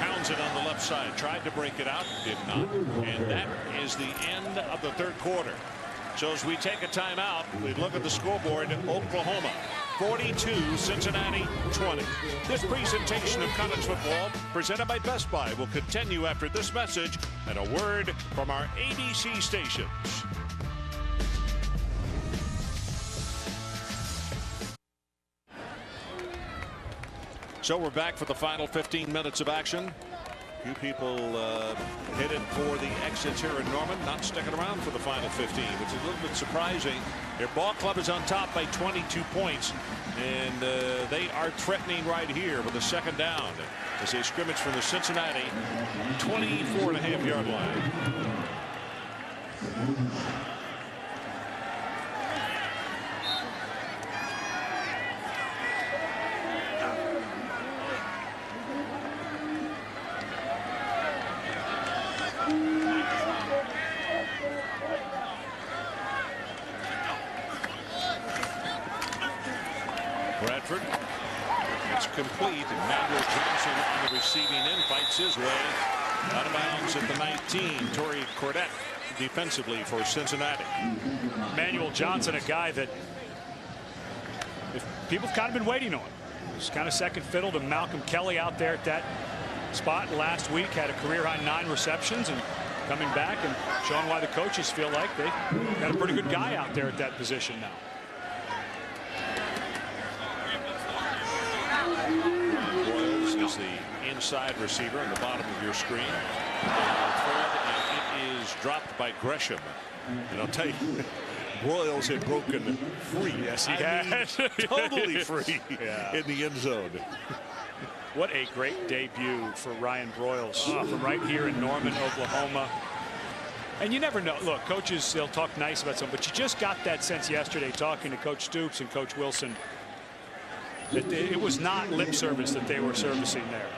pounds it on the left side, tried to break it out, did not, and that is the end of the third quarter. So as we take a timeout, we look at the scoreboard. Oklahoma 42, Cincinnati 20. This presentation of college football presented by Best Buy will continue after this message and a word from our ABC stations. So we're back for the final 15 minutes of action. Few people headed for the exits here in Norman, not sticking around for the final 15, which is a little bit surprising. Their ball club is on top by 22 points, and they are threatening right here with a second down as they scrimmage from the Cincinnati 24.5-yard line. Bradford, it's complete, and Manuel Johnson on the receiving end fights his way out of bounds at the 19. Torrey Cordette defensively for Cincinnati. Manuel Johnson, a guy that people have kind of been waiting on. He's kind of second fiddle to Malcolm Kelly out there at that spot last week. Had a career high 9 receptions, and coming back and showing why the coaches feel like they got a pretty good guy out there at that position now. Royals is the inside receiver on the bottom of your screen. And it is dropped by Gresham. And I'll tell you, Royals had broken free. Yes, he had. Totally free in the end zone. What a great debut for Ryan Broyles from right here in Norman, Oklahoma. And you never know. Look, coaches, they'll talk nice about something, but you just got that sense yesterday talking to Coach Stoops and Coach Wilson that it was not lip service that they were servicing there.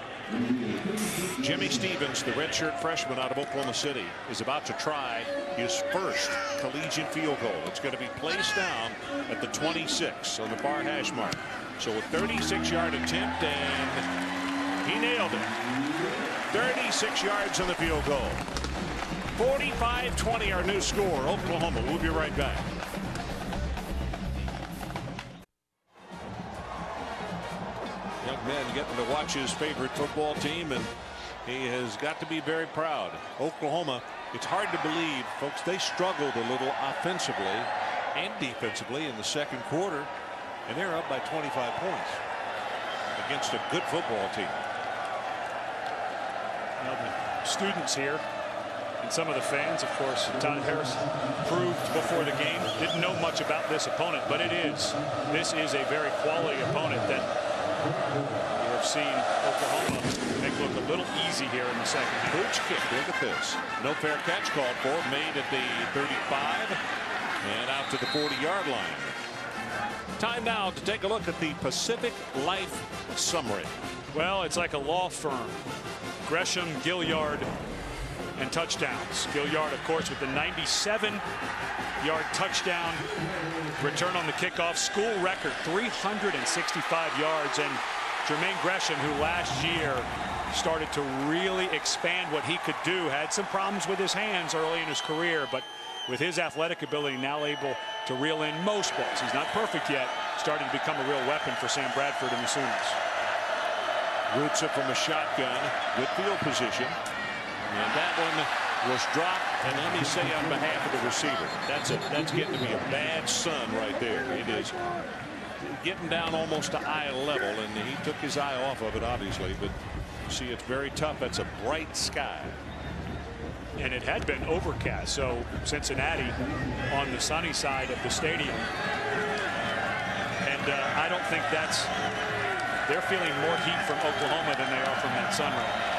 Jimmy Stevens, the redshirt freshman out of Oklahoma City, is about to try his first collegiate field goal. It's going to be placed down at the 26 on the far hash mark. So a 36-yard attempt, and he nailed it. 36 yards on the field goal. 45-20 our new score. Oklahoma. We'll be right back. Young man getting to watch his favorite football team, and he has got to be very proud. Oklahoma, it's hard to believe, folks, they struggled a little offensively and defensively in the second quarter, and they're up by 25 points against a good football team. Now the students here and some of the fans, of course, Todd Harris proved before the game, didn't know much about this opponent, but this is a very quality opponent that we have seen Oklahoma make look a little easy here in the second half. Booch kick, look at this. No fair catch called for, made at the 35 and out to the 40-yard line. Time now to take a look at the Pacific Life summary. Well, it's like a law firm. Gresham, Gilliard, and touchdowns. Gilliard, of course, with the 97-yard touchdown return on the kickoff. School record, 365 yards. And Jermaine Gresham, who last year started to really expand what he could do, had some problems with his hands early in his career, but with his athletic ability now able to reel in most balls. He's not perfect yet, starting to become a real weapon for Sam Bradford and the Sooners. Roots it from a shotgun, good field position. And that one was dropped, and let me say on behalf of the receiver, that's getting to be a bad sun right there. It is getting down almost to eye level, and he took his eye off of it, obviously, but you see it's very tough. That's a bright sky. And it had been overcast, so Cincinnati on the sunny side of the stadium. And I don't think they're feeling more heat from Oklahoma than they are from that sun right now.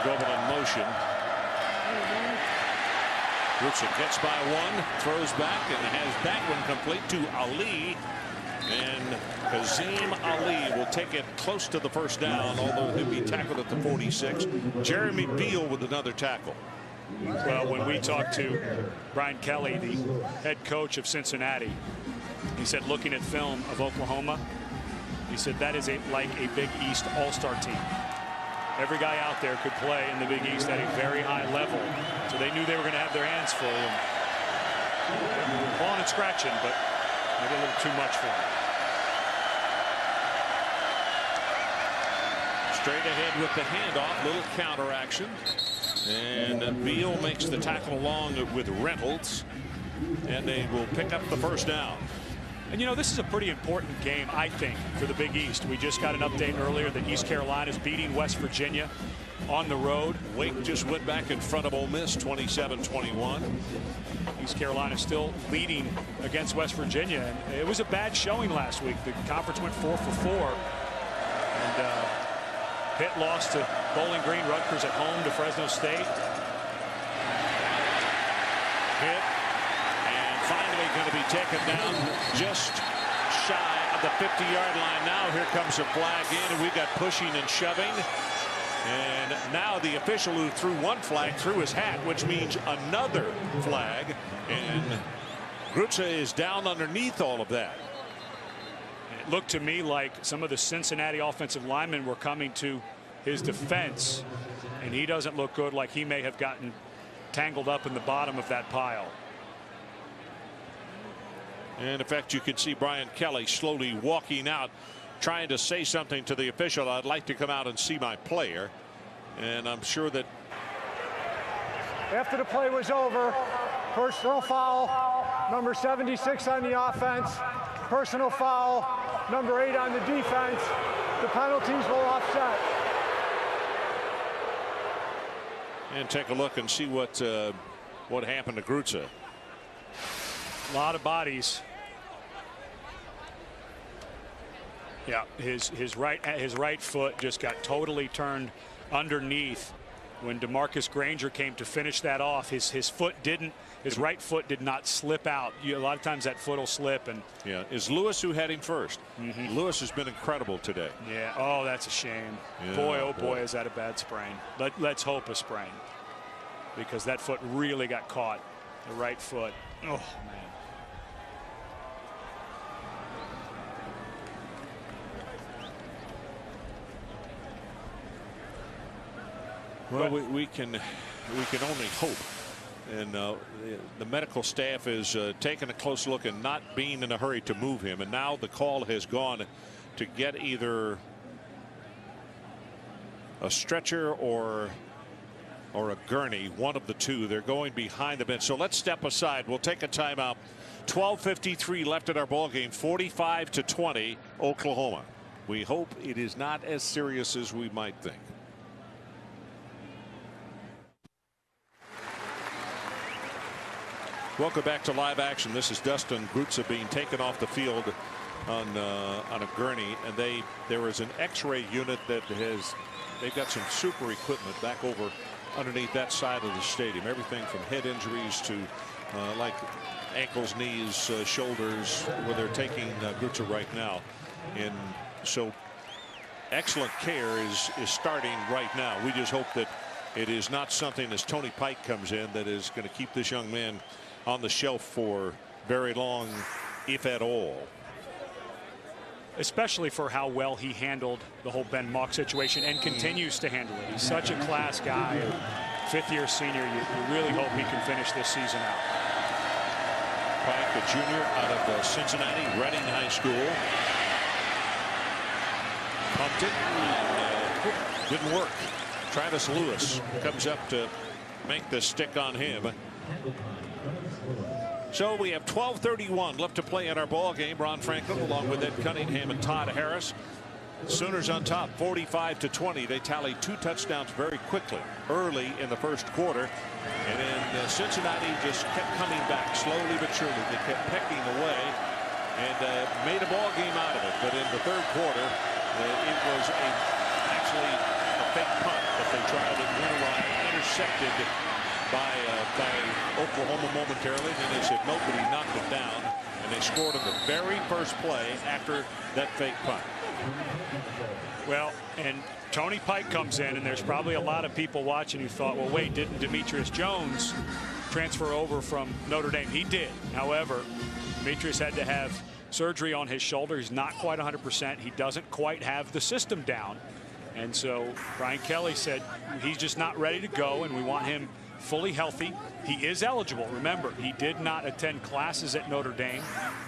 Goebel in motion. Woodson gets by one, throws back, and has that one complete to Ali. And Kazim Ali will take it close to the first down, although he'll be tackled at the 46. Jeremy Beal with another tackle. Well, when we talked to Brian Kelly, the head coach of Cincinnati, he said, looking at film of Oklahoma, he said that is like a Big East all-star team. Every guy out there could play in the Big East at a very high level. So they knew they were going to have their hands full. And clawing and scratching, but maybe a little too much for them. Straight ahead with the handoff, little counter action. And Beal makes the tackle along with Reynolds. And they will pick up the first down. And, you know, this is a pretty important game, I think, for the Big East. We just got an update earlier that East Carolina is beating West Virginia on the road. Wake just went back in front of Ole Miss 27-21. East Carolina still leading against West Virginia. And it was a bad showing last week. The conference went 4 for 4. And Pitt lost to Bowling Green. Rutgers at home to Fresno State. Pitt, and finally going to be taken down just shy of the 50-yard line. Now here comes a flag in, and we got pushing and shoving. And now the official who threw one flag threw his hat, which means another flag. And Grutza is down underneath all of that. It looked to me like some of the Cincinnati offensive linemen were coming to his defense, and he doesn't look good, like he may have gotten tangled up in the bottom of that pile. And in fact, you can see Brian Kelly slowly walking out, trying to say something to the official. I'd like to come out and see my player. And I'm sure that after the play was over, personal foul number 76 on the offense, personal foul number 8 on the defense. The penalties will offset. And take a look and see what happened to Grutza. A lot of bodies. Yeah, his right foot just got totally turned underneath when DeMarcus Granger came to finish that off. His right foot did not slip out. A lot of times that foot will slip. And yeah, is Lewis who had him first. Lewis has been incredible today. Yeah. Oh, that's a shame. Yeah, boy, oh boy, is that a bad sprain. Let's hope a sprain, because that foot really got caught. The right foot. Oh man. Well, we can only hope, and the medical staff is taking a close look and not being in a hurry to move him. And now the call has gone to get either a stretcher or a gurney, one of the two. They're going behind the bench. So let's step aside. We'll take a timeout. 12:53 left in our ball game. 45-20, Oklahoma. We hope it is not as serious as we might think. Welcome back to live action. This is Dustin Grutza being taken off the field on a gurney, and there is an X-ray unit that they've got some super equipment back over underneath that side of the stadium. Everything from head injuries to like ankles, knees, shoulders, where they're taking Grutza right now. And so excellent care is starting right now. We just hope that it is not something, as Tony Pike comes in, that is going to keep this young man on the shelf for very long, if at all. Especially for how well he handled the whole Ben Mock situation and continues to handle it. He's such a class guy, fifth-year senior. You really hope he can finish this season out. Pike, a junior out of Cincinnati, Reading High School. Pumped it. Didn't work. Travis Lewis comes up to make the stick on him. So we have 12:31 left to play in our ball game. Ron Franklin along with Ed Cunningham and Todd Harris. Sooners on top 45-20. They tallied 2 touchdowns very quickly early in the first quarter. And then Cincinnati just kept coming back slowly but surely. They kept pecking away and made a ball game out of it. But in the third quarter, it was actually a fake punt that they tried and went awry, intercepted by Oklahoma momentarily. Then they said nobody knocked it down, and they scored on the very first play after that fake punt. Well, and Tony Pike comes in, and there's probably a lot of people watching who thought, well, wait, didn't Demetrius Jones transfer over from Notre Dame? He did. However, Demetrius had to have surgery on his shoulder. He's not quite 100%. He doesn't quite have the system down. And so Brian Kelly said he's just not ready to go, and we want him fully healthy. He is eligible. Remember, he did not attend classes at Notre Dame,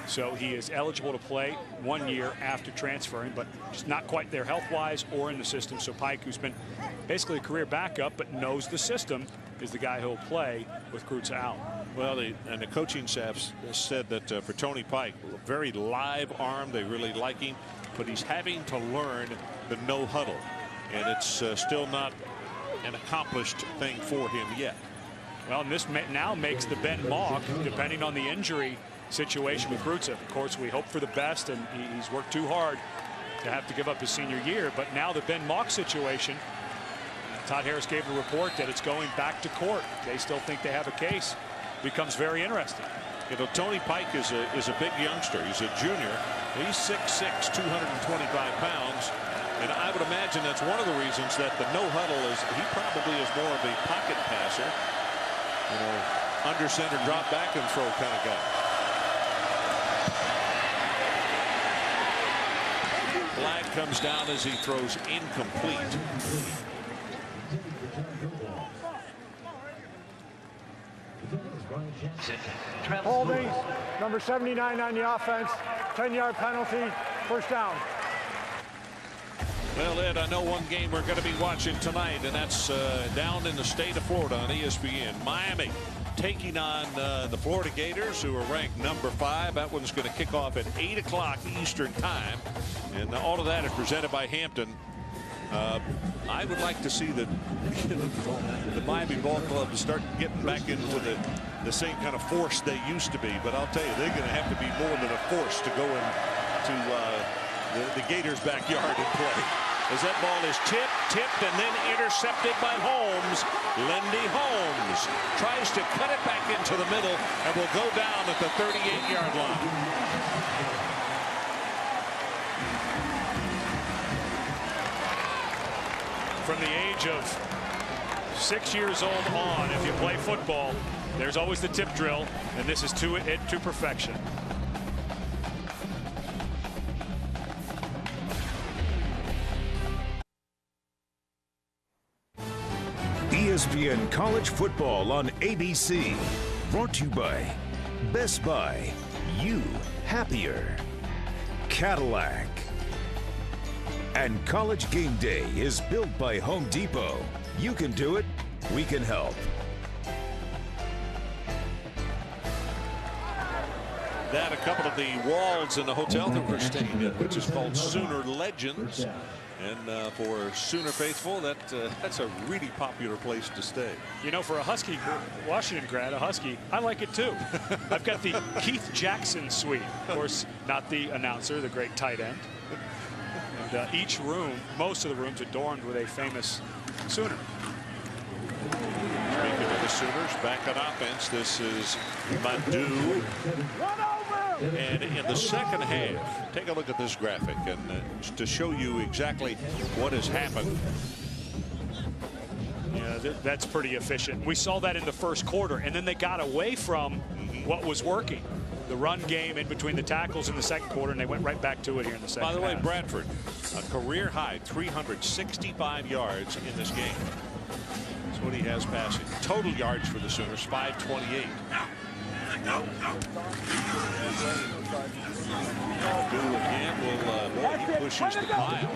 so he is eligible to play 1 year after transferring, but just not quite there health-wise or in the system. So Pike, who's been basically a career backup but knows the system, is the guy who'll play with Krutza out. Well, and the coaching staff said that for Tony Pike, very live arm. They really like him, but he's having to learn the no huddle, and it's still not an accomplished thing for him yet. Well, and this now makes the Ben Mock, depending on the injury situation with Krutza. Of course, we hope for the best, and he's worked too hard to have to give up his senior year. But now the Ben Mock situation, Todd Harris gave a report that it's going back to court. They still think they have a case. Becomes very interesting. You know, Tony Pike is a big youngster. He's a junior. He's 6'6", 225 pounds. And I would imagine that's one of the reasons that the no huddle is, he probably is more of a pocket passer. You know, under center, drop back and throw kind of guy. Flag comes down as he throws incomplete. Holding, number 79 on the offense, 10-yard penalty, first down. Well, Ed, I know one game we're going to be watching tonight, and that's down in the state of Florida on ESPN. Miami taking on the Florida Gators, who are ranked number 5. That one's going to kick off at 8 o'clock Eastern time, and all of that is presented by Hampton. I would like to see the Miami ball club start getting back in with the same kind of force they used to be. But I'll tell you, they're going to have to be more than a force to go into the Gators' backyard and play. As that ball is tipped, and then intercepted by Holmes. Lindy Holmes tries to cut it back into the middle and will go down at the 38-yard line. From the age of 6 years old on, if you play football, there's always the tip drill, and this is to perfection. ESPN College Football on ABC. Brought to you by Best Buy. You happier. Cadillac. And College Game Day is built by Home Depot. You can do it. We can help. That a couple of the walls in the hotel that we're staying at, which is called Sooner Legends. And for Sooner faithful, that's a really popular place to stay. You know, for a Husky Washington grad, a Husky, I like it too. I've got the Keith Jackson suite. Of course, not the announcer, the great tight end. And each room, most of the rooms, adorned with a famous Sooner. Speaking of the Sooners, back on offense, this is Madu. And in the second half, take a look at this graphic and to show you exactly what has happened. Yeah, that's pretty efficient. We saw that in the first quarter, and then they got away from what was working. The run game in between the tackles in the second quarter, and they went right back to it here in the second half. By the way, Bradford, a career high 365 yards in this game. That's what he has passing. Total yards for the Sooners, 528. He pushes the pile.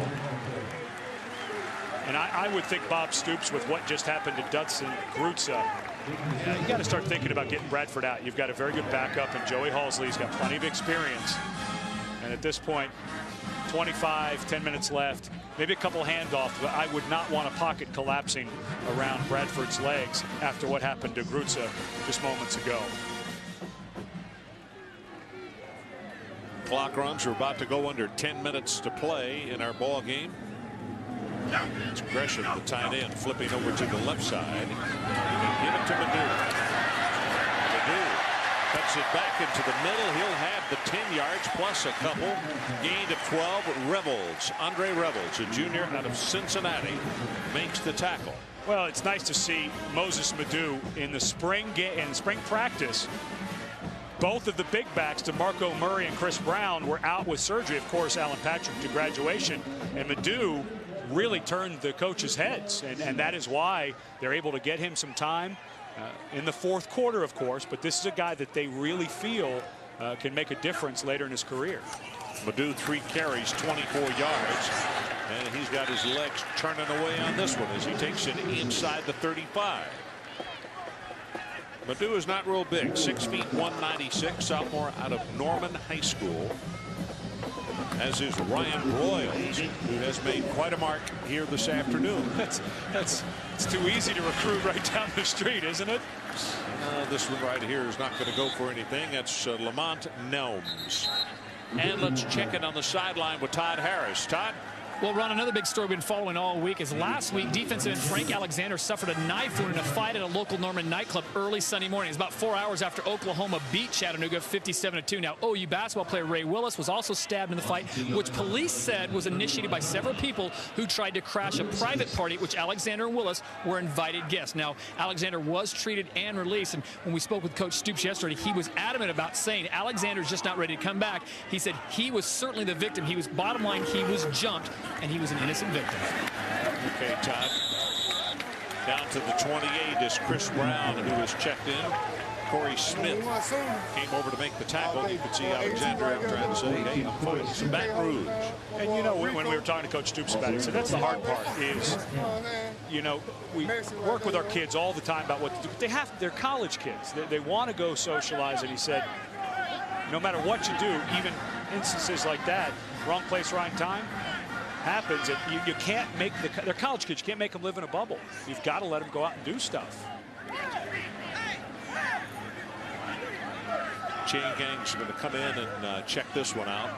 And I would think Bob Stoops, with what just happened to Dudson Krutza, you got to start thinking about getting Bradford out. You've got a very good backup, and Joey Halsley's got plenty of experience. And at this point, 10 minutes left, maybe a couple handoffs, but I would not want a pocket collapsing around Bradford's legs after what happened to Krutza just moments ago. Clock runs. We're about to go under 10 minutes to play in our ball game. It's Gresham, the tight end, flipping over to the left side. Give it to Madu. Madu cuts it back into the middle. He'll have the 10 yards plus a couple. Gain of 12. Revels, Andre Revels, a junior out of Cincinnati, makes the tackle. Well, it's nice to see Moses Madu in the spring practice. Both of the big backs, DeMarco Murray and Chris Brown, were out with surgery. Of course, Alan Patrick to graduation, and Madu really turned the coaches' heads, and that is why they're able to get him some time in the fourth quarter, of course. But this is a guy that they really feel can make a difference later in his career. Madu, 3 carries, 24 yards, and he's got his legs turning away on this one as he takes it inside the 35. Madu is not real big, 6 feet 196, sophomore out of Norman High School, as is Ryan Broyles, who has made quite a mark here this afternoon. It's too easy to recruit right down the street, isn't it? This one right here is not going to go for anything. That's Lamont Nelms. And let's check it on the sideline with Todd Harris. Todd? Well, Ron, another big story we've been following all week is last week, defensive end Frank Alexander suffered a knife wound in a fight at a local Norman nightclub early Sunday morning. It's about 4 hours after Oklahoma beat Chattanooga 57-2. Now, OU basketball player Ray Willis was also stabbed in the fight, which police said was initiated by several people who tried to crash a private party, which Alexander and Willis were invited guests. Now, Alexander was treated and released, and when we spoke with Coach Stoops yesterday, he was adamant about saying Alexander's just not ready to come back. He said he was certainly the victim. He was, bottom line, he was jumped, and he was an innocent victim. Okay, Todd. Down to the 28 is Chris Brown, who was checked in. Corey Smith came over to make the tackle. You could see Alexander trying to say, hey, I'm fighting some Baton Rouge. And, you know, when we were talking to Coach Stoops about it, he said that's the hard part is, you know, we work with our kids all the time about what to do. But they're college kids. They want to go socialize. And he said, no matter what you do, even instances like that, wrong place, wrong time, happens. You can't make they're college kids. You can't make them live in a bubble. You've got to let them go out and do stuff. Chain Gang's going to come in and check this one out.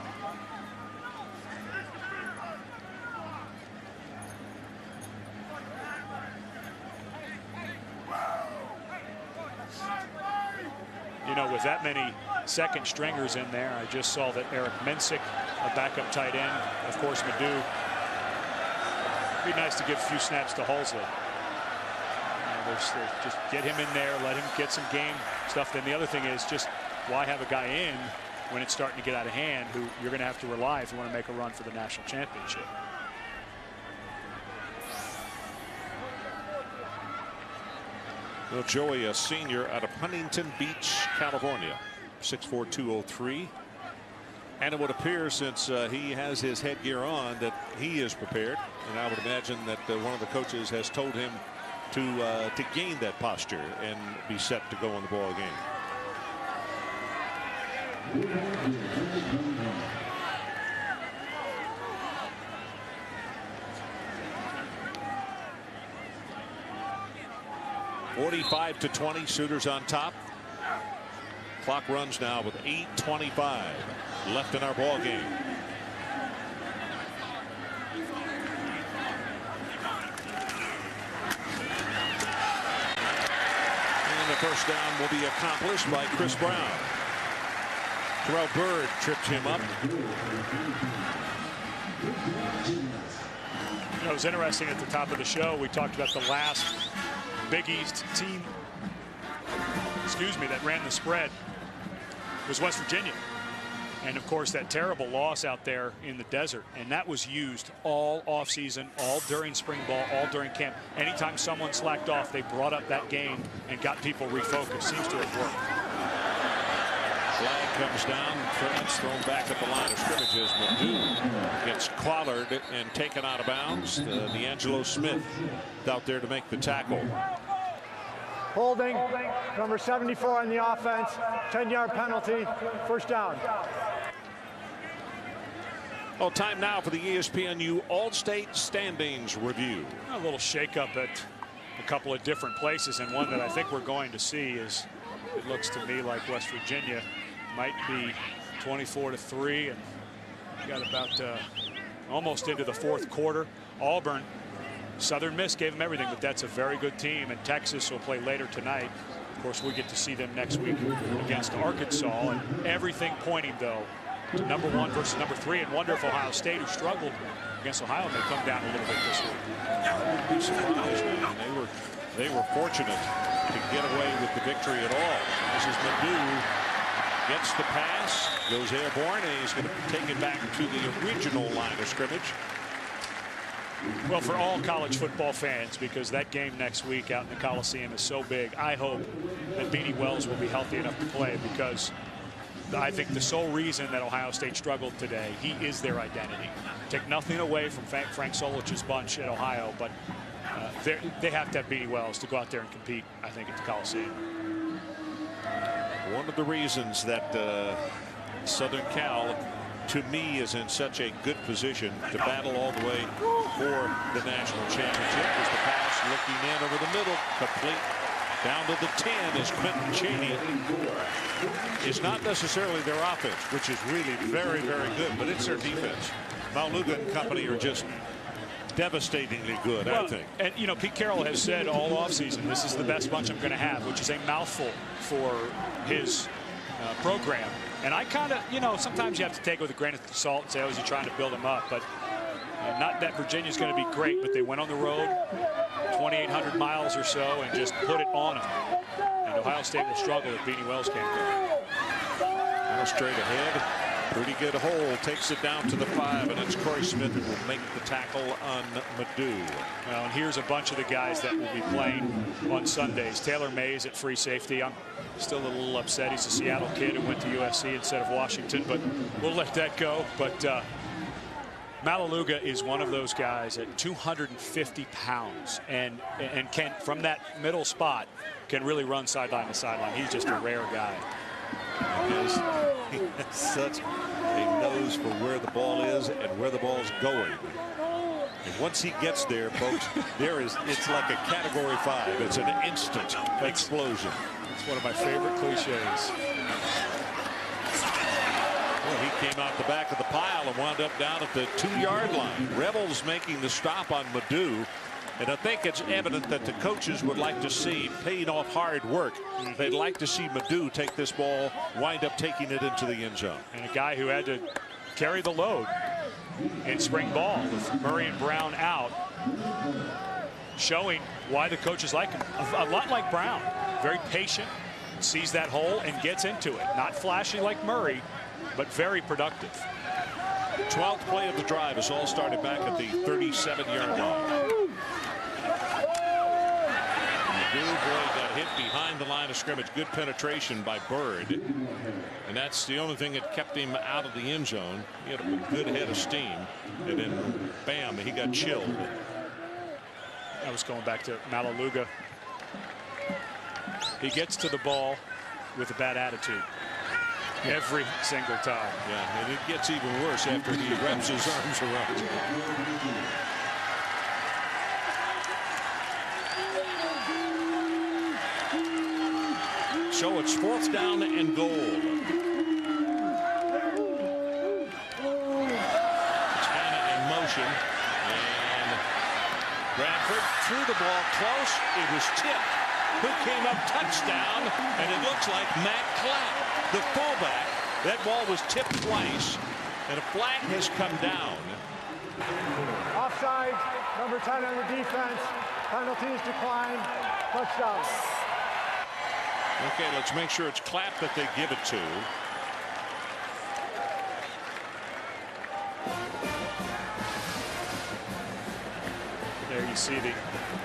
You know, with that many second stringers in there, I just saw that Eric Mensick, a backup tight end, of course, Madu. It'd be nice to give a few snaps to Halsley. Just get him in there, let him get some game stuff. Then the other thing is just why have a guy in when it's starting to get out of hand who you're going to have to rely if you want to make a run for the national championship. Well, Joey, a senior out of Huntington Beach, California, 6'4", 203. And it would appear, since he has his headgear on, that he is prepared. And I would imagine that one of the coaches has told him to gain that posture and be set to go in the ball game. (45-20), Sooners on top. Clock runs now with 8:25 left in our ball game. And the first down will be accomplished by Chris Brown. Terrell Byrd tripped him up. It was interesting at the top of the show. We talked about the last Big East team, that ran the spread was West Virginia. And of course, that terrible loss out there in the desert. And that was used all offseason, all during spring ball, all during camp. Anytime someone slacked off, they brought up that game and got people refocused. Seems to have worked. Flag comes down. France thrown back at the line of scrimmage as Madu gets collared and taken out of bounds. D'Angelo Smith out there to make the tackle. Holding, number 74 on the offense, 10-yard penalty, first down. Well, time now for the ESPNU All-State Standings Review. A little shakeup at a couple of different places, and one that I think we're going to see is, it looks to me like West Virginia might be 24-3, and got about almost into the fourth quarter. Auburn, Southern Miss gave them everything, but that's a very good team, and Texas will play later tonight. Of course, we get to see them next week against Arkansas, and everything pointing, though, to number 1 versus number 3, and wonder if Ohio State, who struggled against Ohio, may come down a little bit this week. I'd be surprised, man. They were fortunate to get away with the victory at all. This is Madu, gets the pass, goes airborne, and he's going to take it back to the original line of scrimmage. Well, for all college football fans, because that game next week out in the Coliseum is so big, I hope that Beanie Wells will be healthy enough to play, because I think the sole reason that Ohio State struggled today, he is their identity. Take nothing away from Frank Solich's bunch at Ohio, but they have to have Beanie Wells to go out there and compete, I think, at the Coliseum. One of the reasons that Southern Cal, to me, is in such a good position to battle all the way for the national championship is the pass looking in over the middle, complete down to the 10 is Quentin Cheney. It's not necessarily their offense, which is really very, very good, but it's their defense. Maluga and company are just devastatingly good, well, I think. And, you know, Pete Carroll has said all offseason, this is the best bunch I'm going to have, which is a mouthful for his program. And I kind of, you know, sometimes you have to take it with a grain of salt and say, oh, is he trying to build him up? But not that Virginia's going to be great, but they went on the road 2,800 miles or so and just put it on them. And Ohio State will struggle if Beanie Wells can't go. Now straight ahead. Pretty good hole. Takes it down to the 5, and it's Corey Smith who will make the tackle on Madu. Well, and here's a bunch of the guys that will be playing on Sundays. Taylor Mays at free safety. I'm still a little upset. He's a Seattle kid who went to USC instead of Washington, but we'll let that go. But Malaluga is one of those guys at 250 pounds and can, from that middle spot, can really run sideline to sideline. He's just a rare guy. He has such a nose for where the ball is and where the ball's going. And once he gets there, folks, it's like a category 5. It's an instant explosion. It's one of my favorite cliches. Well, he came out the back of the pile and wound up down at the 2-yard line. Rebels making the stop on Madu. And I think it's evident that the coaches would like to see, paying off hard work, they'd like to see Madu take this ball, wind up taking it into the end zone. And a guy who had to carry the load in spring ball with Murray and Brown out, showing why the coaches like him. A lot like Brown. Very patient, sees that hole and gets into it. Not flashy like Murray, but very productive. 12th play of the drive is all started back at the 37-yard line. Madu got hit behind the line of scrimmage. Good penetration by Bird. And that's the only thing that kept him out of the end zone. He had a good head of steam. And then, bam, he got chilled. I was going back to Malaluga. He gets to the ball with a bad attitude. Every single time. Yeah, and it gets even worse after he wraps his arms around it. So it's 4th down and goal. It's Hannah in motion. And Bradford threw the ball close. It was tipped. Who came up touchdown, and it looks like Matt Clapp, the fullback. That ball was tipped twice, and a flag has come down. Offside, number 10 on the defense. Penalties declined. Touchdown. Okay, let's make sure it's Clapp that they give it to. There you see the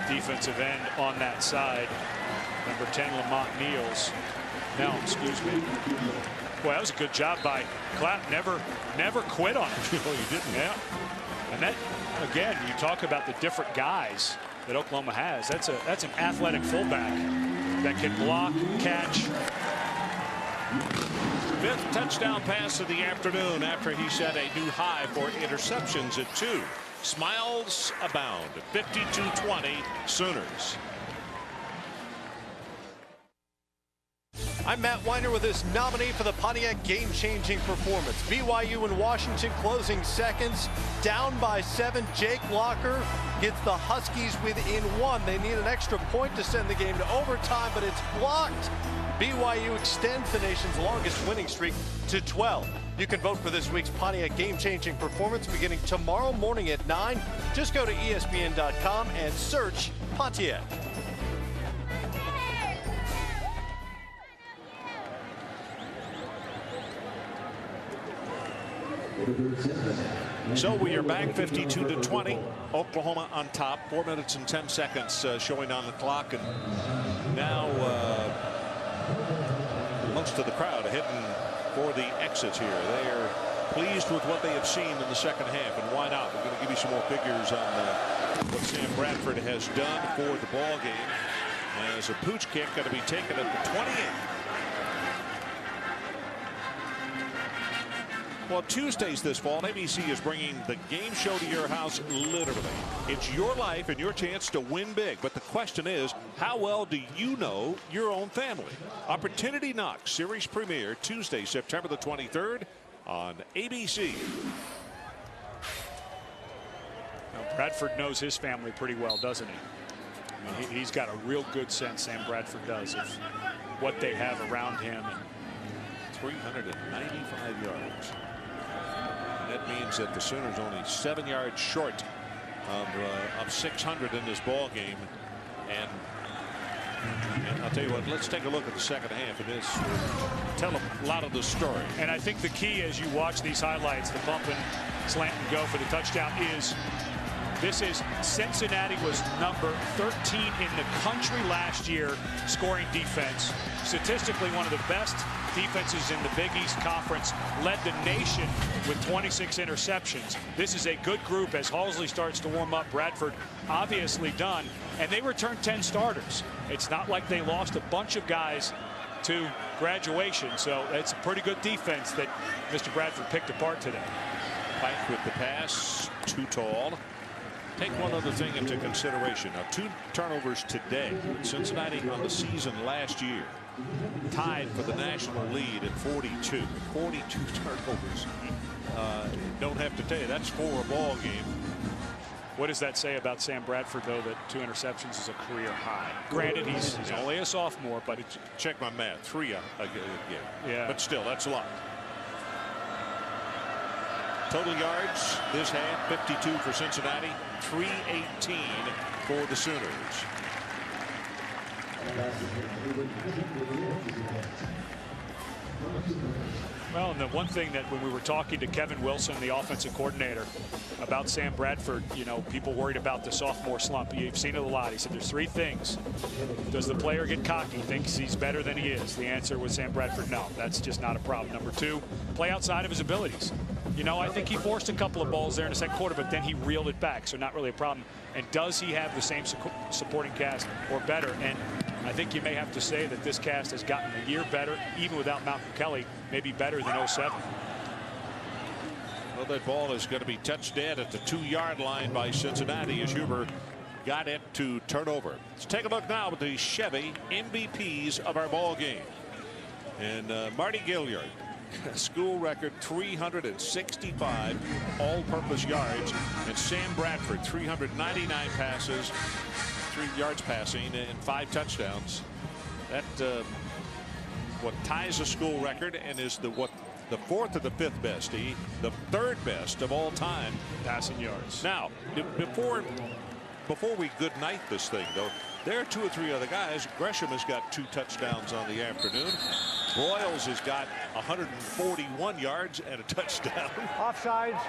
defensive end on that side. Number 10, Lamont Niels. No, excuse me. Boy, that was a good job by Clapp. Never quit on it. Oh, you didn't. Yeah. And that, again, you talk about the different guys that Oklahoma has. That's an athletic fullback that can block, catch. 5th touchdown pass of the afternoon after he set a new high for interceptions at 2. Smiles abound. 52-20 Sooners. I'm Matt Weiner with this nominee for the Pontiac game-changing performance. BYU and Washington closing seconds, down by 7. Jake Locker gets the Huskies within 1. They need an extra point to send the game to overtime, but it's blocked. BYU extends the nation's longest winning streak to 12. You can vote for this week's Pontiac game-changing performance beginning tomorrow morning at 9. Just go to ESPN.com and search Pontiac. Number 7. So we are back 52-20. Oklahoma on top. 4 minutes and 10 seconds showing on the clock. And now most of the crowd heading for the exits here. They are pleased with what they have seen in the second half. And why not? We're going to give you some more figures on what Sam Bradford has done for the ball game. As a pooch kick going to be taken at the 28. Well, Tuesdays this fall, ABC is bringing the game show to your house, literally. It's your life and your chance to win big. But the question is, how well do you know your own family? Opportunity Knocks series premiere Tuesday, September the 23rd on ABC. Now, Bradford knows his family pretty well, doesn't he? I mean, he's got a real good sense, Sam Bradford does, of what they have around him. 395 yards. That means that the Sooners only 7 yards short of 600 in this ball game. And I'll tell you what, let's take a look at the second half of this. Tell a lot of the story. And I think the key as you watch these highlights, the bump and slant and go for the touchdown, is Cincinnati was number 13 in the country last year scoring defense. Statistically one of the best defenses in the Big East Conference, led the nation with 26 interceptions. This is a good group as Halsley starts to warm up. Bradford obviously done, and they returned 10 starters. It's not like they lost a bunch of guys to graduation, so it's a pretty good defense that Mr. Bradford picked apart today. Pike with the pass, too tall. Take one other thing into consideration. Now, 2 turnovers today. Cincinnati on the season last year tied for the national lead at 42. 42 turnovers. Don't have to tell you, that's 4 a ball game. What does that say about Sam Bradford, though, that 2 interceptions is a career high? Granted, he's only a sophomore, but check my math, 3 a game. Yeah. But still, that's a lot. Total yards this half, 52 for Cincinnati, 318 for the Sooners. Well, and the one thing that when we were talking to Kevin Wilson, the offensive coordinator, about Sam Bradford, you know, people worried about the sophomore slump. You've seen it a lot. He said there's 3 things. Does the player get cocky, thinks he's better than he is? The answer with Sam Bradford, no, that's just not a problem. Number 2, play outside of his abilities. You know, I think he forced a couple of balls there in the second quarter, but then he reeled it back, so not really a problem. And does he have the same supporting cast or better? And I think you may have to say that this cast has gotten a year better, even without Malcolm Kelly, maybe better than 07. Well, that ball is going to be touched dead at the 2-yard line by Cincinnati as Huber got it to turn over. Let's take a look now at the Chevy MVPs of our ball game. And Marty Gilliard, school record 365 all-purpose yards, and Sam Bradford 399 passes, 3 yards passing, and 5 touchdowns. That what ties the school record and is the 4th or the 5th best, the 3rd best of all time passing yards. Now, before we good night this thing, though, there are 2 or 3 other guys. Gresham has got 2 touchdowns on the afternoon. Broyles has got 141 yards and a touchdown. Offsides,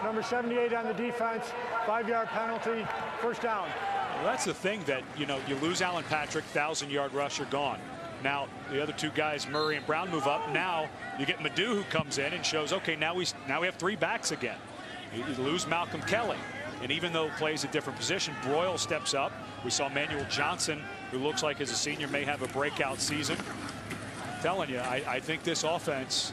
number 78 on the defense, 5-yard penalty, first down. Well, that's the thing that, you know, you lose Alan Patrick, 1,000-yard rusher gone. Now the other 2 guys, Murray and Brown, move up. Now you get Madu, who comes in and shows, okay, now we have 3 backs again. You lose Malcolm Kelly. And even though plays a different position, Broyle steps up. We saw Manuel Johnson, who looks like as a senior may have a breakout season. I'm telling you, I think this offense,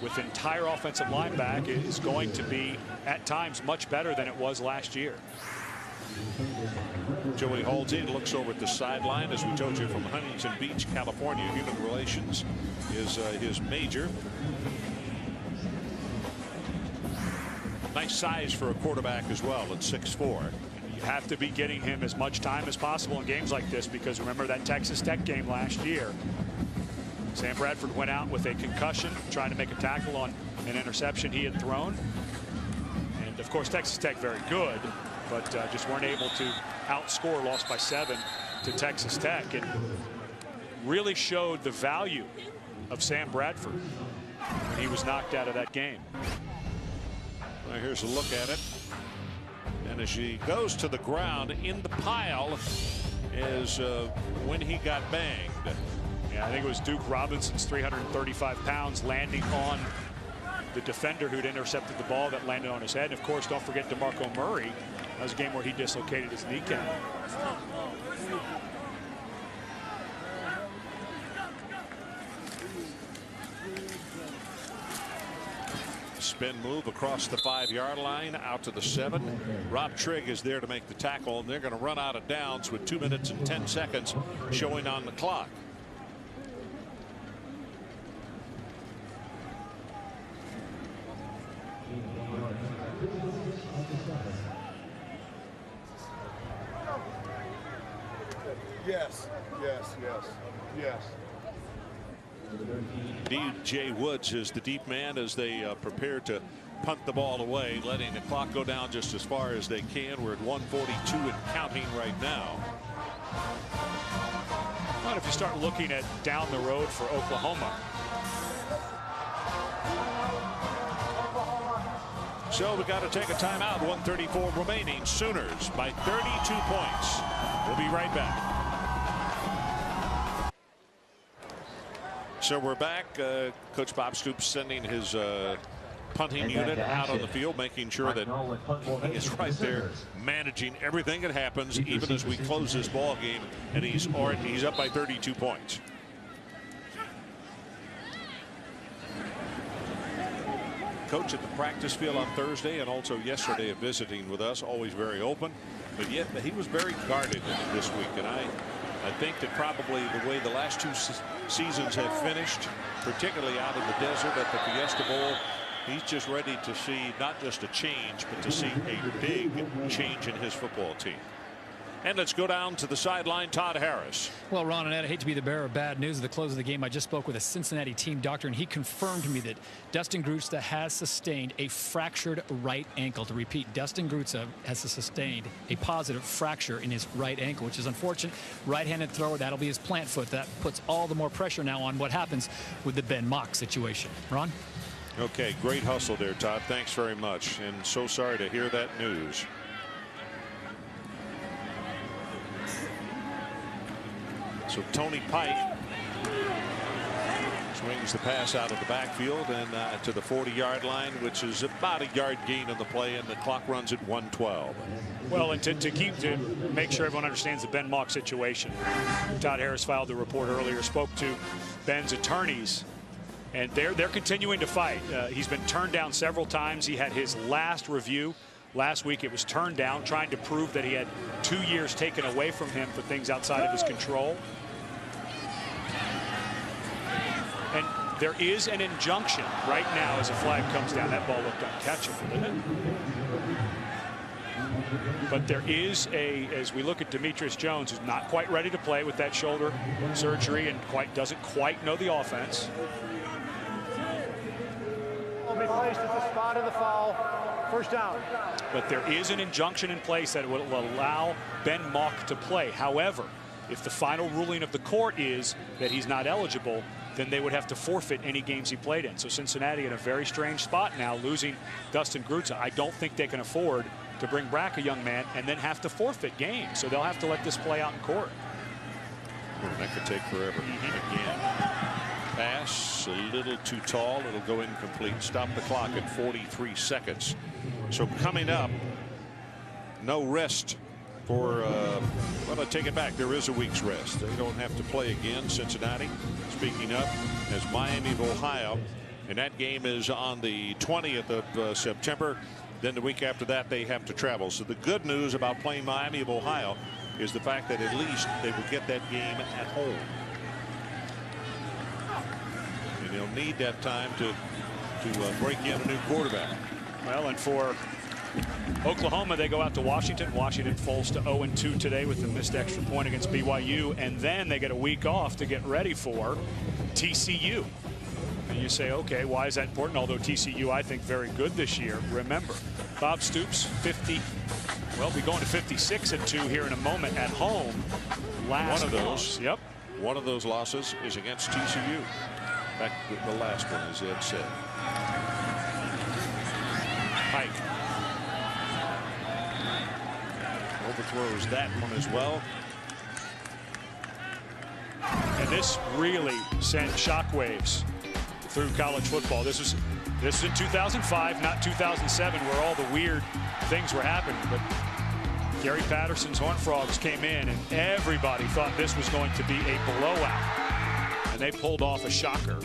with entire offensive line back, is going to be at times much better than it was last year. Joey Halsey looks over at the sideline, as we told you, from Huntington Beach, California. Human relations is his major. Nice size for a quarterback as well at 6'4". You have to be getting him as much time as possible in games like this, because remember that Texas Tech game last year. Sam Bradford went out with a concussion, trying to make a tackle on an interception he had thrown. And of course, Texas Tech very good, but just weren't able to outscore, lost by 7 to Texas Tech, and really showed the value of Sam Bradford when he was knocked out of that game. Now here's a look at it. And as she goes to the ground in the pile is when he got banged. Yeah, I think it was Duke Robinson's 335 pounds landing on the defender who'd intercepted the ball that landed on his head. And of course, don't forget DeMarco Murray. That was a game where he dislocated his kneecap. Spin move across the 5-yard line out to the 7. Rob Trigg is there to make the tackle, and they're going to run out of downs with 2 minutes and 10 seconds showing on the clock. Yes, yes, yes, yes. DJ Woods is the deep man as they prepare to punt the ball away, letting the clock go down just as far as they can. We're at 1:42 and counting right now. Well, if you start looking at down the road for Oklahoma. So we got to take a timeout. 1:34 remaining. Sooners by 32 points. We'll be right back. So we're back. Coach Bob Stoops sending his punting unit out on the field, making sure that he is right there managing everything that happens, even as we close this ball game, and he's up by 32 points. Coach at the practice field on Thursday and also yesterday visiting with us, always very open, but yet he was very guarded this week, and I think that probably the way the last 2 seasons have finished, particularly out in the desert at the Fiesta Bowl, he's just ready to see not just a change, but to see a big change in his football team. And let's go down to the sideline. Todd Harris. Well, Ron and Ed, I hate to be the bearer of bad news at the close of the game. I just spoke with a Cincinnati team doctor, and he confirmed to me that Dustin Grutza has sustained a fractured right ankle. To repeat, Dustin Grutza has sustained a positive fracture in his right ankle, which is unfortunate. Right-handed thrower, that'll be his plant foot. That puts all the more pressure now on what happens with the Ben Mock situation. Ron? Okay, great hustle there, Todd. Thanks very much. And so sorry to hear that news. So Tony Pike swings the pass out of the backfield and to the 40-yard line, which is about a yard gain on the play, and the clock runs at 1:12. Well, and to make sure everyone understands the Ben Mock situation, Todd Harris filed the report earlier, spoke to Ben's attorneys, and they're continuing to fight. He's been turned down several times. He had his last review last week. It was turned down, trying to prove that he had 2 years taken away from him for things outside of his control. And there is an injunction right now as a flag comes down. That ball looked uncatchable, didn't it? But there is as we look at Demetrius Jones, who's not quite ready to play with that shoulder surgery and doesn't quite know the offense. Will be placed at the spot of the foul. First down. But there is an injunction in place that will allow Ben Mock to play. However, if the final ruling of the court is that he's not eligible, then they would have to forfeit any games he played in. So Cincinnati in a very strange spot now, losing Dustin Grutza. I don't think they can afford to bring back a young man and then have to forfeit games. So they'll have to let this play out in court. That could take forever. Again. Pass a little too tall. It'll go incomplete. Stop the clock at 43 seconds. So coming up, no rest for, well, I take it back. There is a week's rest. They don't have to play again. Cincinnati, speaking up, as Miami of Ohio. And that game is on the 20th of September. Then the week after that, they have to travel. So the good news about playing Miami of Ohio is the fact that at least they will get that game at home. And they'll need that time to break in a new quarterback. Well, and for Oklahoma, they go out to Washington. Washington falls to 0-2 today with the missed extra point against BYU, and then they get a week off to get ready for TCU. And you say, okay, why is that important? Although TCU, I think, very good this year. Remember, Bob Stoops, we'll be going to 56-2 here in a moment at home. One of those losses is against TCU. In fact, the last one, as Ed said. Pike overthrows that one as well. And this really sent shockwaves through college football. This is in 2005, not 2007, where all the weird things were happening. But Gary Patterson's Horned Frogs came in, and everybody thought this was going to be a blowout. And they pulled off a shocker.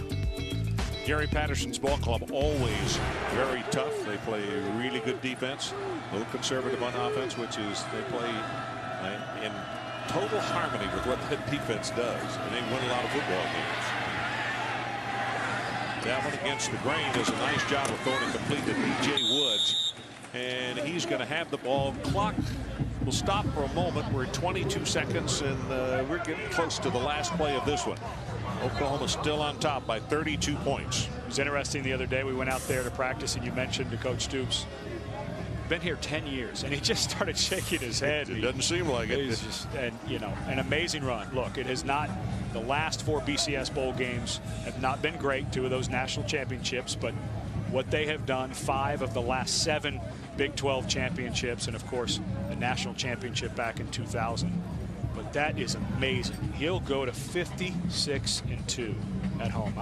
Gary Patterson's ball club always very tough. They play really good defense, a little conservative on offense, which is they play in total harmony with what the defense does, and they win a lot of football games. That one against the grain does a nice job of throwing it complete to DJ Woods, and he's going to have the ball. Clock will stop for a moment. We're at 22 seconds, and we're getting close to the last play of this one. Oklahoma still on top by 32 points. It was interesting the other day. We went out there to practice, and you mentioned to Coach Stoops, been here 10 years, and he just started shaking his head. It doesn't seem like it. It's just, and you know, an amazing run. Look, it has not. The last 4 BCS bowl games have not been great. 2 of those national championships, but what they have done, 5 of the last 7 Big 12 championships, and of course a national championship back in 2000. But that is amazing. He'll go to 56-2 at home.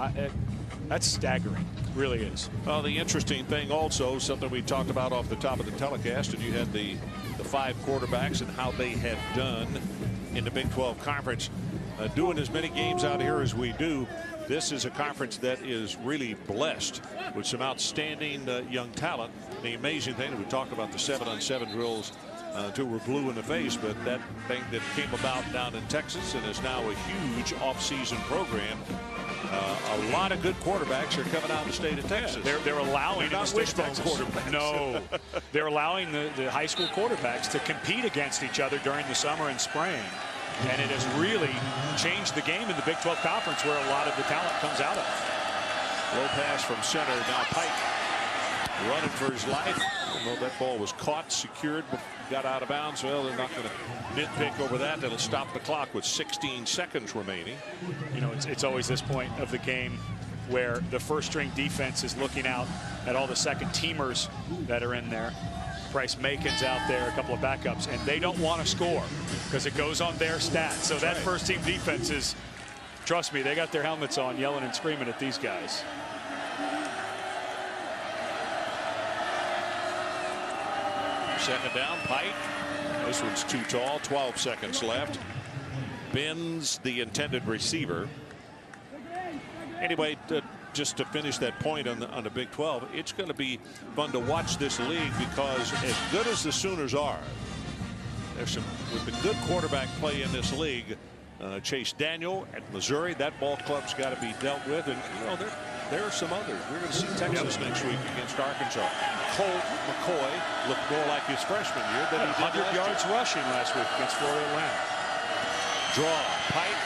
That's staggering. Really is. Well, the interesting thing also, something we talked about off the top of the telecast, and you had the 5 quarterbacks and how they have done in the Big 12 conference. Doing as many games out here as we do, this is a conference that is really blessed with some outstanding young talent. The amazing thing that we talked about, the 7-on-7 drills until we're blue in the face, but that thing that came about down in Texas and is now a huge off-season program. A lot of good quarterbacks are coming out of the state of Texas. They're allowing not wishbone quarterbacks. No, they're allowing the high school quarterbacks to compete against each other during the summer and spring. And it has really changed the game in the Big 12 Conference, where a lot of the talent comes out of. Low pass from center. Now Pike running for his life. Well, that ball was caught, secured, got out of bounds. Well, they're not going to nitpick over that. That'll stop the clock with 16 seconds remaining. You know, it's always this point of the game where the first-string defense is looking out at all the second-teamers that are in there. Bryce Macon's out there, a couple of backups, and they don't want to score because it goes on their stats. So that first-team defense is, trust me, they got their helmets on, yelling and screaming at these guys. Second down, Pike. This one's too tall. 12 seconds left. Bends the intended receiver. Anyway, just to finish that point on the Big 12, it's going to be fun to watch this league, because as good as the Sooners are, there's some with the good quarterback play in this league. Chase Daniel at Missouri, that ball club's got to be dealt with, and you know there are some others. We're going to see Texas next week against Arkansas. Colt McCoy looked more like his freshman year than he did 100 yards rushing last week against Florida Atlantic. Draw. Pike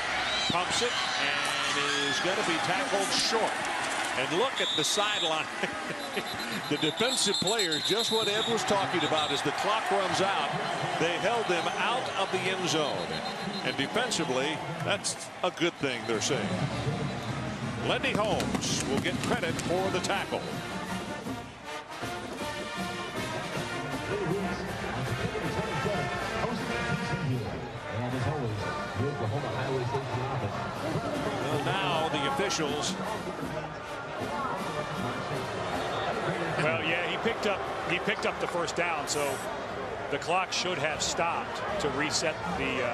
pumps it and is going to be tackled short. And look at the sideline. The defensive players, just what Ed was talking about, as the clock runs out, they held them out of the end zone. And defensively, that's a good thing, they're saying. Lenny Holmes will get credit for the tackle. Well, now the officials. Well, yeah, he picked up the first down, so the clock should have stopped to reset the.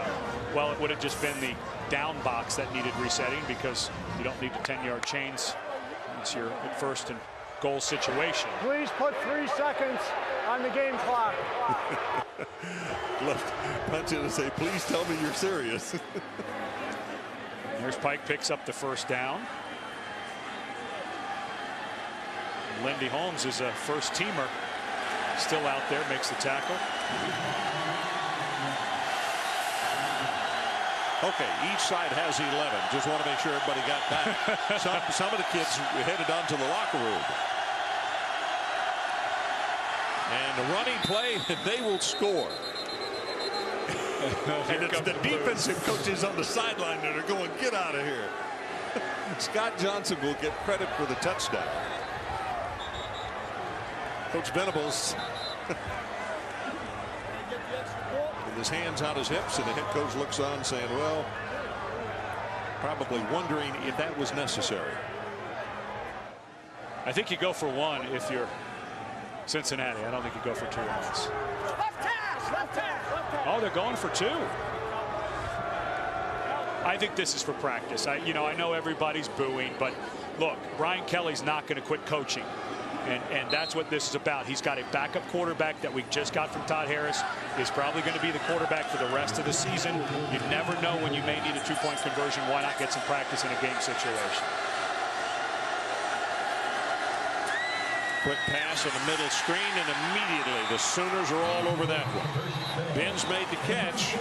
Well, it would have just been the down box that needed resetting, because you don't need the 10-yard chains. It's your first and goal situation. Please put 3 seconds on the game clock. Left punch in and say, please tell me you're serious. There's Pike, picks up the first down. Lindy Holmes is a first-teamer, still out there, makes the tackle. Okay, each side has 11. Just want to make sure everybody got that. Some of the kids headed on to the locker room. And the running play, they will score. And it's the defensive coaches on the sideline that are going, get out of here. Scott Johnson will get credit for the touchdown. Coach Venables. his hands on his hips, and the head coach looks on saying, well, probably wondering if that was necessary. I think you go for one if you're Cincinnati. I don't think you go for two runs. Oh, they're going for two. I think this is for practice. I know everybody's booing, but look, Brian Kelly's not going to quit coaching. And that's what this is about. He's got a backup quarterback that we just got from Todd Harris. Is probably going to be the quarterback for the rest of the season. You never know when you may need a two-point conversion. Why not get some practice in a game situation? Quick pass on the middle screen, and immediately the Sooners are all over that one. Ben's made the catch.